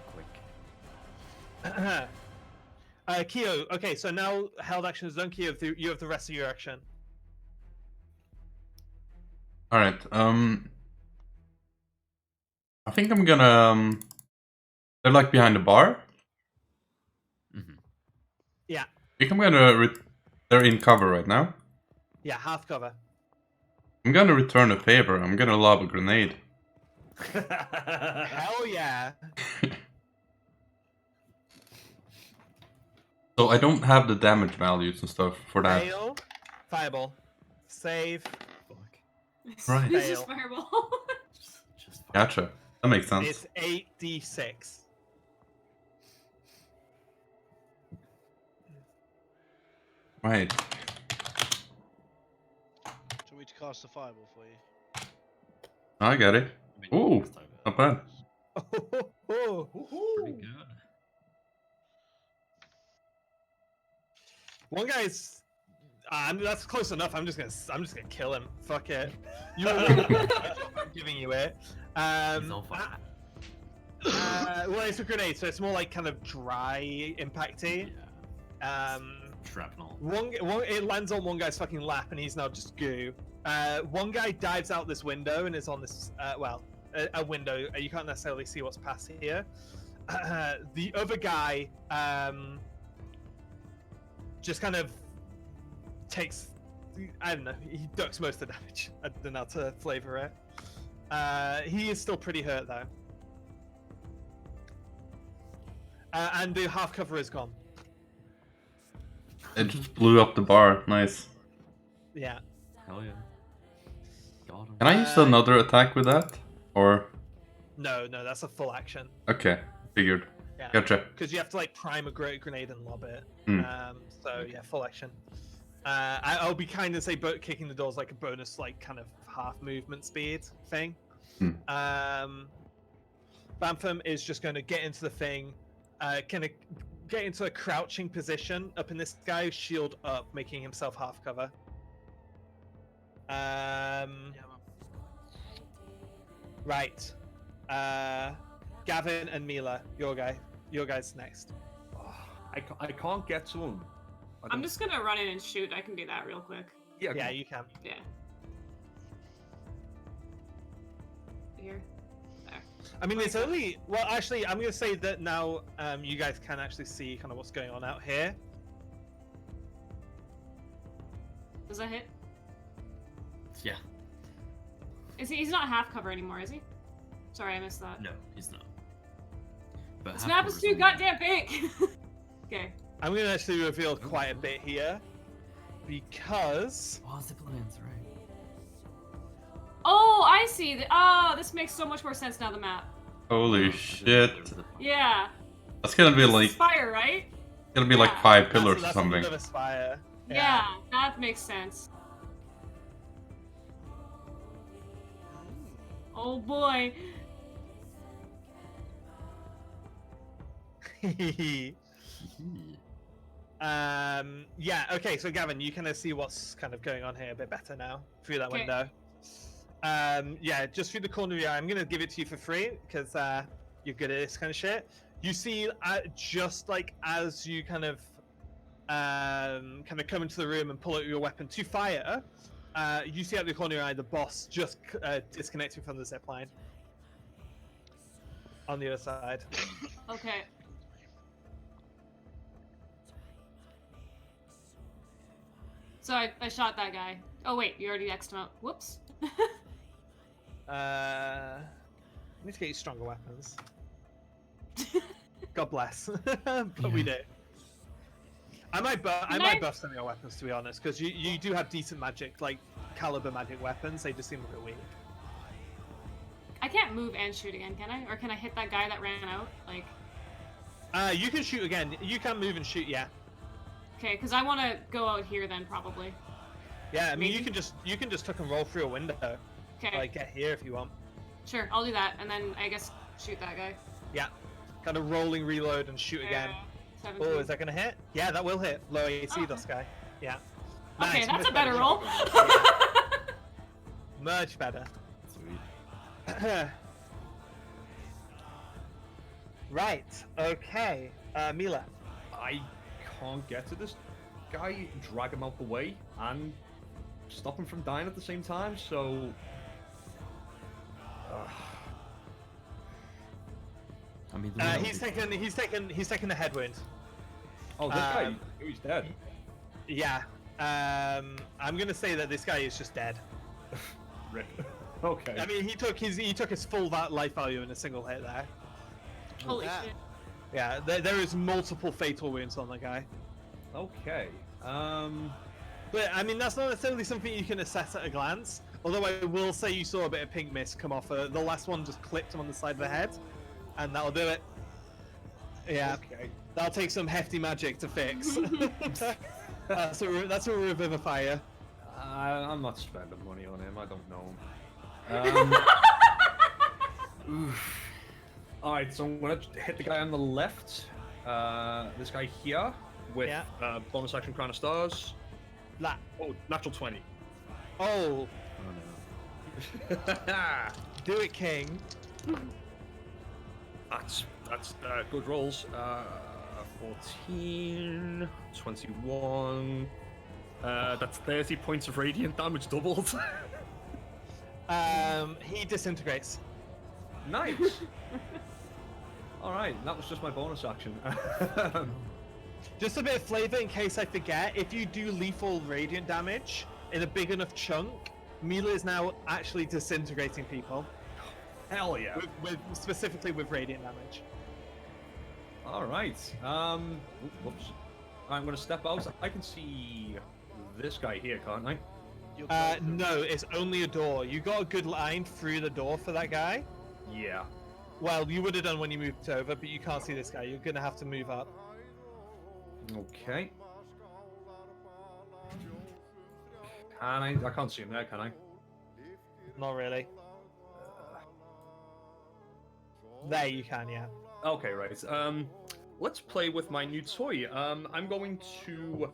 quick. Kyo, okay, so now held action is done. Kyo, you have the rest of your action. Alright, I think I'm gonna, they're like behind the bar? Mm-hmm. Yeah. I think I'm gonna, they're in cover right now. Yeah, half cover. I'm gonna return a favor, I'm gonna lob a grenade. Hell yeah. So I don't have the damage values and stuff for that. Fail. Fireball. Save. Fuck. Right. It's just Fail. fireball. Just fuck. Gotcha. That makes sense. It's 8d6. Right. Do you want me to cast the fireball for you? I got it. I mean, Ooh, last time, not bad. Pretty good. One guy's. That's close enough. I'm just gonna kill him. Fuck it. You I'm giving you it. He's on fire. Well, it's a grenade, so it's more like kind of dry, impacty. Yeah. Um, Shrapnel. it lands on one guy's fucking lap, and he's now just goo. One guy dives out this window and is on this. A window. You can't necessarily see what's past here. The other guy just kind of takes. I don't know. He ducks most of the damage. I don't know how to flavor it. He is still pretty hurt though. And the half cover is gone. It just blew up the bar. Nice. Yeah. Hell yeah. Got him. Can I use another attack with that? Or No, that's a full action. okay, figured. Yeah. Gotcha. Because you have to like prime a grenade and lob it. Hmm. So yeah, full action. I'll be kind of say, but kicking the door is like a bonus, like kind of half movement speed thing. Bamfam is just going to get into the thing, kind of get into a crouching position up in this guy, shield up, making himself half cover. Right. Gavin and Mila, your guys next. I can't get to him. I'm just gonna run in and shoot. I can do that real quick. Yeah, Yeah, you can. Yeah. Here. There. I mean, it's only. Well, actually, I'm going to say that now you guys can actually see kind of what's going on out here. Does that hit? Yeah. He's not half cover anymore, is he? Sorry, I missed that. No, he's not. But This half map is cover's too only- goddamn big! Okay. I'm going to actually reveal quite a bit here because. Oh, zip lines, right. Oh, I see. Oh, this makes so much more sense now, the map. Holy shit. Yeah. That's gonna be This like is fire, right? like Yeah. 5 pillars or That's something. another spire. Yeah, that makes sense. Oh boy. Yeah, okay, so Gavin, you kind of see what's kind of going on here a bit better now through that Okay. window. Yeah, just through the corner of your eye. I'm going to give it to you for free because you're good at this kind of shit. You see, just like as you kind of come into the room and pull out your weapon to fire, you see out the corner of your eye the boss just disconnecting from the zipline on the other side. Okay. So I shot that guy. Oh wait, you already X'd him out. Whoops. I need to get you stronger weapons. God bless. But we do. I might buff some of your weapons, to be honest, because you do have decent magic, like caliber magic weapons. They just seem a bit weak. I can't move and shoot again, can I? Or can I hit that guy that ran out? Like. You can shoot again. You can move and shoot, yeah. Okay, because I want to go out here then probably. Yeah, I mean Maybe. you can just tuck and roll through a window. Okay. Like get here if you want. Sure, I'll do that, and then I guess shoot that guy. Yeah. Kind of rolling reload and shoot again. 17. Oh, is that gonna hit? Yeah, that will hit. Low AC, this guy. Yeah. Okay, Nice, that's much a better roll. Much better. Sweet. Right. Okay. Mila. I can't get to this guy, drag him out the way, and stop him from dying at the same time. So, I mean, He's taken a head wound. oh, this guy, he's dead. Yeah. I'm gonna say that this guy is just dead. Rip. Okay. I mean, he took his full life value in a single hit there. Holy Yeah. shit. Yeah, there is multiple fatal wounds on the guy. Okay. But I mean, that's not necessarily something you can assess at a glance. Although I will say you saw a bit of pink mist come off. The last one just clipped him on the side of the head, and that'll do it. Yeah, Okay. that'll take some hefty magic to fix. That's a revivifier. I'm not spending money on him. I don't know him. Alright, so I'm gonna hit the guy on the left. This guy here with Yeah. bonus action Crown of Stars. La. Oh, natural 20. Oh, Oh no. do it, King. That's good rolls. 14, 21. That's 30 points of radiant damage doubled. He disintegrates. Nice. All right, that was just my bonus action. Just a bit of flavor in case I forget. If you do lethal radiant damage in a big enough chunk, Mila is now actually disintegrating people. Hell yeah. Specifically with radiant damage. All right. Whoops. I'm gonna step out. I can see this guy here, can't I? You're welcome. No, it's only a door. You got a good line through the door for that guy. Yeah. Well, you would have done when you moved over, but you can't see this guy. You're gonna have to move up. Okay. I can't see him there, can I? Not really. There you can, yeah. Okay, right. Let's play with my new toy. I'm going to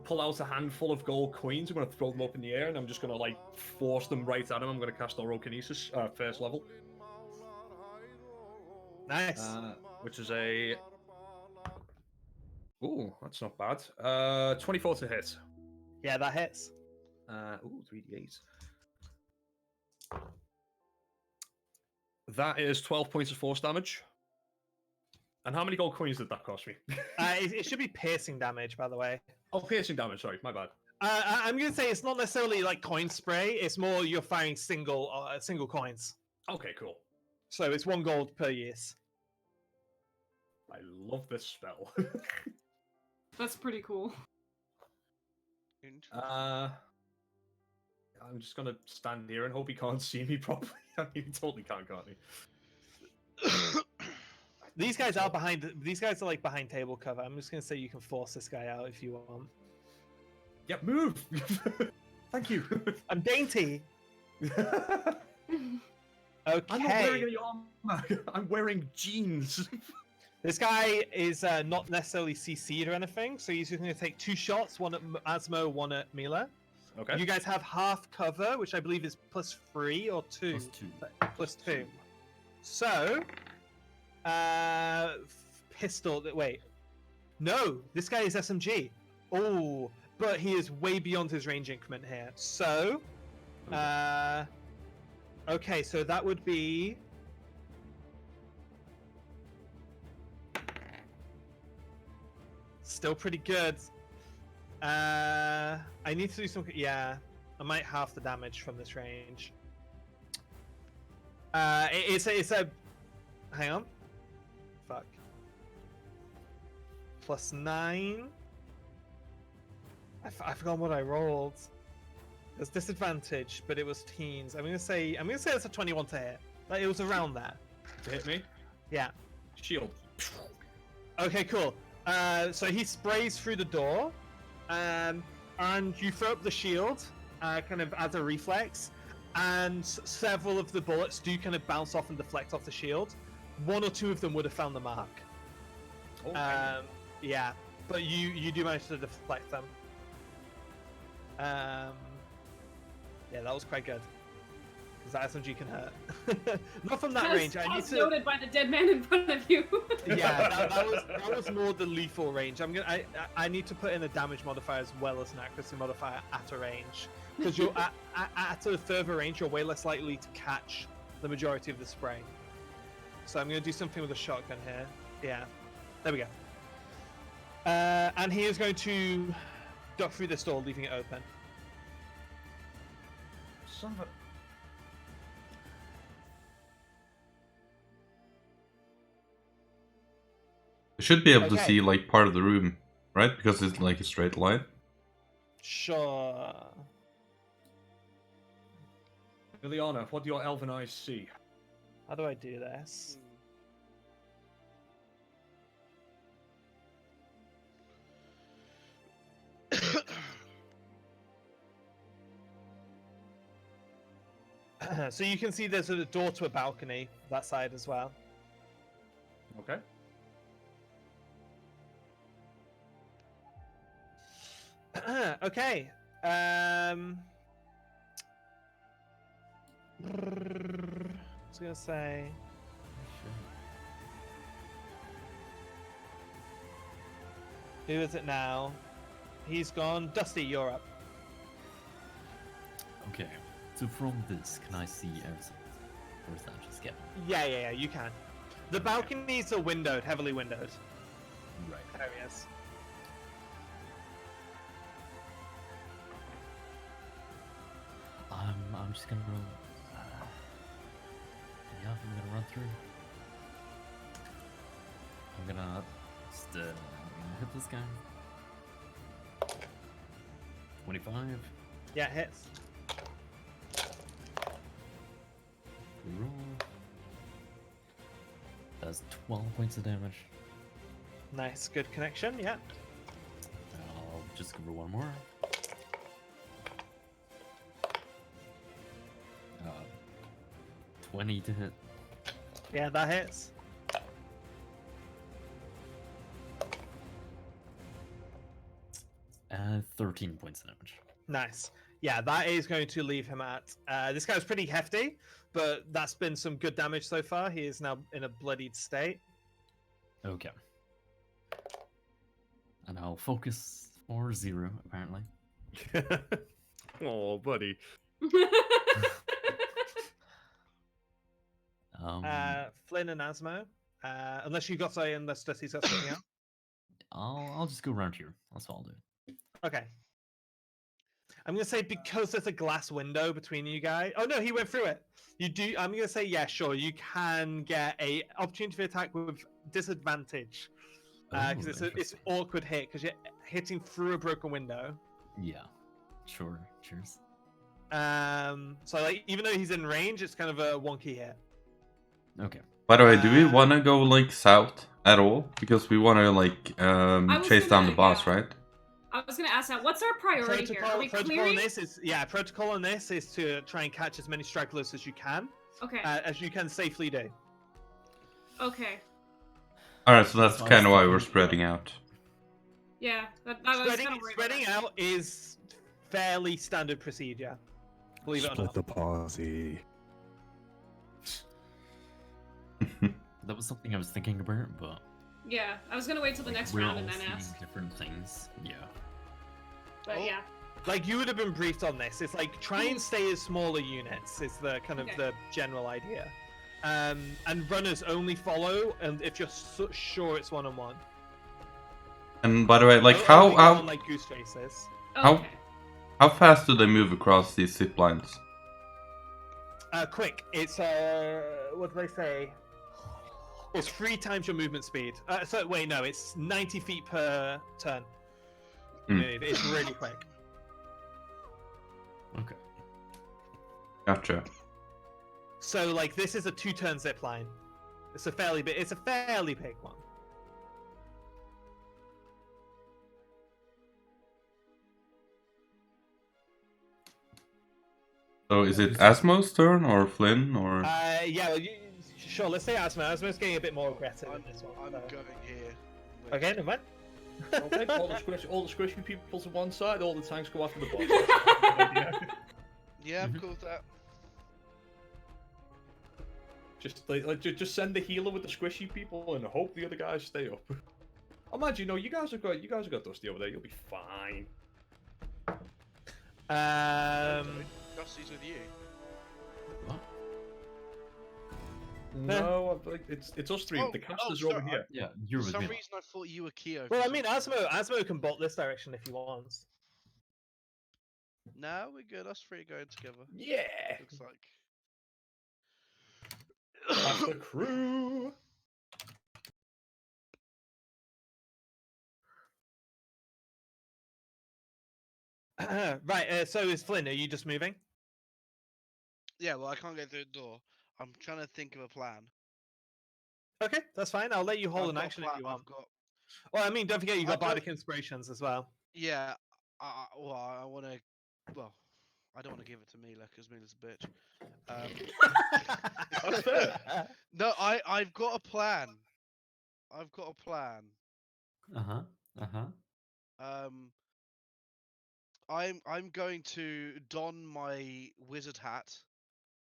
pull out a handful of gold coins. I'm going to throw them up in the air, and I'm just going to like force them right at him. I'm going to cast Orokinesis, first level. Nice. Which is a... Ooh, that's not bad. 24 to hit. Yeah, that hits. Ooh, 3d8. That is 12 points of force damage. And how many gold coins did that cost me? It should be piercing damage, by the way. Oh, piercing damage, sorry, my bad. I'm gonna say it's not necessarily like coin spray. It's more you're firing single coins. Okay, cool. So it's 1 gold per use. I love this spell. That's pretty cool. I'm just gonna stand here and hope he can't see me properly. I mean, he totally can't he? These guys are behind. These guys are like behind table cover. I'm just gonna say you can force this guy out if you want. Yep, move. Thank you. I'm dainty. Okay. I'm not wearing any armor. I'm wearing jeans. This guy is not necessarily CC'd or anything, so he's just going to take 2 shots, one at Asmo, one at Mila. Okay. You guys have half cover, which I believe is +3 or 2. +2. So, pistol. Wait, no, this guy is SMG. Oh, but he is way beyond his range increment here. So, okay, so that would be. Still pretty good. I need to do some. Yeah, I might half the damage from this range. It's a. Hang on. Fuck. +9. I forgot what I rolled. It was disadvantage, but it was teens. I'm gonna say it's a 21 to hit. Like, it was around that. To hit me? Yeah. Shield. Okay, cool. So he sprays through the door, and you throw up the shield, kind of as a reflex, and several of the bullets do kind of bounce off and deflect off the shield. 1 or 2 of them would have found the mark. Oh, Yeah, but you do manage to deflect them. Yeah, that was quite good. because that SMG can hurt. Not from that As- range. I need as to. noted by the dead man in front of you. Yeah, that was more the lethal range. I need to put in a damage modifier as well as an accuracy modifier at a range, because you're at a further range, you're way less likely to catch the majority of the spray. So I'm going to do something with a shotgun here. Yeah, there we go. And he is going to duck through this door, leaving it open. Son of a... You should be able to Okay. see like part of the room, right? Because it's like a straight line. Sure. Liliana, what do your elven eyes see? How do I do this? So you can see there's a door to a balcony that side as well. Okay. Okay. I was gonna say. Who is it now? He's gone. Dusty, you're up. Okay, so from this, can I see outside? Or is that just getting Yeah, you can. The balconies are windowed, heavily windowed right? areas. I'm just gonna run. Yeah, I'm gonna run through. I'm gonna just I'm gonna hit this guy. 25. Yeah, it hits. Roll. That's 12 points of damage. Nice, good connection. Yeah. I'll just go for one more. 20 to hit. Yeah, that hits. And 13 points of damage. Nice. Yeah, that is going to leave him at. This guy's pretty hefty, but that's been some good damage so far. He is now in a bloodied state. Okay. And I'll focus for 0, apparently. Oh, buddy. Flynn and Asmo. Unless you got something, unless Dusty's got something else. I'll just go around here. That's what I'll do. Okay. I'm gonna say because there's a glass window between you guys. Oh no, he went through it. You do. I'm gonna say yeah, sure. You can get a opportunity to attack with disadvantage because it's Interesting. awkward hit because you're hitting through a broken window. Yeah. Sure. Cheers. So like even though he's in range, it's kind of a wonky hit. Okay. By the way, do we want to go like south at all? Because we want to like was chase down gonna- the boss, yeah. right? I was gonna ask that. What's our priority here? Are we Protocol on clearing? this is protocol on this is to try and catch as many stragglers as you can, Okay. as you can safely do. Okay. All right, so that's Nice kind of why to we're hear. spreading out. Yeah. That was kind of worried about Spreading that. out is fairly standard procedure. Believe it or Split not. the posse. That was something I was thinking about, but Yeah. I was gonna wait till the next we're round and all then seeing ask. different things. Yeah. But Oh. yeah. Like you would have been briefed on this. It's like try and stay as smaller units. Is the kind of Okay. the general idea. And runners only follow, and if you're sure it's one-on-one. And by the way, like Only go on, how like goose chases. How- Okay. how fast do they move across these zip lines? Quick. It's what do they say? It's 3 times your movement speed. So wait, no, it's 90 feet per turn. Hmm. It's really quick. Okay. Gotcha. So like this is a 2-turn zip line. It's a fairly big one. So is it Asmo's turn or Flynn or? Yeah, well, sure. Let's say Asmo. Asmo's getting a bit more aggressive in this one. I'm so- going here. Okay, never mind. Okay, all the squishy people to one side, all the tanks go after the boss. Yeah, I'm Mhm. cool with that. Just send the healer with the squishy people and hope the other guys stay up. Imagine, you guys have got Dusty over there. You'll be fine. Dusty's with you. What? No, it's us three. The casters are over here. Yeah, you're For with some me. reason, I thought you were Keo. Well, I mean, Asmo can bolt this direction if he wants. No, we're good. Us three are going together. Yeah. Looks like. That's the crew. Right, so is Flynn, are you just moving? Yeah, well, I can't get through the door. I'm trying to think of a plan. Okay, that's fine. I'll let you hold I've an got a action plan- if you want. I've got. Well, I mean, don't forget you got I've got- Bardic Inspirations as well. Yeah. Well, I want to. Well, I don't want to give it to Mila because Mila's a bitch. That's fair. No, I've got a plan. I've got a plan. I'm going to don my wizard hat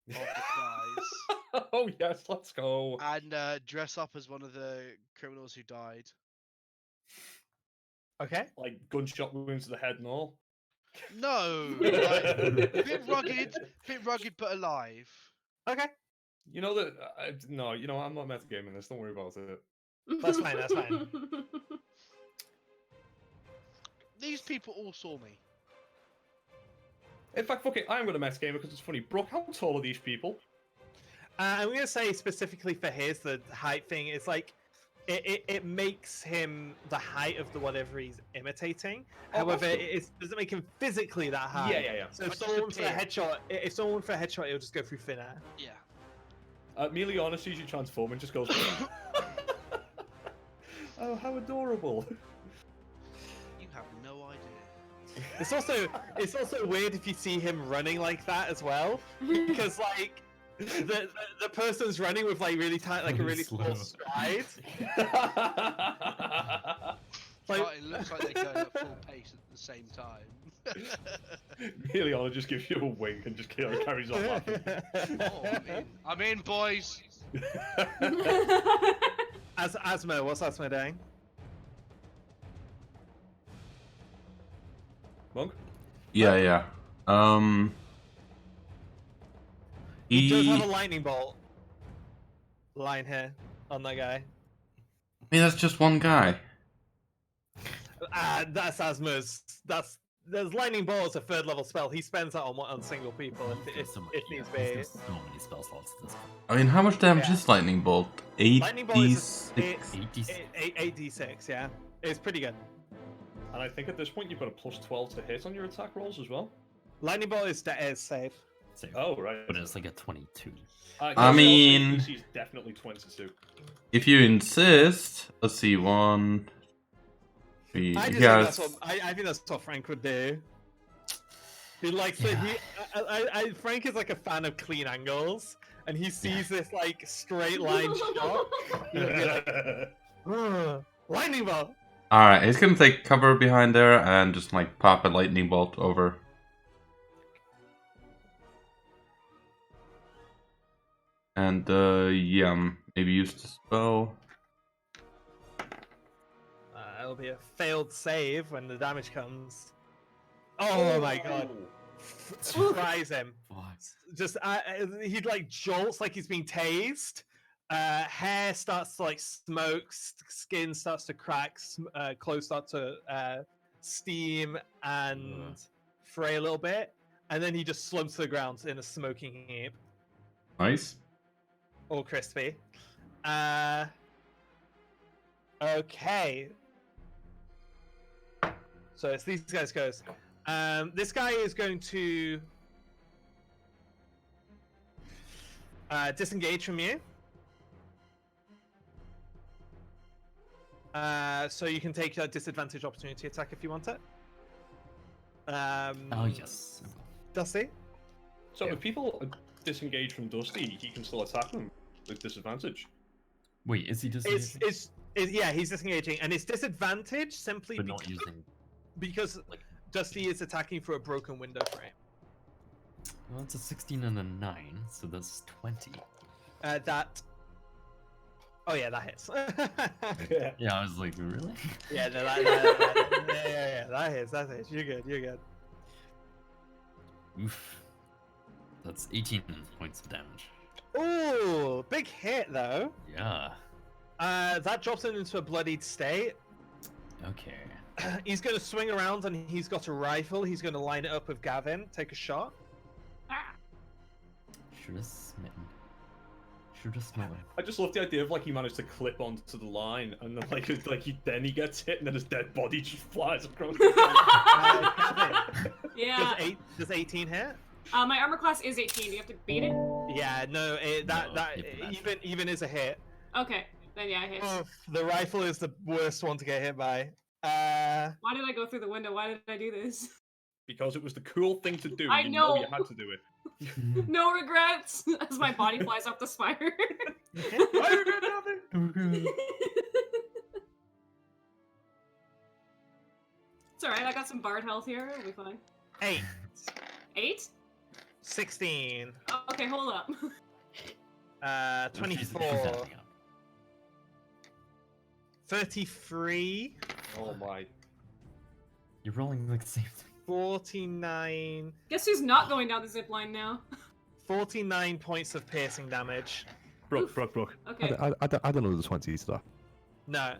of disguise Oh yes, let's go. and dress up as one of the criminals who died. Okay. Like gunshot wounds to the head and all. No, like, bit rugged but alive. Okay, You know that? No, I'm not metagaming this. Don't worry about it. that's fine, that's fine. These people all saw me. In fact, fuck it, I'm gonna metagame because it's funny. Brooke, how tall are these people? I'm going to say specifically for his, the height thing, it's like, it makes him the height of the whatever he's imitating. Oh, However, that's it doesn't make him physically that high. Yeah. So I if just someone for a appear. headshot, it'll just go through thin air. Yeah. Miliana sees you transform and just goes, oh, how adorable. You have no idea. It's also weird if you see him running like that as well, because like the person's running with like really tight, like a really small stride. Like, It looks like they're going at full pace at the same time. Miliana just gives you a wink and just carries on laughing. Oh, I'm in, boys. Asmo, what's Asmo doing? Monk? Yeah. He does have a lightning bolt line here on that guy. I mean, that's just one guy. That's Asmo's. There's lightning bolt is a 3rd level spell. He spends that on single people if needs be. So many spell slots at this point. I mean, how much damage is Lightning Bolt? Lightning bolt is 8d6? 8d6. Yeah, it's pretty good. And I think at this point you've got a plus 12 to hit on your attack rolls as well. Lightning bolt is safe. Save. Oh, right. But it's like a 22. I mean- DC's definitely 22. If you insist, let's see, 1, 3. I just Yes. think I think that's what Frank would do. He likes Frank is like a fan of clean angles, and he sees this like straight line shot. He'll be like, "Ugh, lightning bolt. Alright, he's gonna take cover behind there and just like pop a lightning bolt over. And yeah, maybe use the spell. It'll be a failed save when the damage comes. Oh my god! Fries him. What? Just he like jolts like he's being tased. Hair starts to like smoke, skin starts to crack, clothes start to steam and fray a little bit, and then he just slumps to the ground in a smoking heap, Nice. all crispy. Okay. So it's these guys goes. This guy is going to disengage from you. So you can take a disadvantage opportunity attack if you want it. Oh, yes. Dusty? So if people disengage from Dusty, he can still attack them with disadvantage. Wait, is he just Yeah, he's disengaging, and it's disadvantage simply but not using? because like- Dusty is attacking through a broken window frame. Well, it's a 16 and a 9, so that's 20. That. Oh yeah, that hits. Yeah. Yeah, I was like, really? Yeah, no, yeah, that hits. That hits. You're good. You're good. Oof. That's 18 points of damage. Ooh, big hit though. Yeah. That drops him into a bloodied state. Okay. He's gonna swing around and he's got a rifle. He's gonna line it up with Gavin. Take a shot. Ah. Should have smitten. Should have smitten. I just love the idea of like he managed to clip onto the line and then then he gets hit and then his dead body just flies across the Gavin, Yeah. does 18 hit? My armor class is 18. Do you have to beat it? Yeah, no, No, even is a hit. Okay. Then yeah, I hit. The rifle is the worst one to get hit by. Why did I go through the window? Why did I do this? Because it was the cool thing to do. I you know. You had to do it. No regrets. As my body flies up the spire. I regret nothing. It's alright. I got some bard health here. It'll be fine. 8, 8? 16, Oh, okay, hold up. 24, She's acting up. 33, Oh my. You're rolling like the same thing. 49, Guess who's not going down the zip line now? 49 points of piercing damage. Brooke. Okay. I don't know the 20s stuff. No.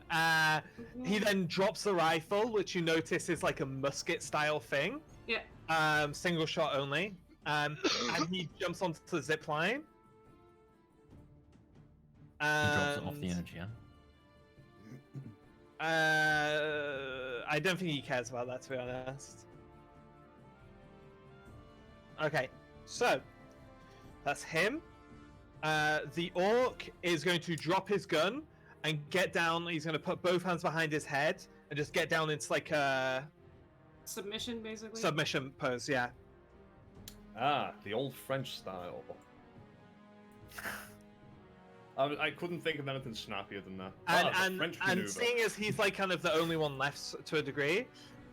He then drops the rifle, which you notice is like a musket style thing. Yeah. Single shot only. And he jumps onto the zip line. He drops it off the energy, yeah? I don't think he cares about that, to be honest. Okay, so that's him. The orc is going to drop his gun and get down. He's going to put both hands behind his head and just get down into like a Submission, basically. submission pose. Yeah. Ah, the old French style. I couldn't think of anything snappier than that. And seeing as he's like kind of the only one left to a degree,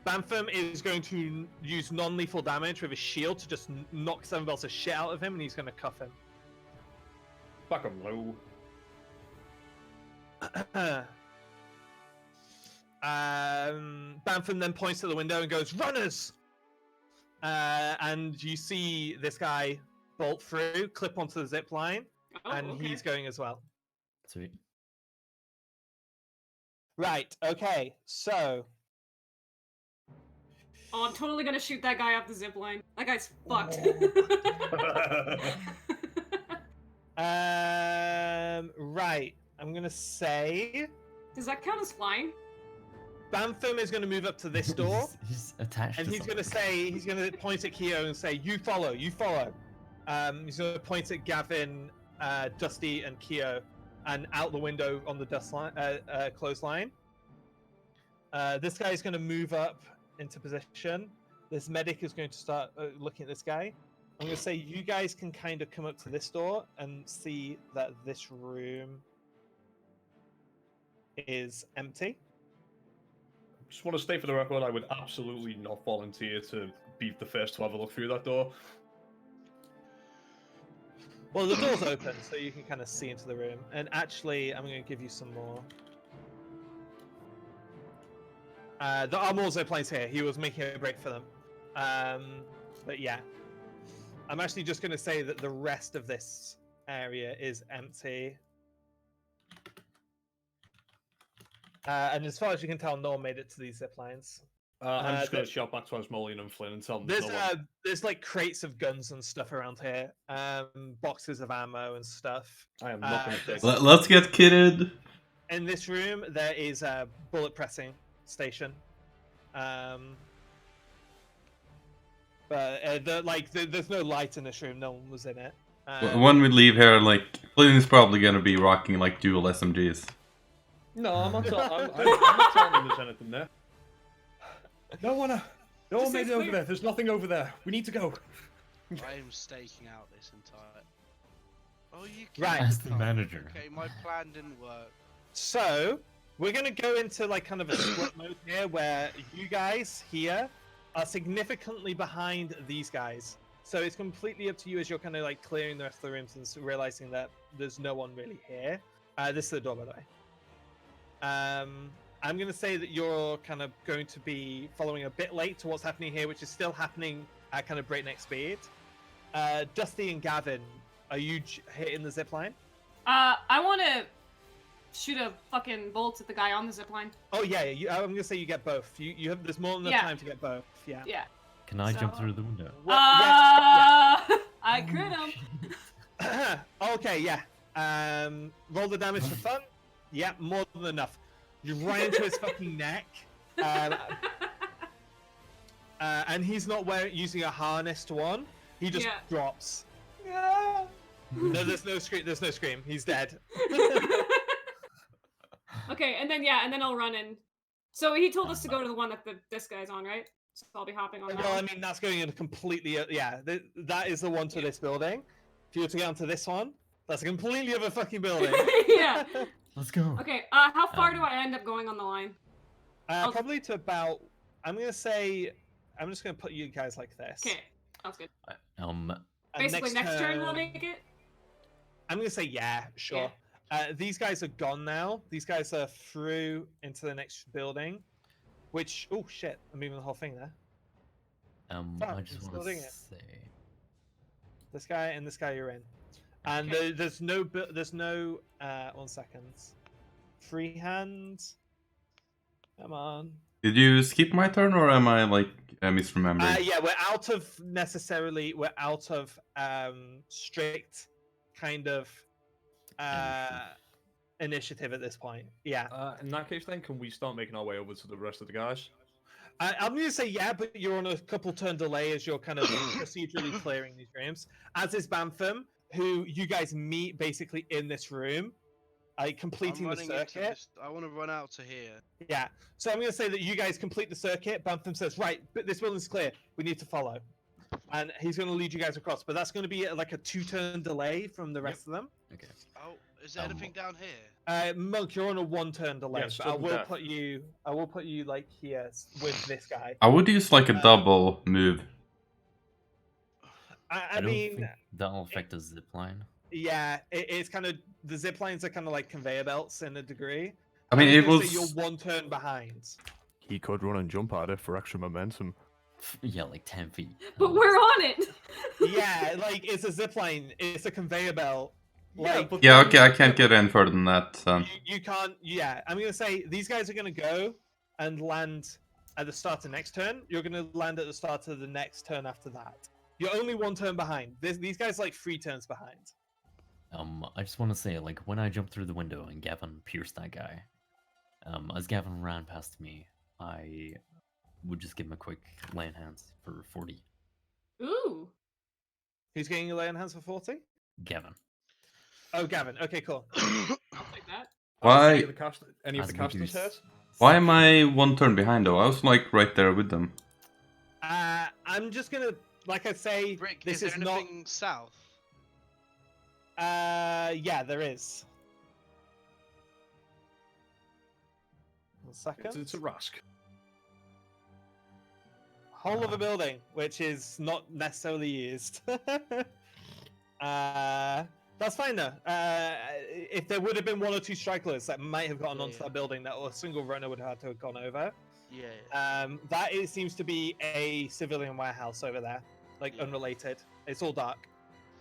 Bantham is going to use non-lethal damage with his shield to just knock Seven Bells' shit out of him, and he's going to cuff him. Back him low. Bantham then points to the window and goes, "Runners!" And you see this guy bolt through, clip onto the zip line, Oh, and okay. he's going as well. Sweet. Right, okay, so... Oh, I'm totally gonna shoot that guy off the zip line. That guy's fucked. Right, I'm gonna say... Does that count as flying? Bantham is gonna move up to this door, He's attached and to he's gonna something. say, he's gonna point at Keo and say, "You follow, you follow." He's gonna point at Gavin, Dusty, and Keo, and out the window on the dust line, clothesline. This guy is gonna move up into position. This medic is going to start looking at this guy. I'm gonna say you guys can kind of come up to this door and see that this room is empty. Just want to state for the record, I would absolutely not volunteer to be the first to have a look through that door. Well, the door's open, so you can kind of see into the room. And actually, I'm going to give you some more. The arm also plays here. He was making a break for them. But yeah. I'm actually just going to say that the rest of this area is empty. And as far as you can tell, no one made it to these zip lines. I'm just going to shout back to Asmolean and Flynn and tell them There's like crates of guns and stuff around here, boxes of ammo and stuff. I am not going to take Let's get kitted. In this room, there is a bullet pressing station, but there's no light in this room. No one was in it. When we leave here, like, Flynn is probably gonna be rocking like dual SMGs. No, I'm not telling them there's anything there. No one Just made say it over clear. there. There's nothing over there. We need to go. I am staking out this entire. Oh, you Right. As the manager. Okay, my plan didn't work. So we're gonna go into like kind of a split mode here, where you guys here are significantly behind these guys. So it's completely up to you as you're kind of like clearing the rest of the rooms and realizing that there's no one really here. This is the door, by the way. I'm going to say that you're kind of going to be following a bit late to what's happening here, which is still happening at kind of breakneck speed. Dusty and Gavin, are you hitting the zip line? I want to shoot a fucking bolt at the guy on the zip line. Oh yeah, I'm going to say you get both. You have there's more than enough time to get both. Yeah. Yeah. Can I jump through the window? I crit him. Okay, yeah. Roll the damage for fun. Yeah, more than enough. You run into his fucking neck. And he's not using a harnessed one. He just drops. No, there's no scream. There's no scream. He's dead. Okay, and then I'll run in. So he told us to go to the one that this guy's on, right? So I'll be hopping on that. Well, I mean, that's going in a completely... that is the one to this building. If you were to get onto this one, that's a completely other fucking building. Yeah. Let's go. Okay, how far do I end up going on the line? Probably to about... I'm going to say... I'm just going to put you guys like this. Okay, sounds good. Basically, next turn we'll make it? I'm going to say yeah, sure. Yeah. These guys are gone now. These guys are through into the next building. Which, oh shit, I'm moving the whole thing there. I just want to say... This guy and this guy you're in. And there's no 1 second. Free hand. Come on. Did you skip my turn, or am I like misremembering? Yeah, we're out of strict kind of initiative at this point. Yeah. In that case, then, can we start making our way over to the rest of the guys? I'm going to say yeah, but you're on a couple turn delay as you're kind of procedurally clearing these rooms. As is Bantham, who you guys meet basically in this room, completing the circuit. I want to run out to here. Yeah, so I'm going to say that you guys complete the circuit. Bantham says, right, but this building's clear. We need to follow. And he's going to lead you guys across, but that's going to be like a 2-turn delay from the rest of them. Okay. Oh, is there anything down here? Monk, you're on a 1-turn delay. Yes, but I will put you like here with this guy. I would use like a double move. I mean, think that'll affect the zip line. Yeah, it's kind of the zip lines are kind of like conveyor belts in a degree. I mean, it was. You're 1 turn behind. He could run and jump at it for extra momentum. Yeah, like 10 feet. But we're on it. Yeah, like it's a zip line. It's a conveyor belt. Like, yeah, okay, I can't get in further than that. So. You can't. Yeah, I'm gonna say these guys are gonna go and land at the start of next turn. You're gonna land at the start of the next turn after that. You're only 1 turn behind. These guys are like 3 turns behind. I just want to say, like, when I jumped through the window and Gavin pierced that guy, as Gavin ran past me, I would just give him a quick lay on hands for 40. Ooh. Who's getting a lay on hands for 40? Gavin. Oh, Gavin. Okay, cool. I'll take that. Why? Any of the casters here? Why am I 1 turn behind though? I was like right there with them. I'm just gonna, like I say, Rick, this is there not. anything south? Yeah, there is. 1 second. It's a Rask. Whole of a building, which is not necessarily used. That's fine though. If there would have been 1 or 2 stragglers that might have gotten onto that building, that a single runner would have had to have gone over. Yeah. That seems to be a civilian warehouse over there, like unrelated. It's all dark.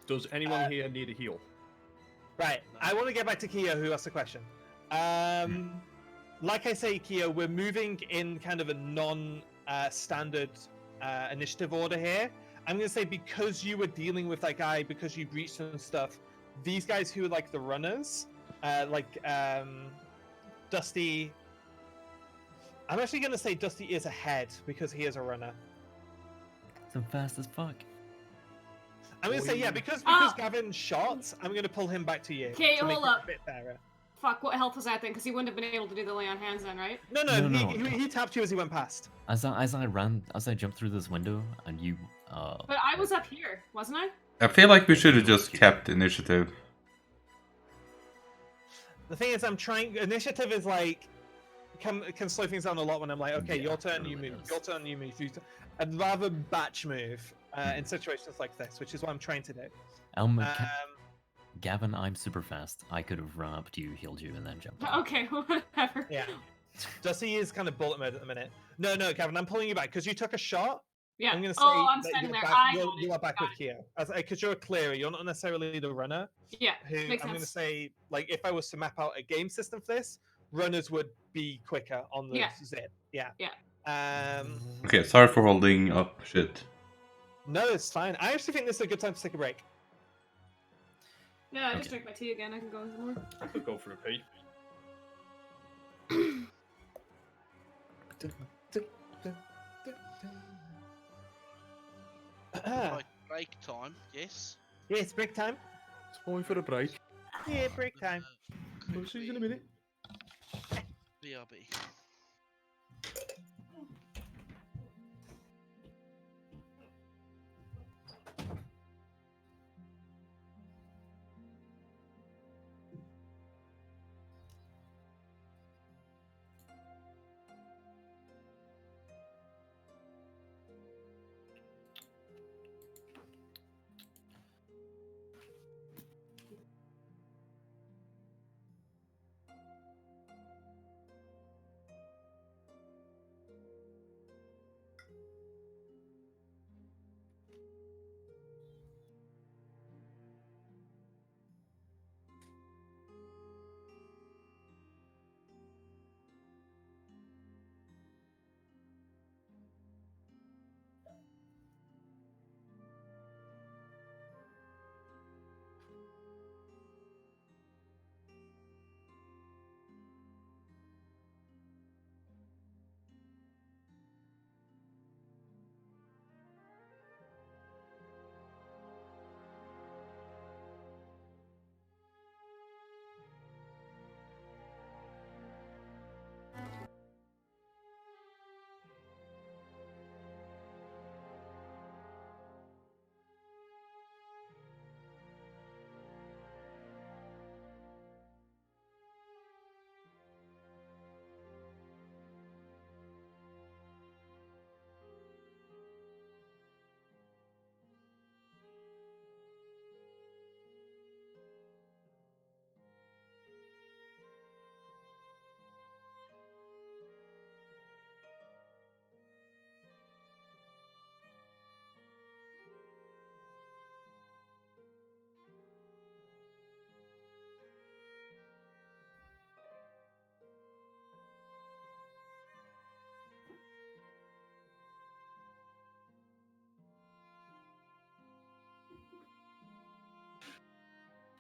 Does anyone here need a heal? Right. No. I want to get back to Kia, who asked the question. Like I say, Kia, we're moving in kind of a non-standard initiative order here. I'm going to say because you were dealing with that guy, because you breached and stuff, these guys who are like the runners, Dusty... I'm actually going to say Dusty is ahead because he is a runner. So fast as fuck. I'm going to say, yeah, because Gavin shot, I'm going to pull him back to you. Okay, hold up. A bit fairer. Fuck, what health was that then? Because he wouldn't have been able to do the lay on hands then, right? No, he tapped you as he went past. As I jumped through this window, and you... But I was up here, wasn't I? I feel like we should have just kept initiative. The thing is, initiative is like... Can slow things down a lot when I'm like, okay, your turn, you move. Your turn, you move. I'd rather batch move. in situations like this, which is what I'm trying to do. Gavin, I'm super fast. I could have run up to you, healed you, and then jumped out. Okay, whatever. Yeah. Dusty is kind of bullet mode at the minute. No, Gavin, I'm pulling you back because you took a shot. Yeah. I'm going to say I'm that standing you're there. back, I got you it. are back Got with Keo. Because you're a clearer. You're not necessarily the runner. Yeah, Who makes I'm going to sense. say, like, if I was to map out a game system for this, runners would be quicker on the zip. Yeah. Yeah. Okay, sorry for holding up shit. No, it's fine. I actually think this is a good time to take a break. Yeah, I just drank my tea again. I can go somewhere. I could go for a pee. Like break time, yes. Yeah, it's break time. It's time for a break. Yeah, break time. We'll see you in a minute. BRB.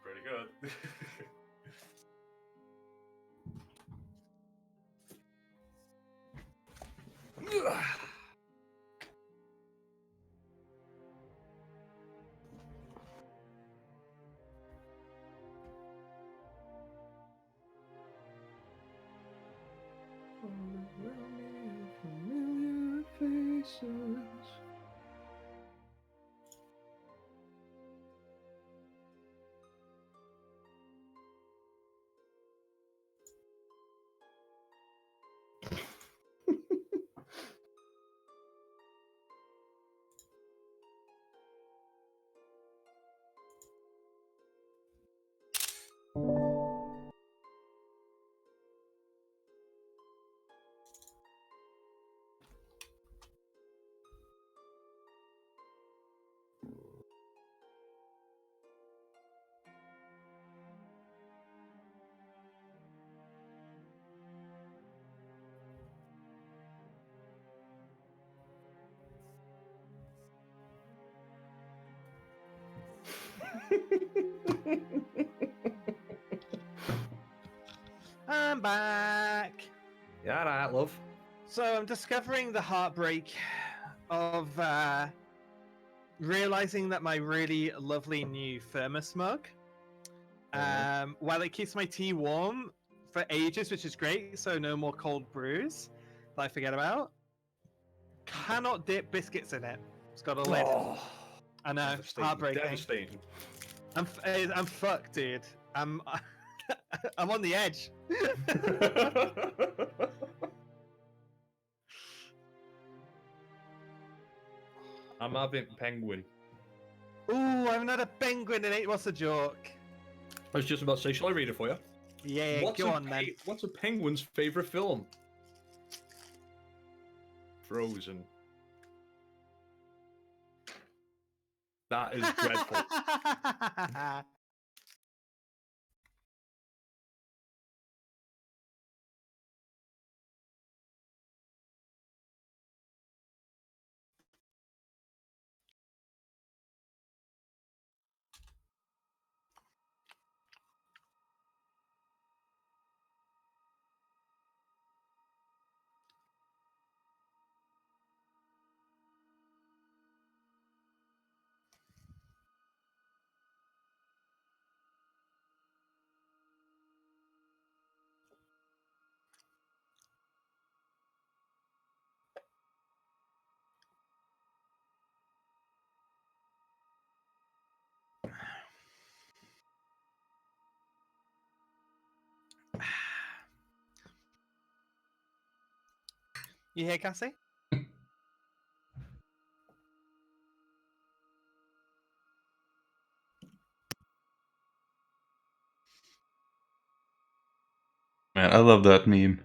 Pretty good. Familiar faces. I'm back. Yeah, right, love. So I'm discovering the heartbreak of realizing that my really lovely new thermos mug, while it keeps my tea warm for ages, which is great, so no more cold brews that I forget about, cannot dip biscuits in it. It's got a lid. Oh, I know, devastating. heartbreaking. Devastating. I'm fucked, dude. I'm I'm on the edge. I'm having penguin. Ooh, I haven't had a penguin in 8. What's the joke? I was just about to say, shall I read it for you? Yeah, go on, man. What's a penguin's favorite film? Frozen. That is dreadful. You hear, Cassie? Man, I love that meme.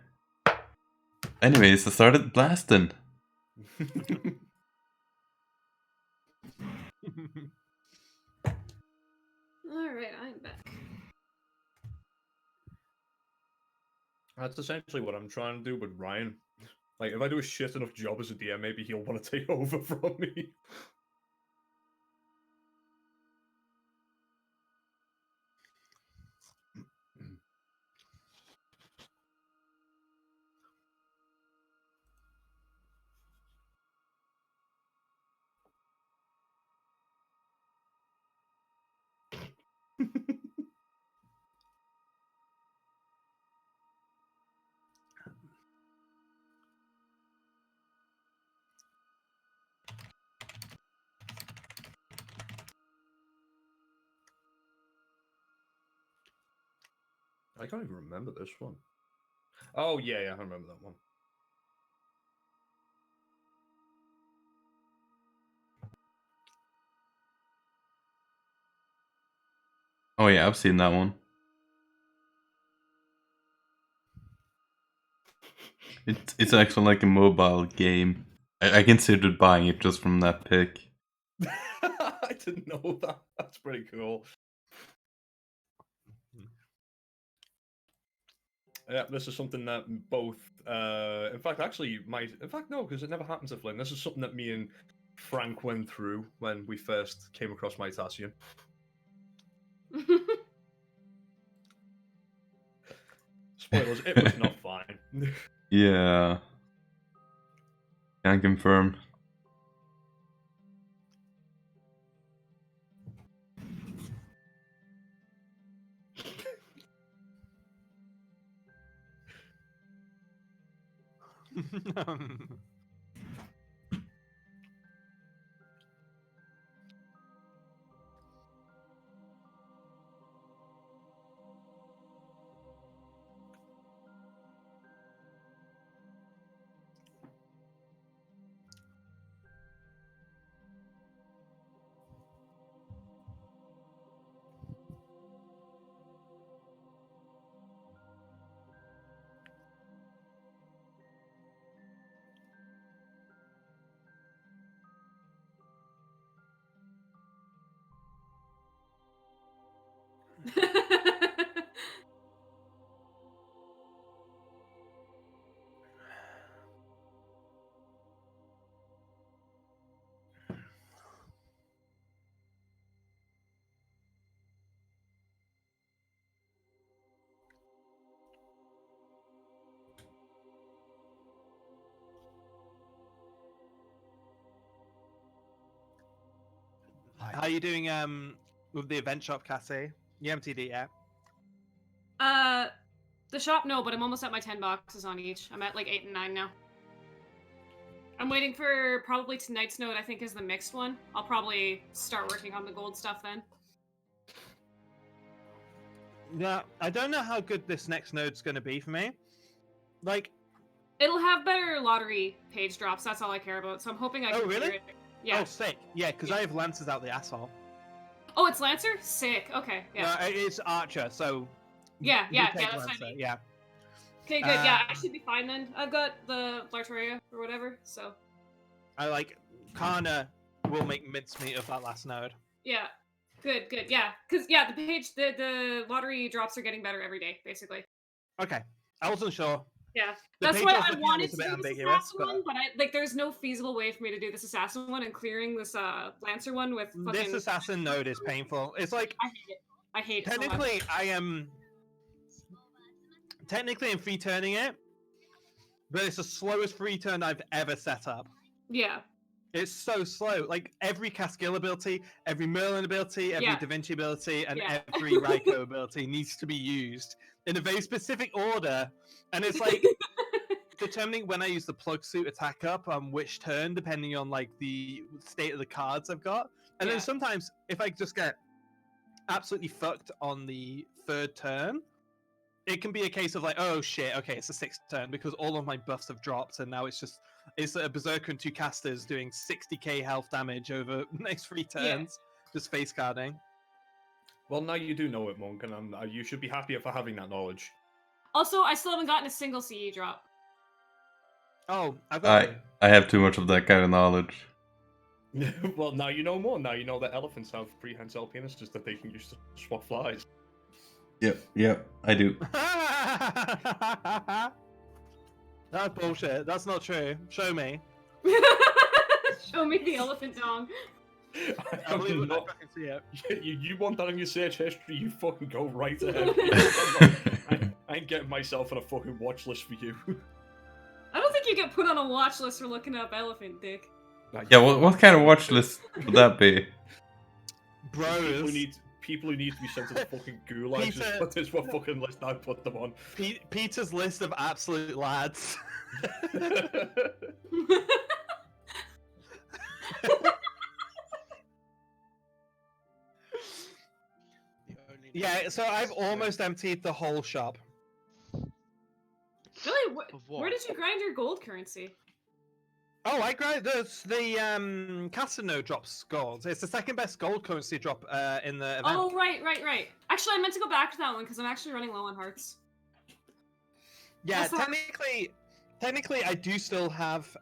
Anyways, I started blasting. Alright, I'm back. That's essentially what I'm trying to do with Ryan. Like, if I do a shit enough job as a DM, maybe he'll want to take over from me. I can't even remember this one. Oh, yeah, I remember that one. Oh yeah, I've seen that one. It's actually like a mobile game. I considered buying it just from that pick. I didn't know that. That's pretty cool. Yeah, this is something that both, in fact, actually, in fact, no, because it never happened to Flynn. This is something that me and Frank went through when we first came across Mitasian. Spoilers, it was not fine. Yeah. Can confirm. How are you doing with the event shop, Cassie? You MTD yet? The shop, no, but I'm almost at my 10 boxes on each. I'm at like 8 and 9 now. I'm waiting for probably tonight's node, I think, is the mixed one. I'll probably start working on the gold stuff then. Yeah, I don't know how good this next node's going to be for me. Like, it'll have better lottery page drops. That's all I care about. So I'm hoping I can really? clear it. Yeah. Oh, sick. Yeah, because I have Lancers out the asshole. Oh, it's Lancer? Sick. Okay, yeah. No, it's Archer, so... Yeah, we yeah, take yeah, that's what I Lancer, mean. yeah. Okay, good. Yeah, I should be fine then. I've got the Lartaria or whatever, so. I like... Kana will make mincemeat of that last node. Yeah. Good, good. Yeah, because, yeah, the lottery drops are getting better every day, basically. Okay. I wasn't sure. Yeah. The That's page why I was I looking at wanted was to a bit do this ambiguous, assassin but- one, but there's no feasible way for me to do this assassin one and clearing this Lancer one with fucking... This assassin node is painful. It's like... I hate it. I hate it so much. Technically, I am... Technically, I'm free turning it, but it's the slowest free turn I've ever set up. Yeah. It's so slow. Like, every Caskill ability, every Merlin ability, every Yeah. Da Vinci ability, and Yeah. every Raiko ability needs to be used in a very specific order. And it's like determining when I use the plug suit attack up on which turn, depending on like the state of the cards I've got. And Yeah. then sometimes, if I just get absolutely fucked on the third turn, it can be a case of like, oh shit, okay, it's the sixth turn because all of my buffs have dropped, and now it's a berserker and 2 casters doing 60k health damage over the next 3 turns, just face carding. Well, now you do know it, Monk, and you should be happier for having that knowledge. Also, I still haven't gotten a single CE drop. Oh, I've got I have too much of that kind of knowledge. Well, now you know more. Now you know that elephants have prehensile penises that they can use to swat flies. Yep, I do. That's bullshit. That's not true. Show me. Show me the elephant dong. I believe it. not- I can see it. You want that in your search history? You fucking go right ahead. I ain't getting myself on a fucking watch list for you. I don't think you get put on a watch list for looking up elephant dick. Yeah, what kind of watch list would that be? Bros. People who need to be sent to the fucking gulag. Peter- Just put this what fucking list I put them on. Peter's list of absolute lads. Yeah, so I've almost emptied the whole shop. Really? Of what? Where did you grind your gold currency? Oh, I grind the caster node drops gold. It's the second best gold currency drop in the event. Oh, right. Actually, I meant to go back to that one because I'm actually running low on hearts. Yeah, That's not- technically, I do still have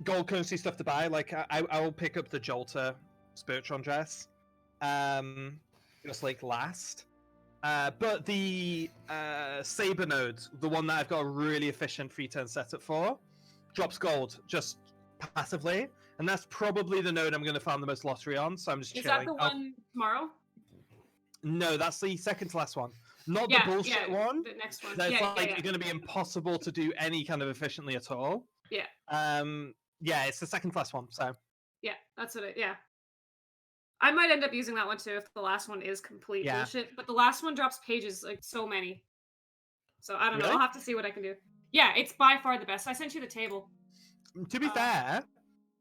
gold currency stuff to buy. Like, I will pick up the Jolter Spiritual dress, just like last. But the Saber node, the one that I've got a really efficient free turn setup for, drops gold just passively, and that's probably the node I'm going to farm the most lottery on. So I'm just Is chilling. that the one tomorrow? No, that's the second to last one. Not Yeah, the bullshit yeah, one. The next one. That's yeah, like yeah. going to be impossible to do any kind of efficiently at all. Yeah. Yeah, it's the second class one. So Yeah, that's what yeah. I might end up using that one too if the last one is complete Yeah. bullshit. But the last one drops pages, like so many. So I don't know. Really? I'll have to see what I can do. Yeah, it's by far the best. I sent you the table. to be fair,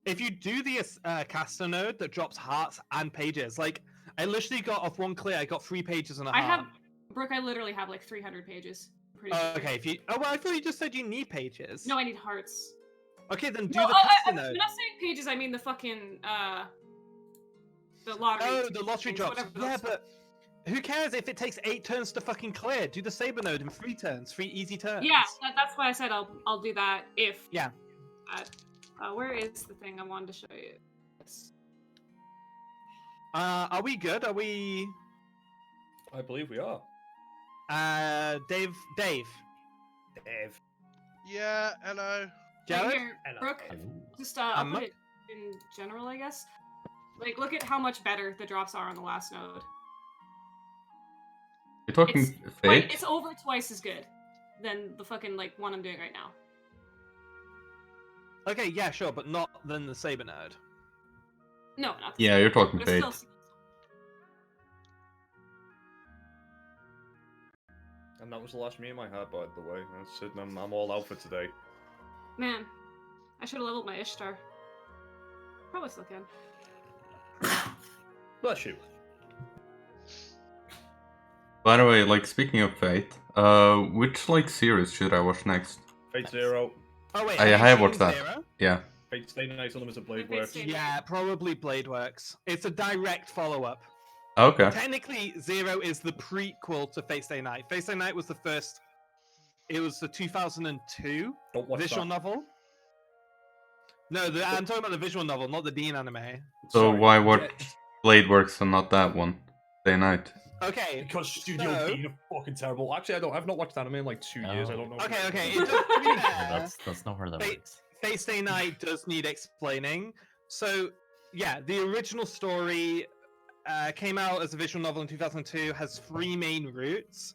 if you do the caster node that drops hearts and pages, like I literally got off one clear, I got 3 pages and a I heart. have Brooke, I literally have like 300 pages. I'm pretty sure. Okay, if you well, I thought you just said you need pages. No, I need hearts. Okay, then do No, the caster I'm node. not saying pages, I mean the fucking the lottery. Oh, the lottery things, drops. whatever Yeah, those- but who cares if it takes 8 turns to fucking clear? Do the saber node in 3 turns, 3 easy turns. Yeah, that's why I said I'll do that if Yeah. Where is the thing I wanted to show you? Yes. Are we good? Are we? I believe we are. Dave. Dave. Yeah, hello. Right Jared. here, Brooke, just I'll put it in general, I guess. Like, look at how much better the drops are on the last node. You're talking It's fate? it's over twice as good than the fucking like one I'm doing right now. Okay, yeah, sure, but not than the saber node. No, not the Yeah, same, you're talking but it's fate. still- And that was the last meme I had, by the way. I'm all out for today. Man, I should have leveled my Ishtar. Probably still can. Bless you. By the way, like speaking of fate, which like series should I watch next? Fate Zero. Oh wait, I you have seen watched that. Zero? Yeah. Fate Stay Night Unlimited Blade Fate Works. Stay- Yeah, probably Blade Works. It's a direct follow-up. Okay. Technically, Zero is the prequel to Fate Stay Night. Fate Stay Night was the first. It was the 2002 Don't watch visual that. novel. No, I'm talking about the visual novel, not the Dean anime. So Sorry. why watch Blade Works and not that one? Day Night. Okay. Because Studio So- Dean are fucking terrible. Actually, I've not watched anime in like 2 years. I don't know. Okay. It does, to be No, fair, that's not where that Fate, works. Fate Stay Night does need explaining. So, yeah, the original story came out as a visual novel in 2002, has 3 main routes.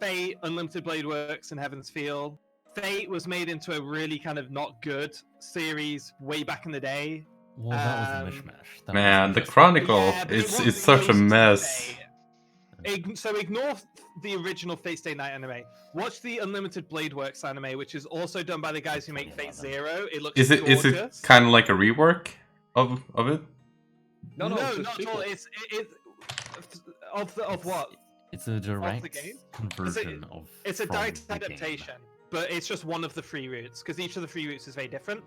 Fate, Unlimited Blade Works, and Heaven's Feel. Fate was made into a really kind of not good series way back in the day. Well, that was a mishmash. That Man, wasn't the just- Chronicle, Yeah, but it it's wasn't such a supposed to be mess. Fate. So ignore the original Fate Stay Night anime. Watch the Unlimited Blade Works anime, which is also done by the guys who make Fate Zero. It looks Is gorgeous. it kind of like a rework of it? No, No, it's a not at sequel. all. It's of what? It's a direct game? conversion of. It's a from direct the game. adaptation, but it's just one of the 3 routes because each of the 3 routes is very different.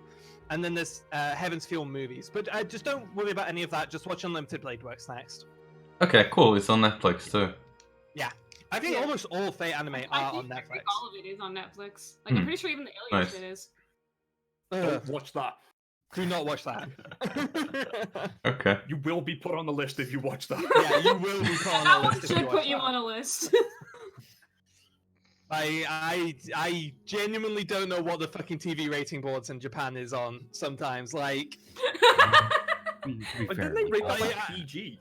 And then there's Heaven's Feel movies, but just don't worry about any of that. Just watch Unlimited Blade Works next. Okay, cool. It's on Netflix too. I think Yeah. almost all Fate anime I are think on Netflix. all of it is on Netflix. Like, I'm Hmm. pretty sure even the Alien Nice. shit is. Don't watch that. Do not watch that. Okay. You will be put on the list if you watch that. Yeah, you will be put on That a one list if you should watch put you that. on a list. I genuinely don't know what the fucking TV rating boards in Japan is on sometimes. Like, To be But fair, didn't they like, rate all that that, like PG?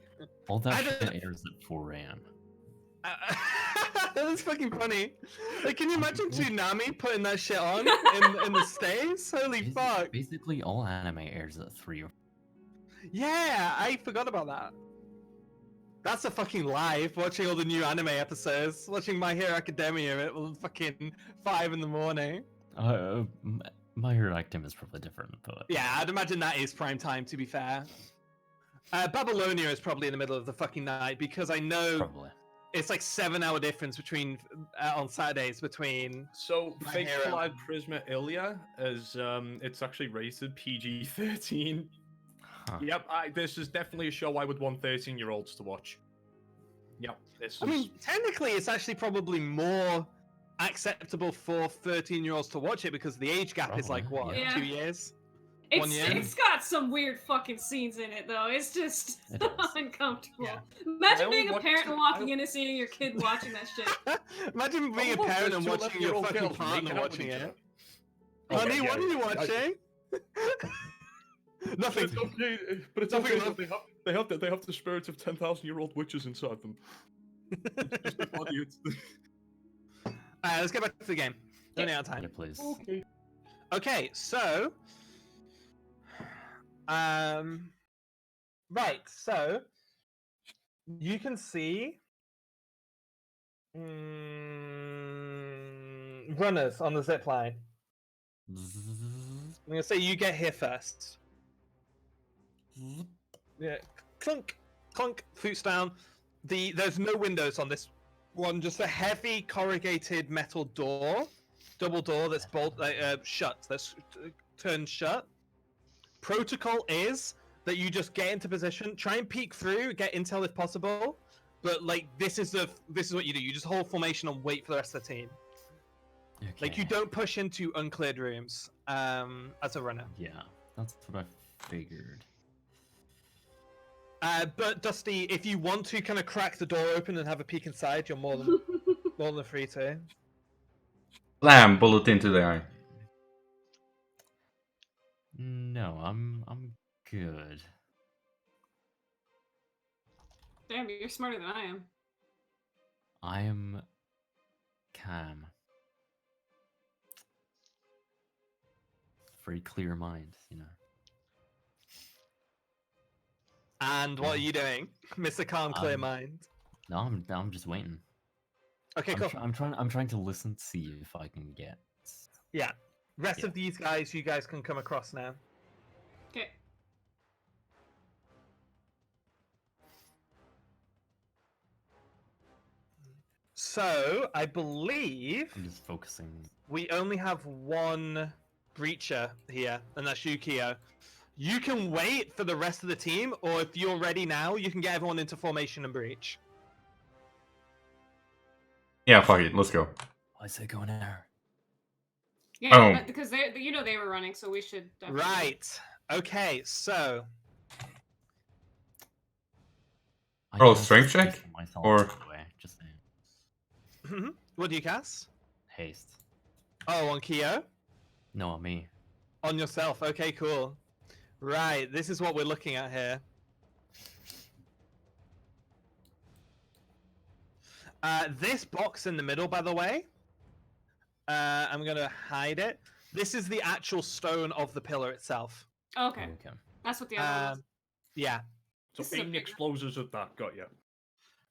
all that I shit don't- airs at 4 a.m. that's fucking funny. Like, can you imagine Toonami putting that shit on in the States? Holy fuck. Basically, all anime airs at 3 or Yeah, I forgot about that. That's a fucking life, watching all the new anime episodes, watching My Hero Academia at fucking 5 in the morning. My Hero Academia is probably different, but Yeah, I'd imagine that is prime time, to be fair. Babylonia is probably in the middle of the fucking night because I know probably. it's like 7-hour difference between on Saturdays between. So, My Fake Hero. Collide Prisma Ilia is it's actually rated PG-13. Huh. Yep, this is definitely a show I would want 13-year-olds to watch. Yep, this is. I mean, technically, it's actually probably more acceptable for 13-year-olds to watch it because the age gap is like what, Probably, yeah. 2 years? It's 1 year? it's got some weird fucking scenes in it though. It's just It does. uncomfortable. Yeah. I Imagine only being a watched parent it- and walking in and seeing your kid watching that shit. Imagine being a Oh, parent there's and two watching your 11-year-old fucking girls partner making out with watching each it. other. Honey, Okay, what are yeah, you yeah, watching? But Nothing. it's okay. But it's Nothing okay. wrong. They have the spirits of 10,000-year-old witches inside them. It's just a body, it's- Alright, let's get back to the game. Running out of Yeah, time. please. Okay. Okay, so right, so you can see runners on the zip line. I'm gonna say you get here first. Yeah, clunk, clunk, boots down. There's no windows on this one, just a heavy corrugated metal door, double door that's shut, that's turned shut. Protocol is that you just get into position, try and peek through, get intel if possible. But like this is what you do. You just hold formation and wait for the rest of the team. Like you Okay. don't push into uncleared rooms as a runner. Yeah, that's what I figured. But Dusty, if you want to kind of crack the door open and have a peek inside, you're more than free to. Blam! Bullet into the eye. No, I'm good. Damn, you're smarter than I am. I am calm. Very clear mind, you know. And what are you doing, Mr. Calm, clear mind? No, I'm just waiting. Okay, cool. I'm trying to listen to see if I can get. Yeah. Rest Yeah. of these guys, you guys can come across now. Okay. So I believe I'm just focusing. we only have one breacher here, and that's you, Keo. You can wait for the rest of the team, or if you're ready now, you can get everyone into formation and breach. Yeah, fuck it. Let's go. I say go now. Yeah, Oh. but because they were running, so we should definitely. Right. Okay, so Roll a strength check? Or- Just saying. what do you cast? Haste. Oh, on Keo? No, on me. On yourself. Okay, cool. Right, this is what we're looking at here. This box in the middle, by the way, I'm going to hide it. This is the actual stone of the pillar itself. Okay, that's what the other one was. Yeah. So This is a aim the big one. explosives at that. Got you.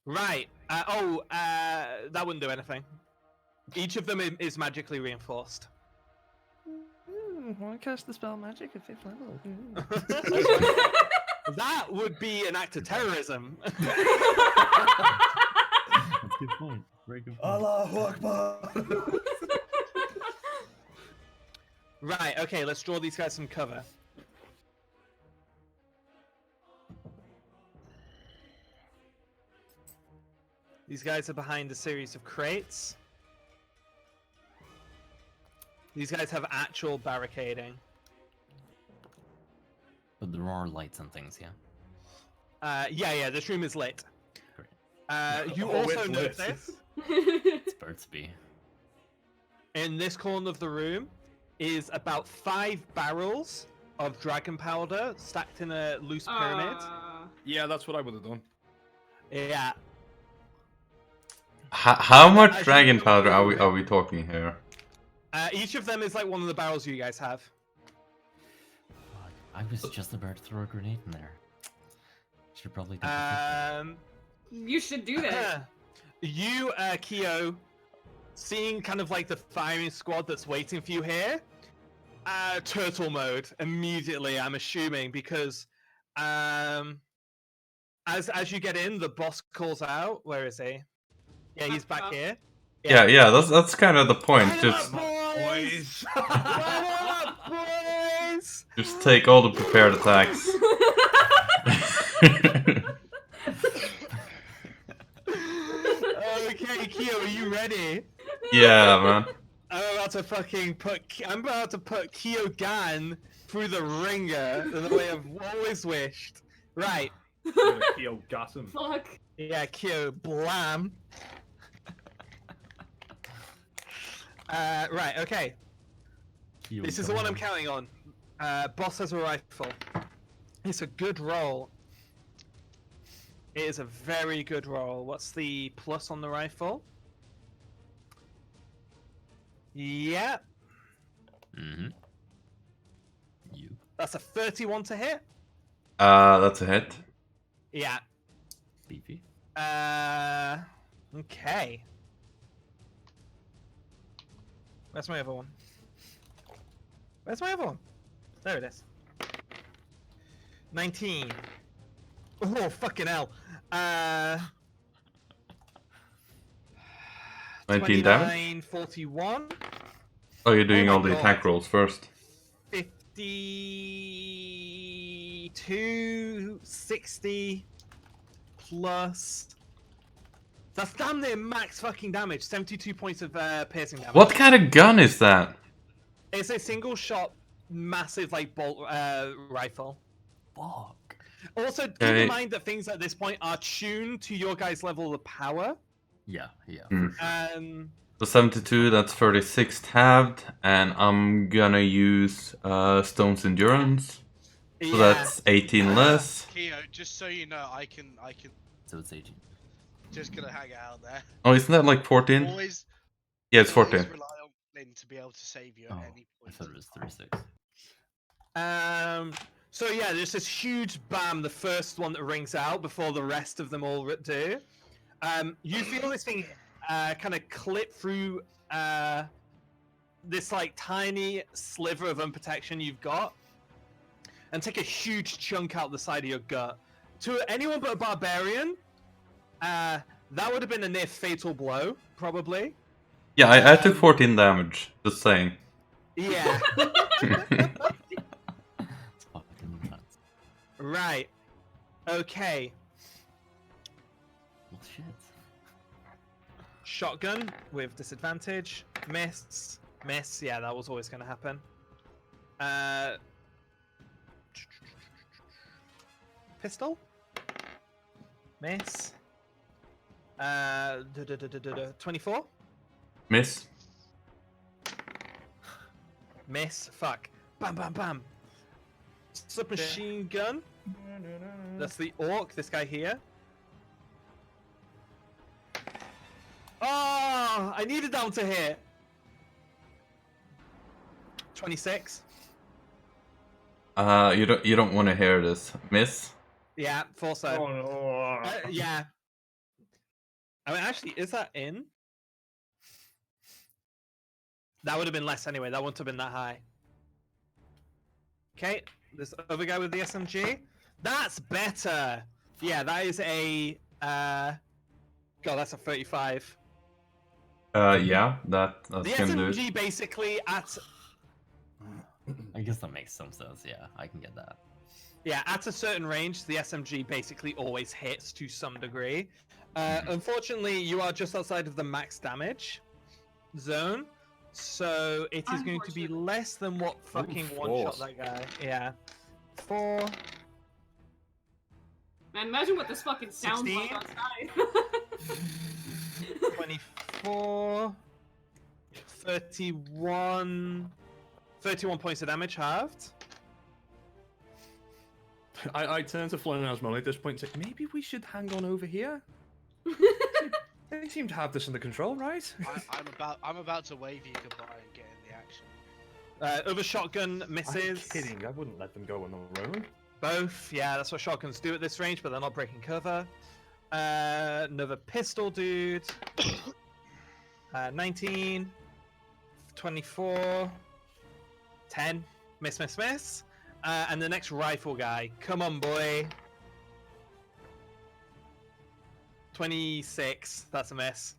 Right. That wouldn't do anything. Each of them is magically reinforced. Want to cast the spell magic at 5th level? That would be an act of terrorism. That's a good point. Very good point. Allahu Akbar! Right, okay, let's draw these guys some cover. These guys are behind a series of crates. These guys have actual barricading. But there are lights and things, yeah? Yeah, this room is lit. Great. You Oh, also it's lit. notice It's birds be. in this corner of the room is about 5 barrels of dragon powder stacked in a loose pyramid. Yeah, that's what I would have done. Yeah. How much As dragon you- powder are we talking here? Each of them is like one of the barrels you guys have. Fuck, I was just about to throw a grenade in there. Should probably do the You should do that. You, Keo, seeing kind of like the firing squad that's waiting for you here, turtle mode immediately, I'm assuming, because as you get in, the boss calls out. Where is he? Yeah, he's back here. Yeah, that's kind of the point. Just Boys! What up, boys? just take all the prepared attacks. Okay, Keo, are you ready? Yeah, man. I'm about to put Keo Gan through the ringer in the way I've always wished. Right. Keo gas him. Fuck. Yeah, Keo blam. Right, okay. This is the one I'm counting on. Boss has a rifle. It's a good roll. It is a very good roll. What's the plus on the rifle? Yep. Mm-hmm. You. That's a 31 to hit. That's a hit. Yeah. Beefy. Okay. Where's my other one? Where's my other one? There it is. 19. Oh, fucking hell. 19 damage? 41. Oh, you're doing my all the God. attack rolls first. 52, 60 plus. That's damn near max fucking damage. 72 points of piercing damage. What kind of gun is that? It's a single shot, massive like bolt rifle. Fuck. Also, keep Okay. in mind that things at this point are tuned to your guys' level of power. Yeah, yeah. Hmm. For So 72, that's 36 tabbed, and I'm gonna use Stone's Endurance. So that's 18 less. Keo, just so you know, I can So it's 18. just gonna hang it out there. Oh, isn't that like 14? Always, Yeah, it's always 14. rely on Lynn to be able to save you Oh, at any I point. thought it was 36. So yeah, there's this huge bam, the first one that rings out before the rest of them all do. You feel this thing kind of clip through this like tiny sliver of unprotection you've got, and take a huge chunk out the side of your gut. To anyone but a barbarian, that would have been a near fatal blow, probably. Yeah, I took 14 damage, just saying. Yeah. It's fucking nuts. Right. Okay. Well, shit. Shotgun with disadvantage. Miss. Miss. Yeah, that was always going to happen. Pistol. Miss. 24. Miss. Miss. Fuck. Bam, bam, bam. Submachine gun. That's the orc. This guy here. Oh, I needed that one to hit. 26. You don't want to hear this. Miss. Yeah, force Oh no. yeah. I mean, actually, is that in? That would have been less anyway. That wouldn't have been that high. Okay, this other guy with the SMG. That's better. Yeah, that is a. God, that's a 35. Yeah, that's The gonna do it. SMG basically at. I guess that makes some sense. Yeah, I can get that. Yeah, at a certain range, the SMG basically always hits to some degree. Unfortunately, you are just outside of the max damage zone, so it is going to be less than what fucking one-shot that guy. Yeah. 4. Man, imagine what this fucking sounds 16? like outside. 24. 31. 31 points of damage halved. I turn to Flynn and Asmel at this point and say, maybe we should hang on over here. They seem to have this under control, right? I'm about to wave you goodbye and get in the action. Other shotgun misses. I'm kidding. I wouldn't let them go on their own. Both, yeah, that's what shotguns do at this range, but they're not breaking cover. Another pistol dude. 19. 24. 10. Miss, miss, miss. And the next rifle guy. Come on, boy. 26. That's a miss.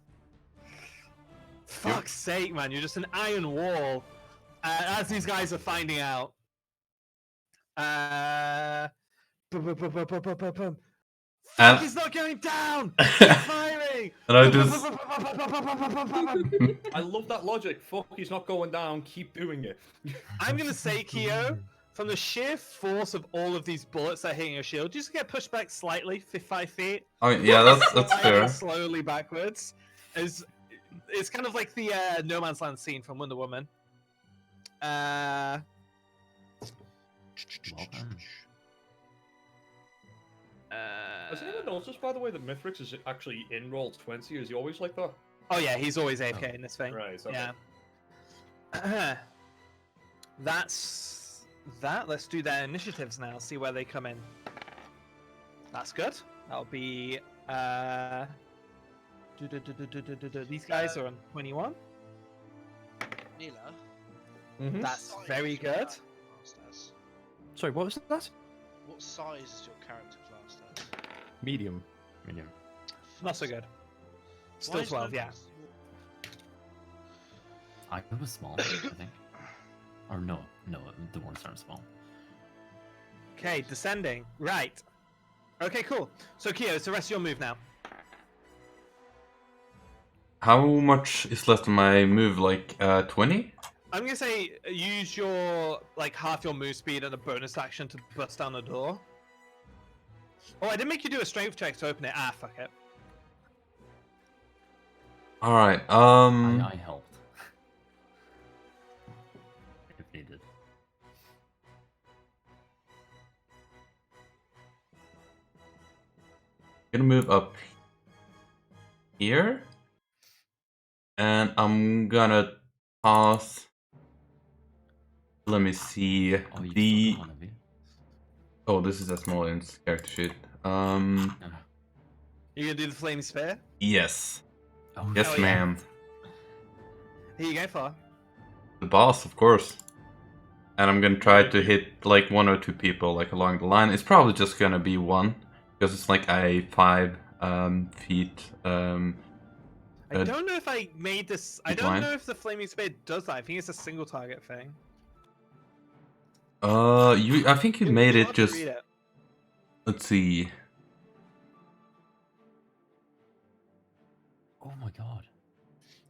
Fuck's sake, man. You're just an iron wall. As these guys are finding out. Fuck, he's not going down! He's firing! And I just I love that logic. Fuck, he's not going down. Keep doing it. I'm gonna say, Kyo, from the sheer force of all of these bullets that are hitting your shield, just get pushed back slightly, 5 feet. I mean, yeah, that's Sliding fair. slowly backwards. It's kind of like the No Man's Land scene from Wonder Woman. Well done. Has anyone noticed, by the way, that Mithrix is actually in roll 20? Is he always like that? Oh yeah, he's always AFK in this thing. Right, okay. Yeah. That's that. Let's do their initiatives now. See where they come in. That's good. That'll be. These guys are on 21. Neela. Mm-hmm. That's size very is your good. character class as? Sorry, what was that? What size is your character class as? Medium. Medium. Not so good. Why Still is 12, no yeah. one's- I was small, I think. Or no, the ones aren't small. Okay, descending. Right. Okay, cool. So, Kyo, it's the rest of your move now. How much is left of my move? Like 20? I'm gonna say use your like half your move speed and a bonus action to bust down the door. Oh, I didn't make you do a strength check to open it. Ah, fuck it. All right. I helped. If needed. Gonna move up here, and I'm gonna toss. Let me see Oh, you the. still have it. Oh, this is a small in character sheet. No. You gonna do the flame sphere? Yes, Oh, yes, Oh, yeah. ma'am. Here you go, for. The boss, of course. And I'm gonna try to hit like 1 or 2 people like along the line. It's probably just gonna be one because it's like a 5 feet. I don't know if I made this. I don't decline? know if the flaming spear does that. I think it's a single target thing. I think you It would made be it hard to just. read it. Let's see. Oh my god.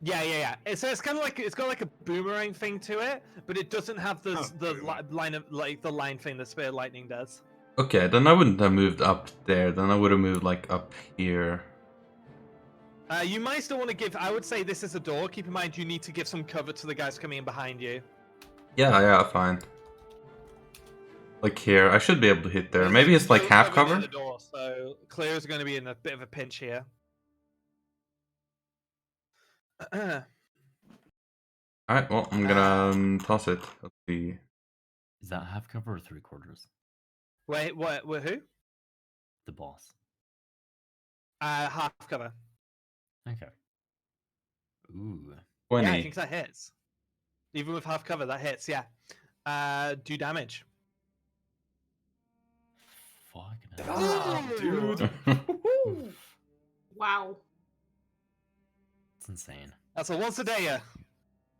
Yeah. It's kind of like it's got like a boomerang thing to it, but it doesn't have the line of like the line thing that spear lightning does. Okay, then I wouldn't have moved up there. Then I would have moved like up here. You might still want to give. I would say this is a door. Keep in mind you need to give some cover to the guys coming in behind you. Yeah, fine. Like here, I should be able to hit there. There's Maybe it's like no half near cover. The door, so Clear is going to be in a bit of a pinch here. Alright, well, I'm gonna toss it. Let's see. Is that half cover or 3/4? Wait, what? Who? The boss. Half cover. Okay. Ooh. 20. Yeah, I think that hits. Even with half cover, that hits. Yeah. Do damage. Fucking Ah, dude. Wow. It's insane. That's a once a dayer.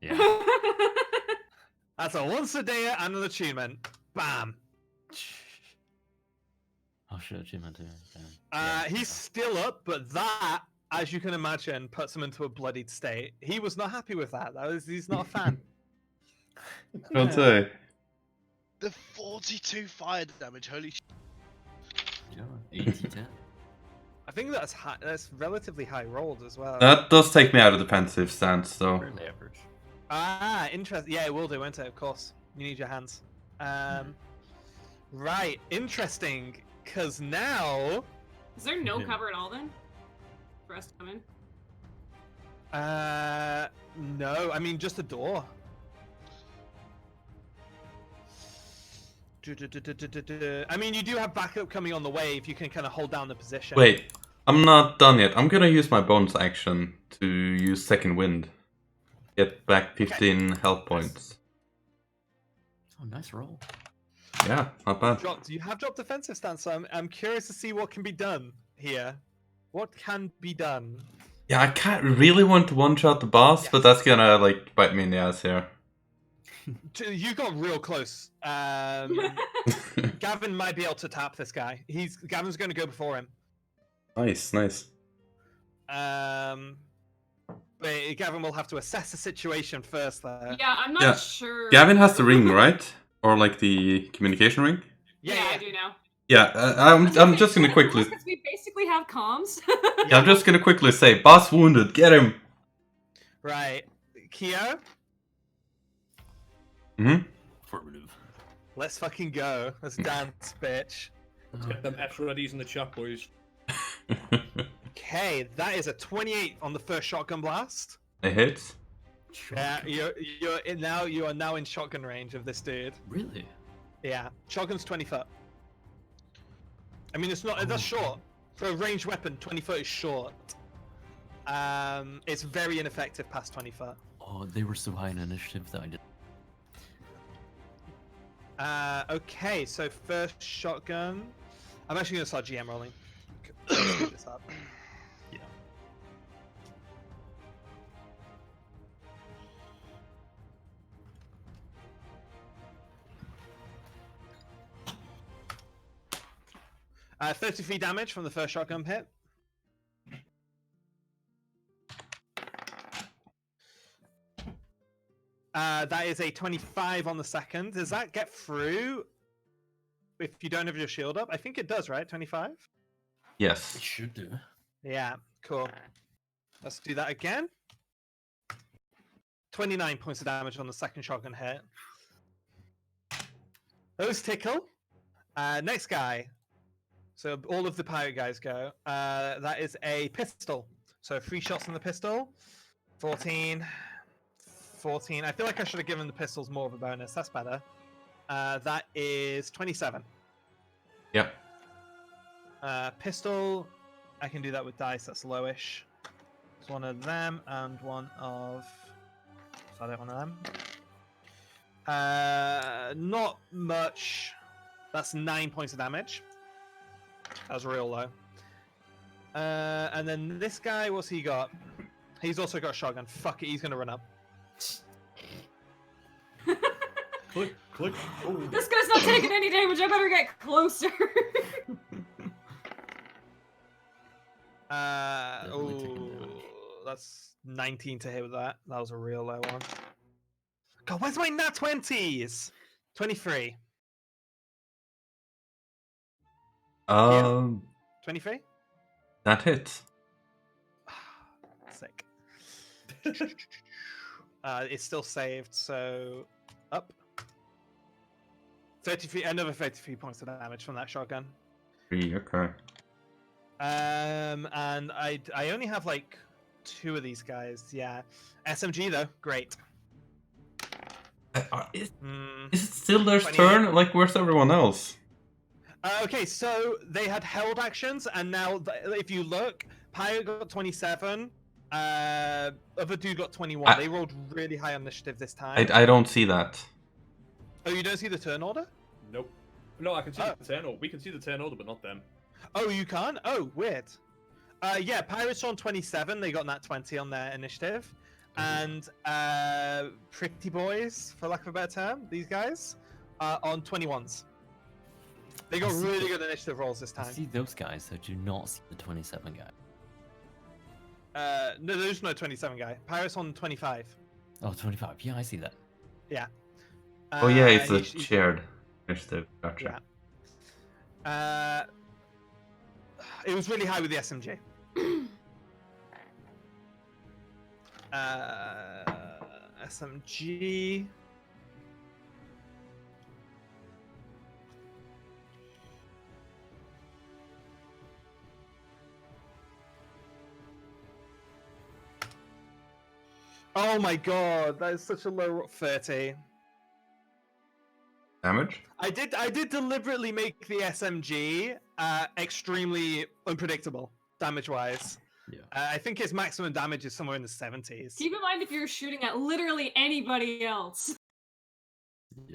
Yeah. That's a once a dayer and an attunement. Bam. Oh shit, achievement too. Damn. He's still up, but that, as you can imagine, puts him into a bloodied state. He was not happy with that. He's not a fan. I'll say. The 42 fire damage, holy shit. Yeah, 80-10. I think that's high, that's relatively high rolled as well. That does take me out of defensive stance, so. Fairly average. Interesting. Yeah, it will do, won't it? Of course. You need your hands. Right. Interesting. Because now... Is there no cover at all then? For us to come in? No. I mean, just a door. I mean, you do have backup coming on the way if you can kind of hold down the position. Wait, I'm not done yet. I'm gonna use my bonus action to use Second Wind. Get back 15 health points. Oh, nice roll. Yeah, not bad. You have dropped defensive stance, so I'm curious to see what can be done here. What can be done? Yeah, I can't really want to one-shot the boss, but that's gonna, like, bite me in the ass here. You got real close. Gavin might be able to tap this guy. Gavin's going to go before him. Nice. But Gavin will have to assess the situation first there. Yeah, I'm not Yeah. sure. Gavin has the ring, right? Or, like, the communication ring? Yeah, I do now. Yeah, I'm just gonna quickly... Because we basically have comms. Yeah, I'm just gonna quickly say, boss wounded, get him! Right. Kyo? Mm-hmm. Affirmative. Let's fucking go. Let's dance, bitch. Let's get them F readies in the chat, boys. Okay, that is a 28 on the first shotgun blast. It hits. Yeah, you are now in shotgun range of this dude. Really? Yeah, shotgun's 20 foot. I mean, it's not. That's short for a ranged weapon. 20 foot is short. It's very ineffective past 20 foot. Oh, they were so high in initiative that I did. Okay, so first shotgun. I'm actually gonna start GM rolling. Speed this up. Yeah. Uh, 33 damage from the first shotgun hit. That is a 25 on the second. Does that get through if you don't have your shield up? I think it does, right? 25? Yes. It should do. Yeah, cool. Let's do that again. 29 points of damage on the second shotgun hit. Those tickle. Next guy. So all of the pirate guys go. That is a pistol. So 3 shots on the pistol. 14. 14. I feel like I should have given the pistols more of a bonus. That's better. That is 27. Yep. Pistol. I can do that with dice. That's lowish. It's one of them and one of... So I don't one of them. Not much. That's 9 points of damage. That was real low. And then this guy, what's he got? He's also got a shotgun. Fuck it, he's gonna run up. Click, click. Oh. This guy's not taking any damage. I better get closer. Definitely taking Oh, damage. that's 19 to hit with that. That was a real low one. God, where's my nat 20s? 23. 23? That hits. Sick. It's still saved, so up. 33, another 33 points of damage from that shotgun. 3, okay. And I only have like 2 of these guys. Yeah, SMG though, great. Is Mm. it still their 28. turn? Like, where's everyone else? Okay, so they had held actions, and now if you look, Pyre got 27. Other dude got 21. They rolled really high on initiative this time. I don't see that. Oh, you don't see the turn order? Nope. No, I can see the turn order. We can see the turn order, but not them. Oh, you can't? Oh, weird. Yeah, Pirates on 27. They got nat 20 on their initiative. And Pretty Boys, for lack of a better term, these guys, on 21s. They got really good initiative rolls this I time. see those guys, so do not see the 27 guy. No, there's no 27 guy. Pirates on 25. Oh, 25. Yeah, I see that. Yeah. Oh yeah, it's a he- shared initiative. Gotcha. Yeah. It was really high with the SMG. SMG. Oh my god, that is such a low 30. Damage? I did deliberately make the SMG extremely unpredictable damage-wise. Yeah. I think its maximum damage is somewhere in the 70s. Keep in mind if you're shooting at literally anybody else.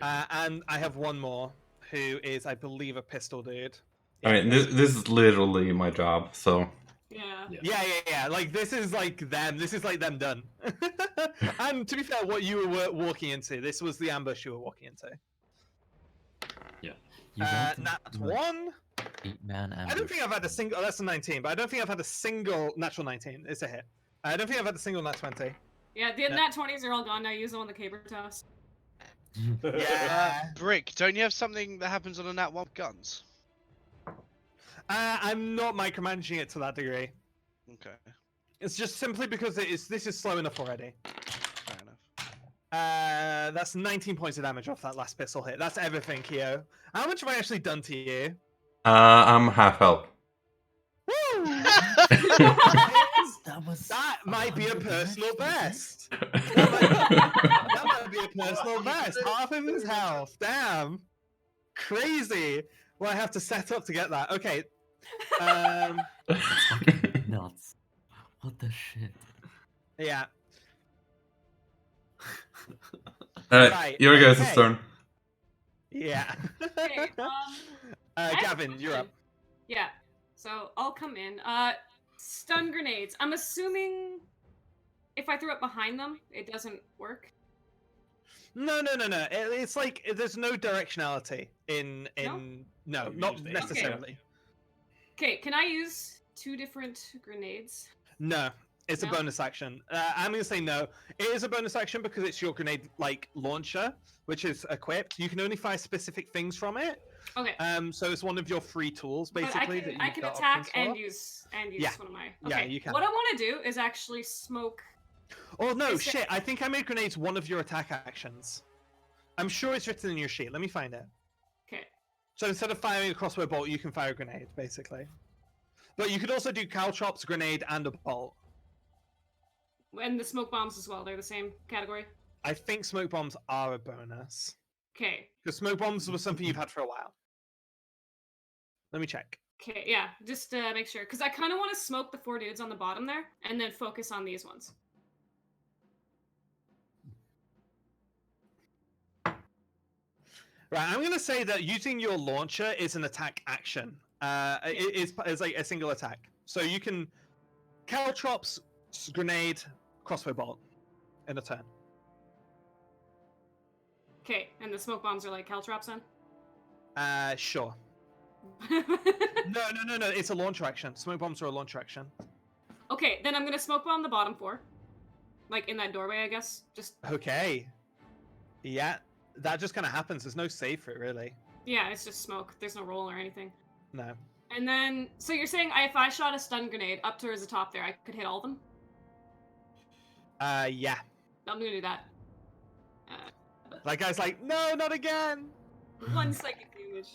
And I have one more, who is, I believe, a pistol dude. I mean, this is literally my job, so... Yeah. Yeah. Like, this is like them. This is like them done. And to be fair, what you were walking into, this was the ambush you were walking into. Yeah. You went Nat into 1. 8-man ambush. I don't think I've had a single. Oh, that's a 19, but I don't think I've had a single natural 19. It's a hit. I don't think I've had a single nat 20. Yeah, the nat 20s are all gone now. Use them on the caber toss. Yeah. Brick, don't you have something that happens on a nat 1 with guns? I'm not micromanaging it to that degree. Okay, It's just simply because this is slow enough already. fair enough. That's 19 points of damage off that last pistol hit. That's everything, Kyo. How much have I actually done to you? I'm half health. Woo! That might be a personal best. That might be a personal best. Half of his health. Damn. Crazy. Well, I have to set up to get that. Okay. Nuts. What the shit? Yeah. Alright, Right, your guys' okay. turn. Okay, Yeah. I have a Gavin, you're up. question. Yeah, so I'll come in. Stun grenades. I'm assuming if I throw it behind them, it doesn't work. No. It's like there's no directionality in no, not Usually. necessarily. Okay, can I use 2 different grenades? No, it's a No? bonus action. I'm gonna say no. It is a bonus action because it's your grenade like launcher, which is equipped. You can only fire specific things from it. Okay. So it's one of your free tools, But basically. I that can you've got attack options for. and use Yeah. one of my. Yeah, Okay. you can. What I want to do is actually smoke. Oh no, Is it- shit! I think I made grenades one of your attack actions. I'm sure it's written in your sheet. Let me find it. Okay. So instead of firing a crossbow bolt, you can fire a grenade, basically. But you could also do caltrops, grenade, and a bolt. And the smoke bombs as well. They're the same category. I think smoke bombs are a bonus. Okay. Because smoke bombs was something you've had for a while. Let me check. Okay. Yeah. Just to make sure, because I kind of want to smoke the 4 dudes on the bottom there, and then focus on these ones. Right, I'm going to say that using your launcher is an attack action. It's like a single attack. So you can caltrops, Grenade, crossbow bolt in a turn. Okay, and the smoke bombs are like caltrops then? Sure. No. It's a launcher action. Smoke bombs are a launcher action. Okay, then I'm gonna smoke bomb the bottom 4. Like in that doorway, I guess. Just Okay. Yeah, that just kind of happens. There's no save for it, really. yeah, it's just smoke. There's no roll or anything. No. And then, so you're saying if I shot a stun grenade up towards the top there, I could hit all of them? Yeah. I'm gonna do that. That guy's like, no, not again. 1 psychic damage.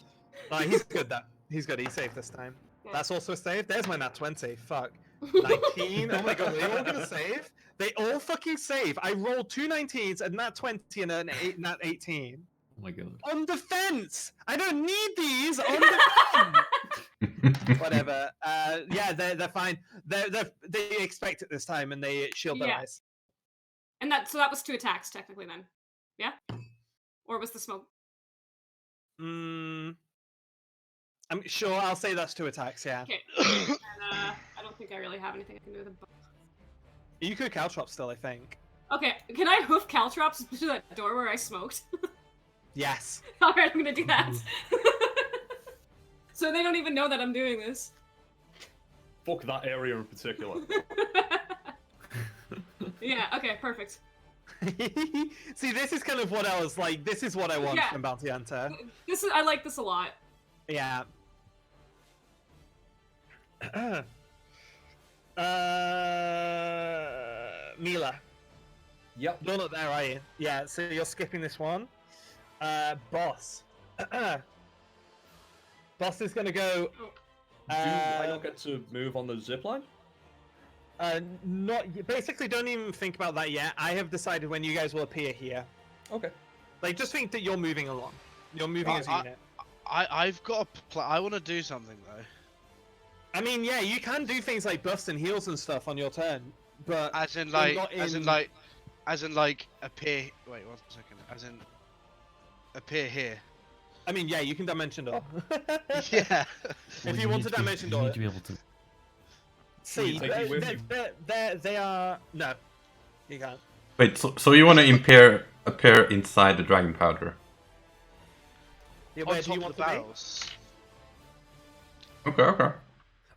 He's good though. He's good. He saved this time. Yeah. That's also a save. There's my nat 20. Fuck. 19. Oh my god, they all gonna save? They all fucking save. I rolled 2 19s, a nat 20, and an nat 18. Oh my god. On defense! I don't need these on defense! Whatever. Yeah, they're fine. They expect it this time, and they shield their Yeah. eyes. And that was 2 attacks technically then. Yeah? Or was the smoke? I'm sure I'll say that's 2 attacks, yeah. Okay. And I don't think I really have anything I can do with it. You could caltrop still, I think. Okay, can I hoof caltrops to that door where I smoked? Yes. Alright, I'm gonna do that. So they don't even know that I'm doing this. Fuck that area in particular. Yeah, okay, perfect. See, this is kind of what I was like. This is what I want Yeah. from Bounty Hunter. I like this a lot. Yeah. Mila. Yep. You're not there, are you? Yeah, so you're skipping this one. Boss. Boss is gonna go. Do I not get to move on the zipline? Basically, don't even think about that yet. I have decided when you guys will appear here. Okay. Like, just think that you're moving along. You're moving as a unit. I've got a I want to do something though. I mean, yeah, you can do things like buffs and heals and stuff on your turn, but As in you're like, not as in in- like, as in like appear. Wait 1 second. As in appear here. I mean, yeah, you can dimension door. Yeah. If you want to dimension you door, need to be able to. see, Take it with you. they are no, you can't. Wait, so you want to appear inside the dragon powder? Yeah, On where do top you of want the to be? barrels. Okay.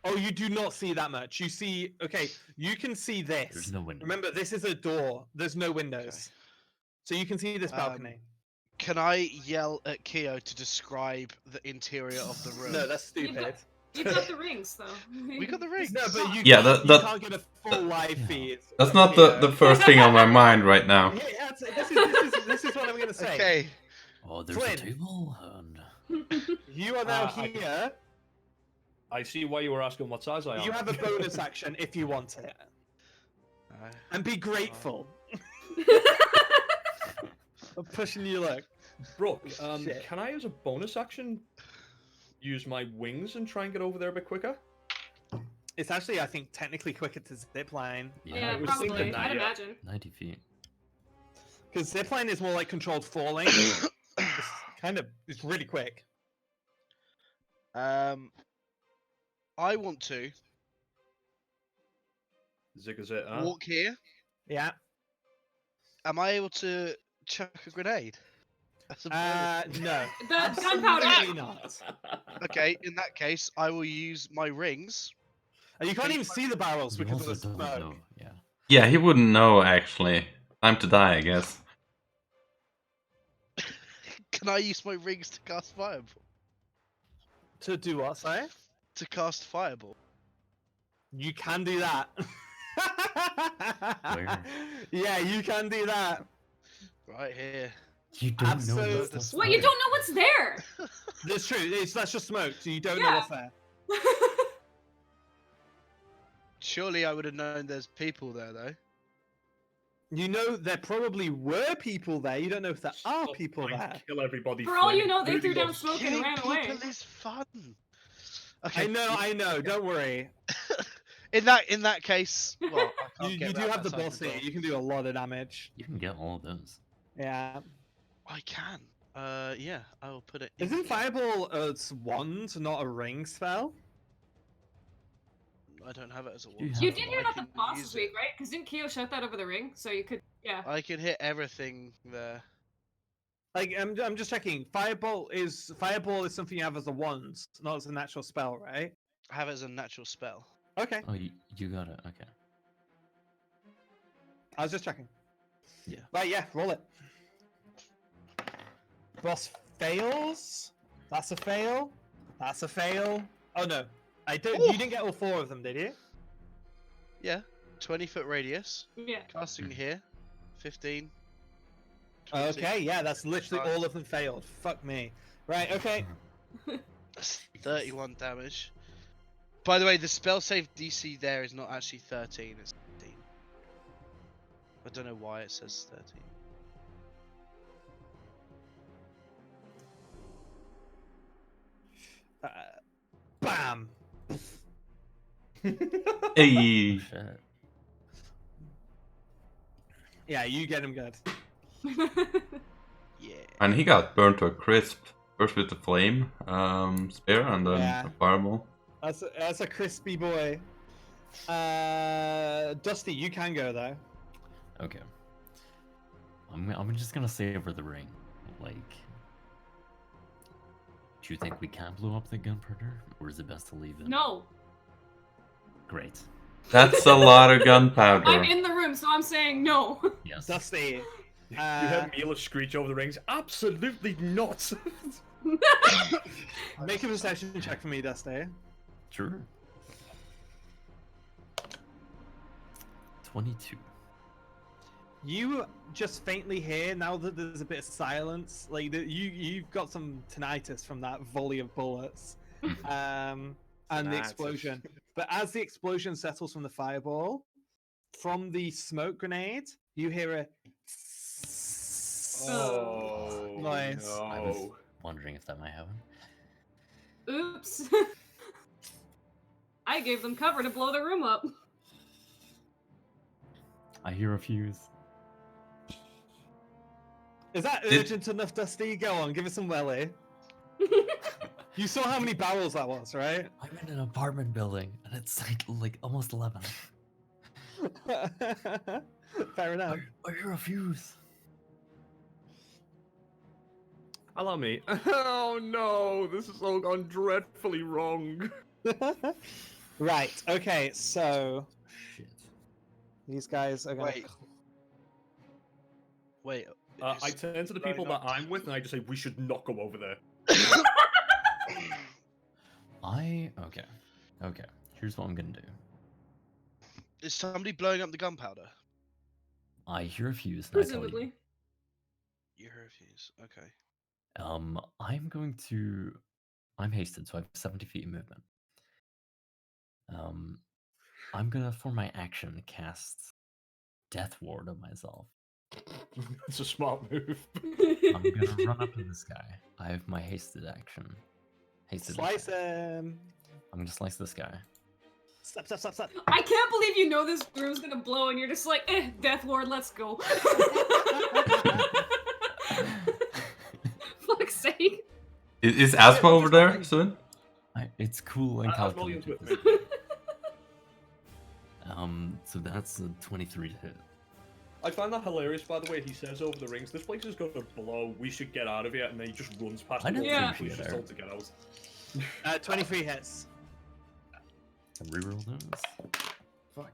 Oh, you do not see that much. You see, okay, you can see this. There's no window. Remember, this is a door. There's no windows, Okay. so you can see this balcony. Can I yell at Keo to describe the interior of the room? No, that's stupid. You've got the rings, though. We got the rings. No, but you Yeah, can't, that- you can't get a full live feed. That's not the first thing on my mind right now. Yeah, this is what I'm gonna say. Okay. Oh, there's Flynn. a table. And... You are now I- here. I see why you were asking what size I am. You have a bonus action if you want it, and be grateful. I'm pushing you, look. Brooke, Shit. can I, as a bonus action, use my wings and try and get over there a bit quicker? It's actually, I think, technically quicker to zipline. Yeah, I was probably. thinking that, I'd yeah. imagine. 90 feet. Because zipline is more like controlled falling. It's really quick. I want to Zig is it, huh? walk here. Yeah. Am I able to chuck a grenade? As a bonus? No. The gunpowder. Absolutely not. Okay, in that case, I will use my rings. And you can't even see the barrels You because of also the don't smoke. know. Yeah. Yeah, he wouldn't know actually. Time to die, I guess. Can I use my rings to cast fireball? To do what, sorry? To cast fireball. You can do that. Where? Yeah, you can do that. Right here. You don't Absolute- know what's What? You don't know what's there? That's true. That's just smoke, so you don't know Yeah. what's there. Surely I would have known there's people there though. You know there probably were people there. You don't know if there are Stop people trying to there. Kill everybody. For all Flynn. you know, they Really threw down was- smoke and Killing ran away. people is fun. Okay. I know. Don't worry. In that case, well, I can't You get do round have the that side boss of the here. door. You can do a lot of damage. You can get all of those. Yeah. I can. Yeah, I will put it. Isn't Fireball a wand, not a ring spell? I don't have it as a You one. You have did to hear I that the can boss use this week, it. right? Because didn't Keo shout that over the ring? So you could, yeah. I can hit everything there. Like I'm just checking. Fireball is something you have as a wand, not as a natural spell, right? I have it as a natural spell. Okay, Oh, you got it. Okay. I was just checking. Yeah. Right, yeah, roll it. Boss fails. That's a fail. That's a fail. Oh no, I don't. Ooh. You didn't get all 4 of them, did you? Yeah, 20-foot radius. Yeah. Casting here, 15. 20. Okay, yeah, that's literally 25. all of them failed. Fuck me. Right, okay. That's 31 damage. By the way, the spell save DC there is not actually 13, it's 15. I don't know why it says 13. Bam. Hey. Shit. Yeah, you get him good. Yeah. And he got burned to a crisp. First with the flame spear, and then Yeah. a fireball. That's a crispy boy. Dusty, you can go though. Okay. I'm just gonna say over the ring, like, do you think we can blow up the gunpowder, or is it best to leave it? No. Great. That's a lot of gunpowder. I'm in the room, so I'm saying no. Yes. Dusty. You heard Mila screech over the rings. Absolutely not. Make a perception check for me, Dusty. Sure. 22. You just faintly hear now that there's a bit of silence. Like you've got some tinnitus from that volley of bullets, and the Tinnitus. explosion. But as the explosion settles from the fireball, from the smoke grenade, you hear a Oh, Nice. I was no. wondering if that might happen. Oops. I gave them cover to blow the room up. I hear a fuse. Is that Did- urgent enough, Dusty? Go on, give it some welly. You saw how many barrels that was, right? I'm in an apartment building, and it's like almost 11. Fair enough. I hear a fuse. Allow me. Oh no, this has all gone dreadfully wrong. Right. Okay. So Shit. these guys are gonna. Wait. I turn to the people that I'm with, and I just say, we should not go over there. Okay. Here's what I'm gonna do. Is somebody blowing up the gunpowder? I hear a fuse, and I tell you. Presumably. You heard a fuse. Okay. I'm hasted, so I have 70 feet of movement. I'm gonna, for my action, cast Death Ward on myself. It's a smart move. I'm gonna run up to this guy. I have my hasted action. Slice him. I'm gonna slice this guy. Stop. Stop. I can't believe you know this room's gonna blow and you're just like, Death Lord, let's go. Fuck's sake. Is Asma over there soon? It's cool and Asmodean's calculated. with me. So that's a 23 to hit. I find that hilarious, by the way. He says over the rings, this place is going to blow, we should get out of here, and then he just runs past I the didn't wall, think and we he's should just get told to get out. 23 hits. Reroll those. Fuck.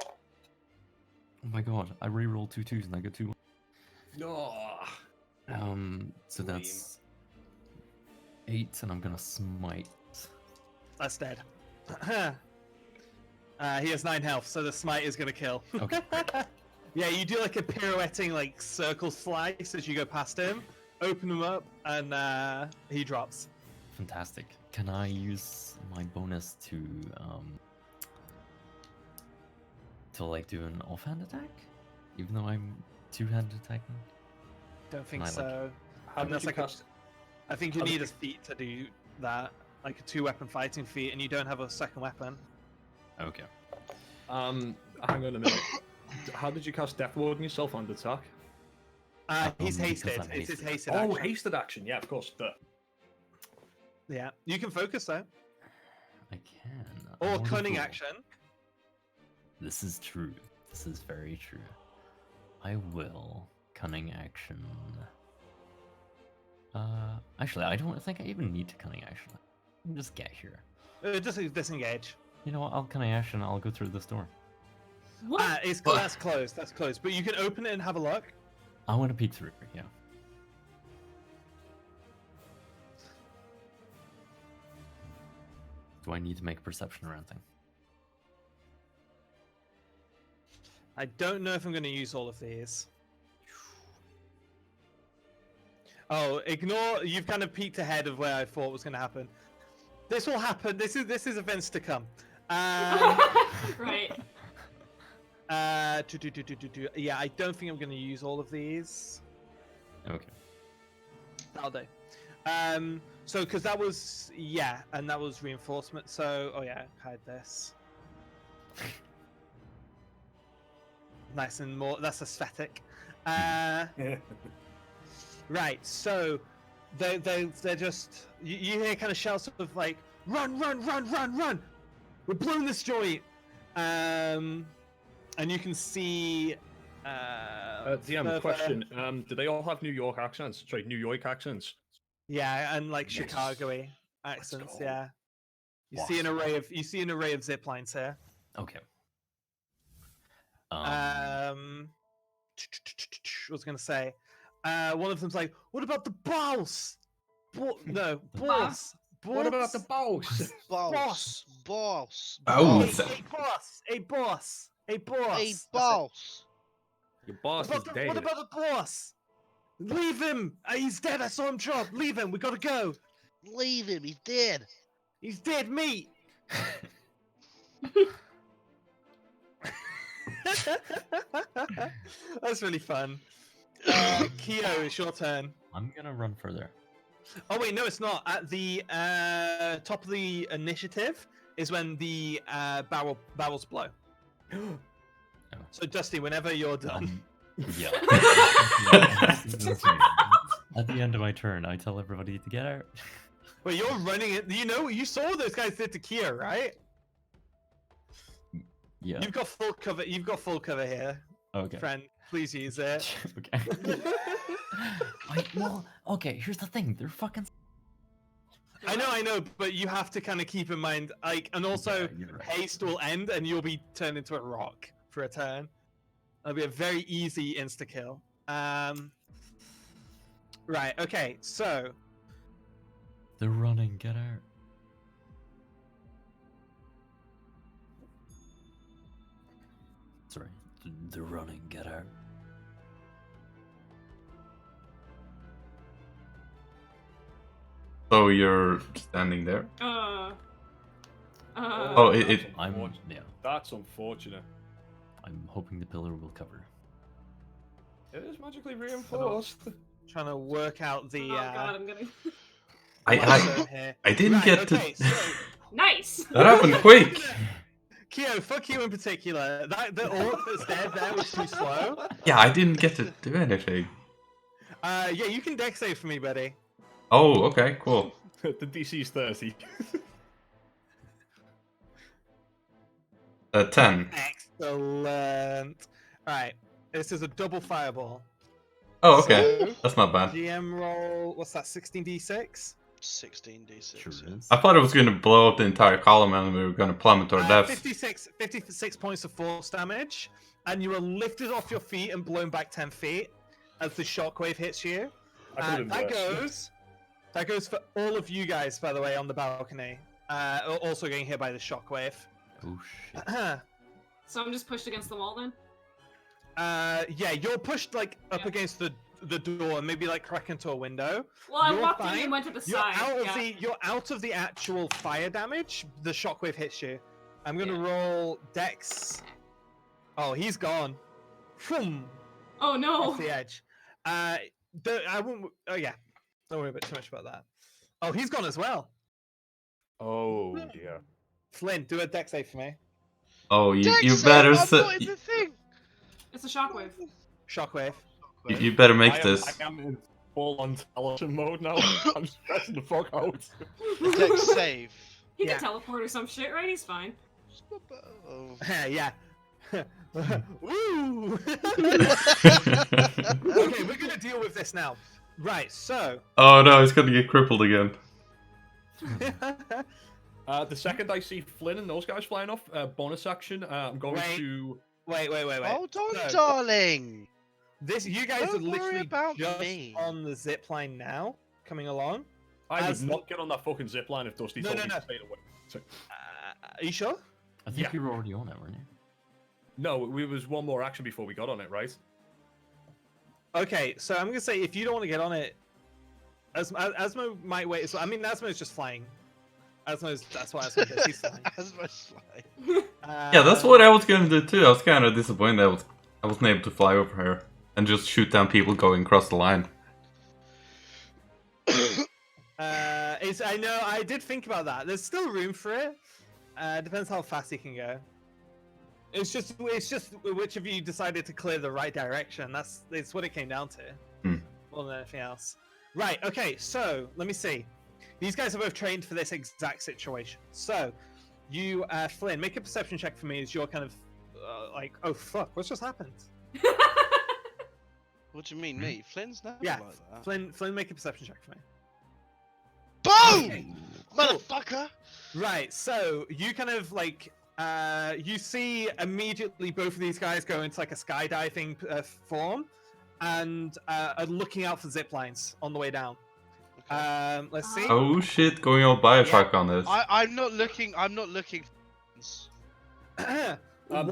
Oh my god, I rerolled 2 2s and I got 2. No. So that's 8, and I'm gonna smite. That's dead. He has 9 health, so the smite is gonna kill. Okay. Yeah, you do like a pirouetting like circle slice as you go past him, open him up, and he drops. Fantastic. Can I use my bonus to like do an offhand attack? Even though I'm two-handed attacking? Don't think I like so. How Unless did you I could- cast? I think you How did need a you- feat to do that, like a 2-weapon fighting feat, and you don't have a second weapon. Okay. Hang on a minute. How did you cast Death Ward on yourself on attack? He's because hasted. I'm It's his hasted. hasted Oh, action. hasted action. Yeah, of course. Yeah, you can focus though. I can. Or Wonderful. cunning action. This is true. This is very true. I will cunning action. Actually, I don't think I even need to cunning action. I can just get here. Just disengage. You know what? I'll cunning action. I'll go through this door. What? That's closed. That's closed. But you can open it and have a look. I want to peek through. Yeah. Do I need to make a perception or anything? I don't know if I'm going to use all of these. Oh, ignore. You've kind of peeked ahead of where I thought was going to happen. This will happen. This is events to come. Right. Yeah, I don't think I'm going to use all of these. Okay. That'll do. So because that was and that was reinforcement. So hide this. Nice and more. That's aesthetic. Right. So they're just you hear kind of shouts of like run! We're blowing this joint. And you can see. DM, further- question. Do they all have New York accents? Sorry, New York accents. Yeah, and like Yes. Chicago-y accents. go. Yeah. You see an array of zip lines here. Okay. I was gonna say, one of them's like, "What about the boss? No, boss. What about the boss? Boss. Boss. A boss. A boss. Your boss is dead. What about the boss? Leave him. He's dead. I saw him drop. Leave him. We gotta go. Leave him. He's dead. He's dead meat. That's really fun. Keo, it's your turn. I'm gonna run further. Oh wait, no, it's not. At the top of the initiative is when the barrels blow. So Dusty, whenever you're done. Yeah. At the end of my turn, I tell everybody to get out. Well, you're running it. You saw what those guys did to Kia, right? Yeah. You've got full cover. You've got full cover here, Okay. friend. Please use it. Okay. Well, okay. Here's the thing. They're fucking. I know, but you have to kind of keep in mind, like, and also Yeah, you're right. haste will end, and you'll be turned into a rock for a turn. That'll be a very easy insta kill. Right. Okay. So. They're running. Get out. Sorry. They're running. Get out. So you're standing there? Oh, Yeah. That's unfortunate. I'm hoping the pillar will cover. It is magically reinforced. Trying to work out the. oh god, I'm gonna. milestone here. I didn't get okay, to. So, Nice. That happened quick. Keo, fuck you in particular. The orc that's dead there was too slow. Yeah, I didn't get to do anything. Yeah, you can deck save for me, buddy. Oh, okay, cool. The DC's 30. 10. Excellent. Alright, this is a double fireball. Oh, okay. So, That's not bad. GM roll, what's that, 16d6? 16d6. Sure yeah. is. I thought it was going to blow up the entire column and we were going to plummet to our deaths. 56 points of force damage, and you are lifted off your feet and blown back 10 feet as the shockwave hits you. I could've been worse. That goes for all of you guys, by the way, on the balcony. Also getting hit by the shockwave. Oh shit. So I'm just pushed against the wall then. Yeah, you're pushed like up against the door and maybe like crack into a window. Well, I You're walked in fine. and went to the You're side. out of yeah. you're out of the actual fire damage. The shockwave hits you. I'm gonna roll Dex. Oh, he's gone. Phoom, Oh no. off the edge. I won't. Oh yeah, don't worry about too much about that. Oh, he's gone as well. Oh dear. Flynn, do a Dex save for me. Oh, you Dex better save, I'm not in the thing. It's a shockwave. Shockwave. you better make this. I am in full on television mode now. I'm stressing the fuck out. Dex save. He Yeah. can teleport or some shit, right? He's fine. Oh. Yeah. Woo! Okay, we're gonna deal with this now. Right, so. Oh no, he's gonna get crippled again. The second I see Flynn and those guys flying off, bonus action, I'm going Wait. to... Wait. Hold on, So, darling. you guys Don't are worry literally about just me. on the zip line now, coming along. I would As- not get on that fucking zip line if Dusty No, told no, me no. to stay away. So, Are you sure? I think Yeah. you were already on it, weren't you? no, it was one more action before we got on it, right? Okay, so I'm gonna say if you don't want to get on it, Asmo might wait. So I mean, Asmo's just flying. That's what Asmo does. He's flying. As much fly. Yeah, that's what I was gonna do too. I was kind of disappointed I wasn't able to fly over here and just shoot down people going across the line. I know. I did think about that. There's still room for it. Depends how fast he can go. It's just which of you decided to clear the right direction. It's what it came down to, more than anything else. Right. Okay. So let me see. These guys are both trained for this exact situation. So, you, Flynn, make a perception check for me as you're kind of like, oh fuck, what's just happened? What do you mean, me? Flynn's never Yeah, like that. Flynn, make a perception check for me. Boom! Okay. Motherfucker! Right, so you kind of like you see immediately both of these guys go into like a skydiving form, and are looking out for zip lines on the way down. Let's see. Oh shit, going all Bioshock on this. I'm not looking. One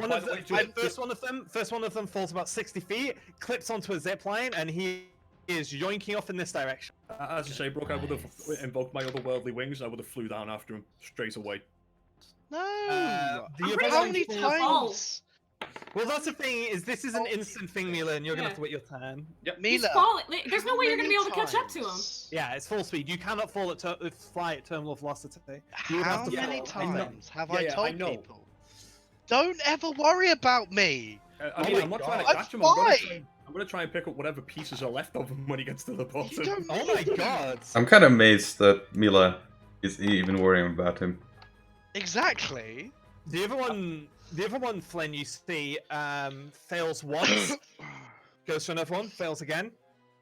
by of the way, them, first one of them falls about 60 feet, clips onto a zip line, and he is yoinking off in this direction. As I say, Brooke, I would have invoked my otherworldly wings. I would have flew down after him straight away. No. The other pretty How one many falls- times? Well, that's the thing. Is this is an instant thing, Mila, and you're gonna have to wait your turn. Yep. He's Mila. falling. There's no how way you're gonna be many able to catch up to him. times? Yeah, it's full speed. You cannot fly at terminal velocity. You would How have to many fall. times have Yeah, I yeah, told I know. people? Don't ever worry about me. I mean, my I'm not trying to God. catch him. Fine. I'm gonna try and pick up whatever pieces are left of him when he gets to the You bottom. don't Oh my need- god! I'm kind of amazed that Mila is even worrying about him. Exactly. The other one, Flynn, you see, fails once, goes to another one, fails again,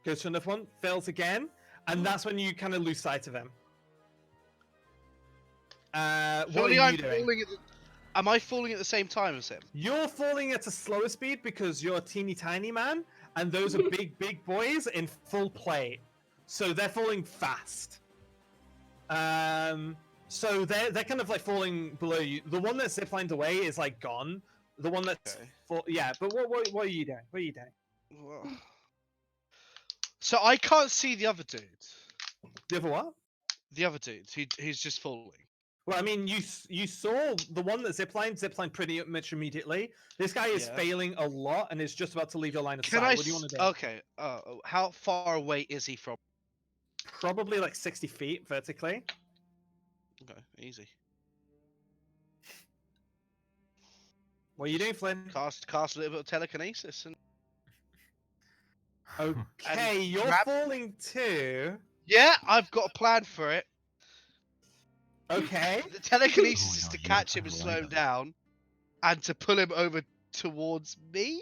goes to another one, fails again, and that's when you kind of lose sight of him. What are Surely you I'm doing? falling at the... Am I falling at the same time as him? You're falling at a slower speed because you're a teeny tiny man, and those are big boys in full plate. So they're falling fast. So they're kind of like falling below you. The one that's ziplined away is like gone. The one that's Okay. yeah. But what are you doing? What are you doing? Well, so I can't see the other dude. The other what? The other dude. He's just falling. Well, I mean, you saw the one that ziplined pretty much immediately. This guy is Yeah. failing a lot and is just about to leave your line of Can sight. I? What do you want to do? Okay. How far away is he from? Probably like 60 feet vertically. Okay, easy. What are you doing, Flynn? Cast a little bit of telekinesis and. Okay, you're grab- falling too. Yeah, I've got a plan for it. Okay. The telekinesis is God, to you catch don't him and like slow him that. down, and to pull him over towards me.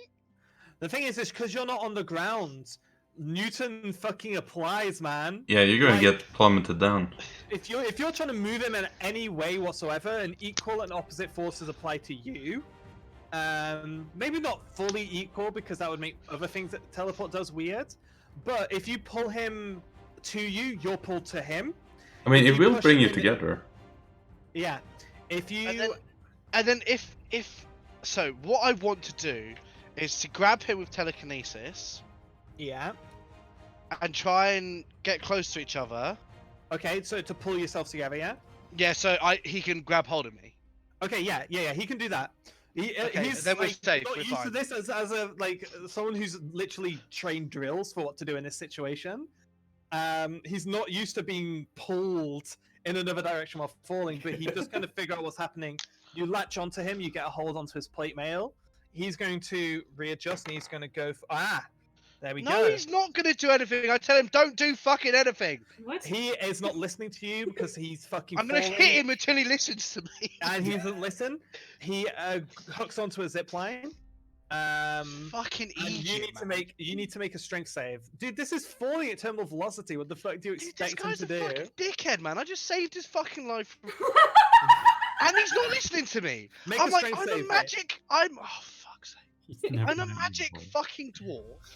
The thing is because you're not on the ground. Newton fucking applies, man. Yeah, you're gonna Like- get plummeted down. If you're trying to move him in any way whatsoever, and equal and opposite forces apply to you. Maybe not fully equal because that would make other things that teleport does weird. But if you pull him to you, you're pulled to him. I mean, If it you will push bring him you in- together. Yeah. If you And then if so, what I want to do is to grab him with telekinesis yeah. and try and get close to each other. Okay, so to pull yourselves together, yeah. Yeah, so he can grab hold of me. Okay, yeah, he can do that. Okay, He's then we're like, safe, not we're used to fine. this as a like someone who's literally trained drills for what to do in this situation. He's not used to being pulled in another direction while falling, but he just kind of figure out what's happening. You latch onto him, you get a hold onto his plate mail. He's going to readjust and he's going to go for There we No, go. he's not going to do anything. I tell him, don't do fucking anything. What? He is not listening to you because he's fucking. I'm going to falling, hit him until he listens to me. and he doesn't listen. He hooks onto a zip line. Fucking And idiot, you need to make a strength save, dude. This is falling at terminal velocity. What the fuck do you Dude, this expect him guy's to a do? fucking dickhead, man. I just saved his fucking life. And he's not listening to me. Make I'm a like, strength I'm save, a mate. magic. Oh, fuck's sake. He's never I'm a done it magic before. fucking dwarf.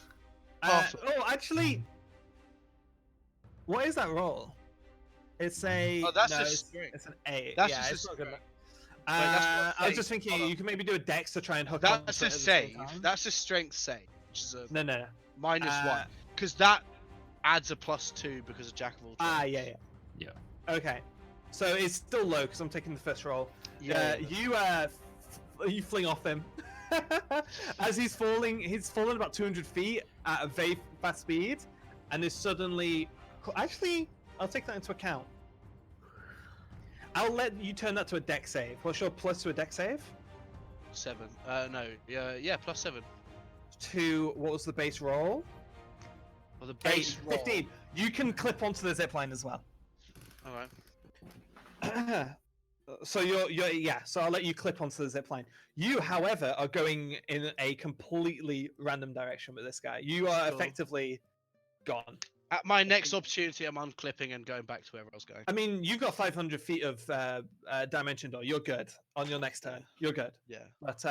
Oh, actually, what is that roll? It's a. Oh, that's no, a it's- strength. It's an 8. That's yeah, just a it's not good. strength. enough. that's what I was save. just thinking Hold on. you can maybe do a dex to try and hook That's onto a it at the same save. time. That's a strength save, which is a No. -1. Because that adds a +2 because of Jack of all trades. Yeah. Yeah. Okay, so it's still low because I'm taking the first roll. Yeah. You fling off him as he's falling. He's fallen about 200 feet at a very fast speed, and is suddenly. Actually, I'll take that into account. I'll let you turn that to a dex save. What's your plus to a dex save? 7. No. Yeah. +7. To what was the base roll? Well, the base roll. 15. You can clip onto the zipline as well. All right. So so I'll let you clip onto the zip line. You, however, are going in a completely random direction with this guy. You are Sure. effectively gone. At my next opportunity, I'm unclipping and going back to wherever I was going. I mean, you've got 500 feet of dimension door. You're good on your next turn. You're good. Yeah. But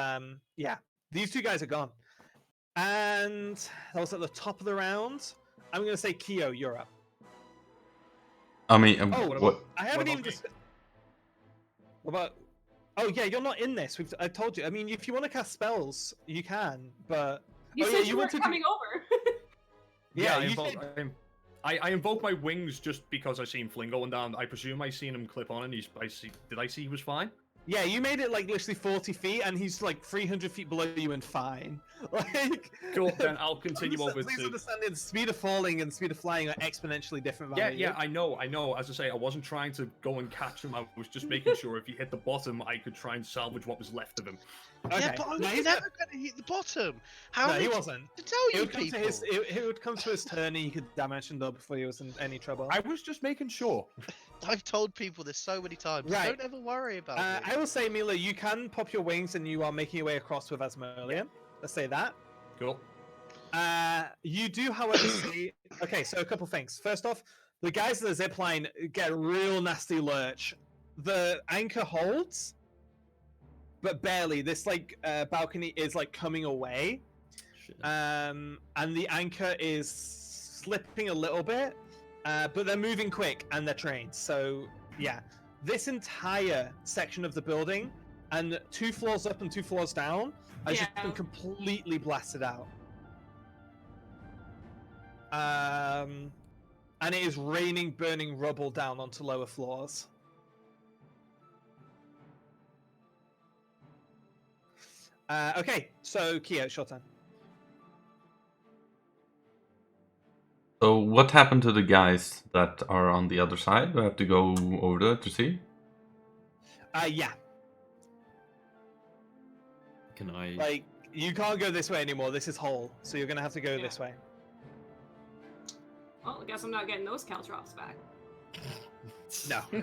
yeah, these two guys are gone. And that was at the top of the round. I'm going to say, Kyo, you're up. I mean, Oh, what? I haven't about even me? just. What about? Oh yeah, you're not in this. I told you. I mean, if you want to cast spells, you can. But You oh, said yeah, you you weren't wanted to- coming over. yeah, I you invoke, said- I invoke my wings just because I seen Fling going down. I presume I seen him clip on, and did I see he was fine? Yeah, you made it like literally 40 feet, and he's like 300 feet below you and fine. Like, Cool. Then I'll continue over Please to. understand the speed of falling and speed of flying are exponentially different. Yeah, I know. As I say, I wasn't trying to go and catch him. I was just making sure if he hit the bottom, I could try and salvage what was left of him. Okay. Yeah, but I No, was he's never going to hit the bottom. How No, am he I wasn't. to tell It you would, come people? to his, it would come to his turn, and he could dimension up before he was in any trouble. I was just making sure. I've told people this so many times. Right. Don't ever worry about it. I will say, Mila, you can pop your wings, and you are making your way across with Asmodean. Let's say that. Cool. You do, however, see. Okay, so a couple things. First off, the guys in the zipline get a real nasty lurch. The anchor holds, but barely. This like balcony is like coming away, Shit. and the anchor is slipping a little bit, but they're moving quick and they're trained. So yeah, this entire section of the building, and 2 floors up and 2 floors down, has just been Yeah. completely blasted out. And it is raining burning rubble down onto lower floors. Okay, so Kia, it's your turn. So what happened to the guys that are on the other side? Do I have to go over there to see? Yeah, Can I? like you can't go this way anymore. This is whole, so you're gonna have to go Yeah. this way. Well, I guess I'm not getting those caltrops back. No. I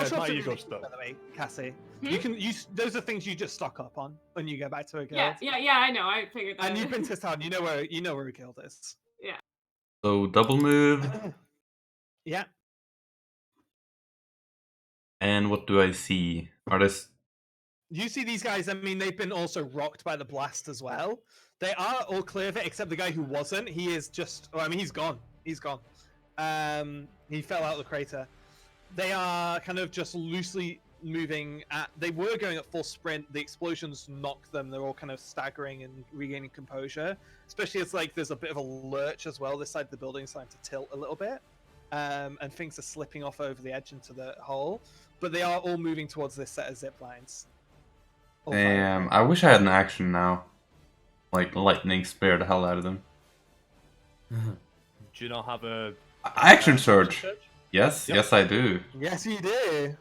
admire are you, really Gusto. good, by the way, Cassie. Hmm? You can use those are things you just stock up on when you go back to a guild. Yeah, I know. I figured that. And you've been to town. You know where a guild is. So double move, Yeah. and what do I see? Are this? You see these guys, I mean, they've been also rocked by the blast as well. They are all clear of it, except the guy who wasn't. He is just, I mean, he's gone. He's gone. He fell out of the crater. They are kind of just loosely moving they were going at full sprint. The explosions knocked them. They're all kind of staggering and regaining composure. Especially as like there's a bit of a lurch as well. This side of the building is starting to tilt a little bit. And things are slipping off over the edge into the hole. But they are all moving towards this set of zip lines. All five. Damn, I wish I had an action now. Like lightning spear the hell out of them. Do you not have a Action surge. Yes, Yep. yes I do. Yes, you do.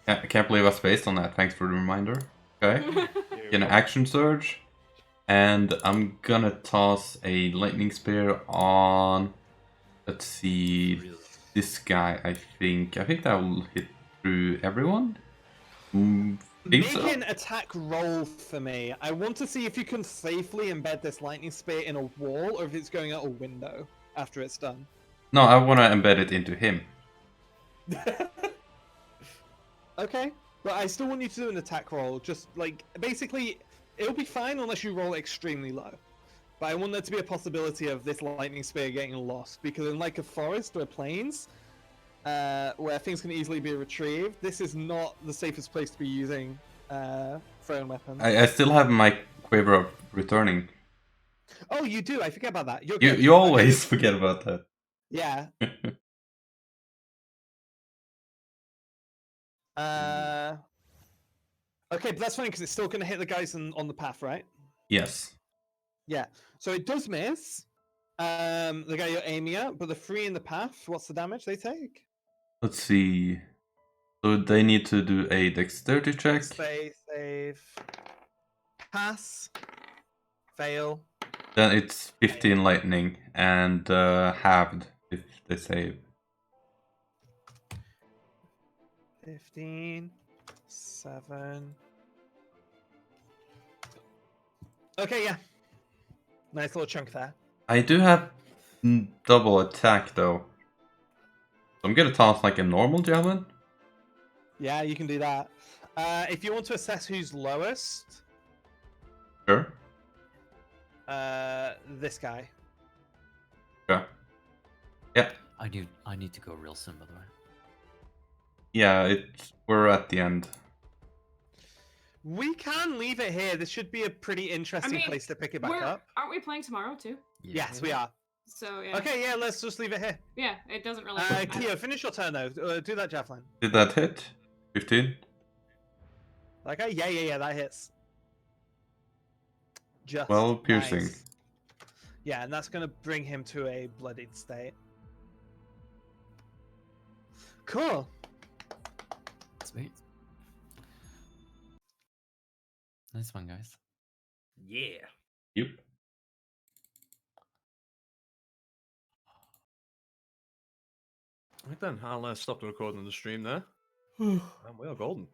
I can't believe I spaced on that. Thanks for the reminder. Okay. Get an action surge. And I'm gonna toss a lightning spear on. Let's see, this guy. I think that will hit through everyone. Think Make so? an attack roll for me. I want to see if you can safely embed this lightning spear in a wall, or if it's going out a window after it's done. No, I want to embed it into him. Okay, but I still want you to do an attack roll. Just like basically, it'll be fine unless you roll extremely low. But I want there to be a possibility of this lightning spear getting lost, because in like a forest or plains, where things can easily be retrieved, this is not the safest place to be using thrown weapons. I still have my quiver of returning. Oh, you do? I forget about that. You're You good. you always forget about that. Yeah. Okay, but that's funny because it's still going to hit the guys on the path, right? Yes. Yeah. So it does miss the guy you're aiming at, but the 3 in the path, what's the damage they take? Let's see. So they need to do a dexterity check. Space, save, pass, fail. Then it's 15 lightning and halved if they save. 15, 7. Okay, yeah. Nice little chunk there. I do have double attack though. So I'm gonna toss like a normal javelin. Yeah, you can do that. If you want to assess who's lowest, Sure. this guy. Sure. Yeah. I need to go real soon, by the way. Yeah, we're at the end. We can leave it here. This should be a pretty interesting place to pick it back up. Aren't we playing tomorrow too? Yes, we are. So yeah. Okay, yeah, let's just leave it here. Yeah, it doesn't really. Keo, finish your turn though. Do that javelin. Did that hit? 15? Okay, yeah, that hits. Just Well, piercing. nice. Yeah, and that's gonna bring him to a bloodied state. Cool. Sweet. Nice one, guys. Yeah. Yep. Right then, I'll stop the recording of the stream there. And we are golden.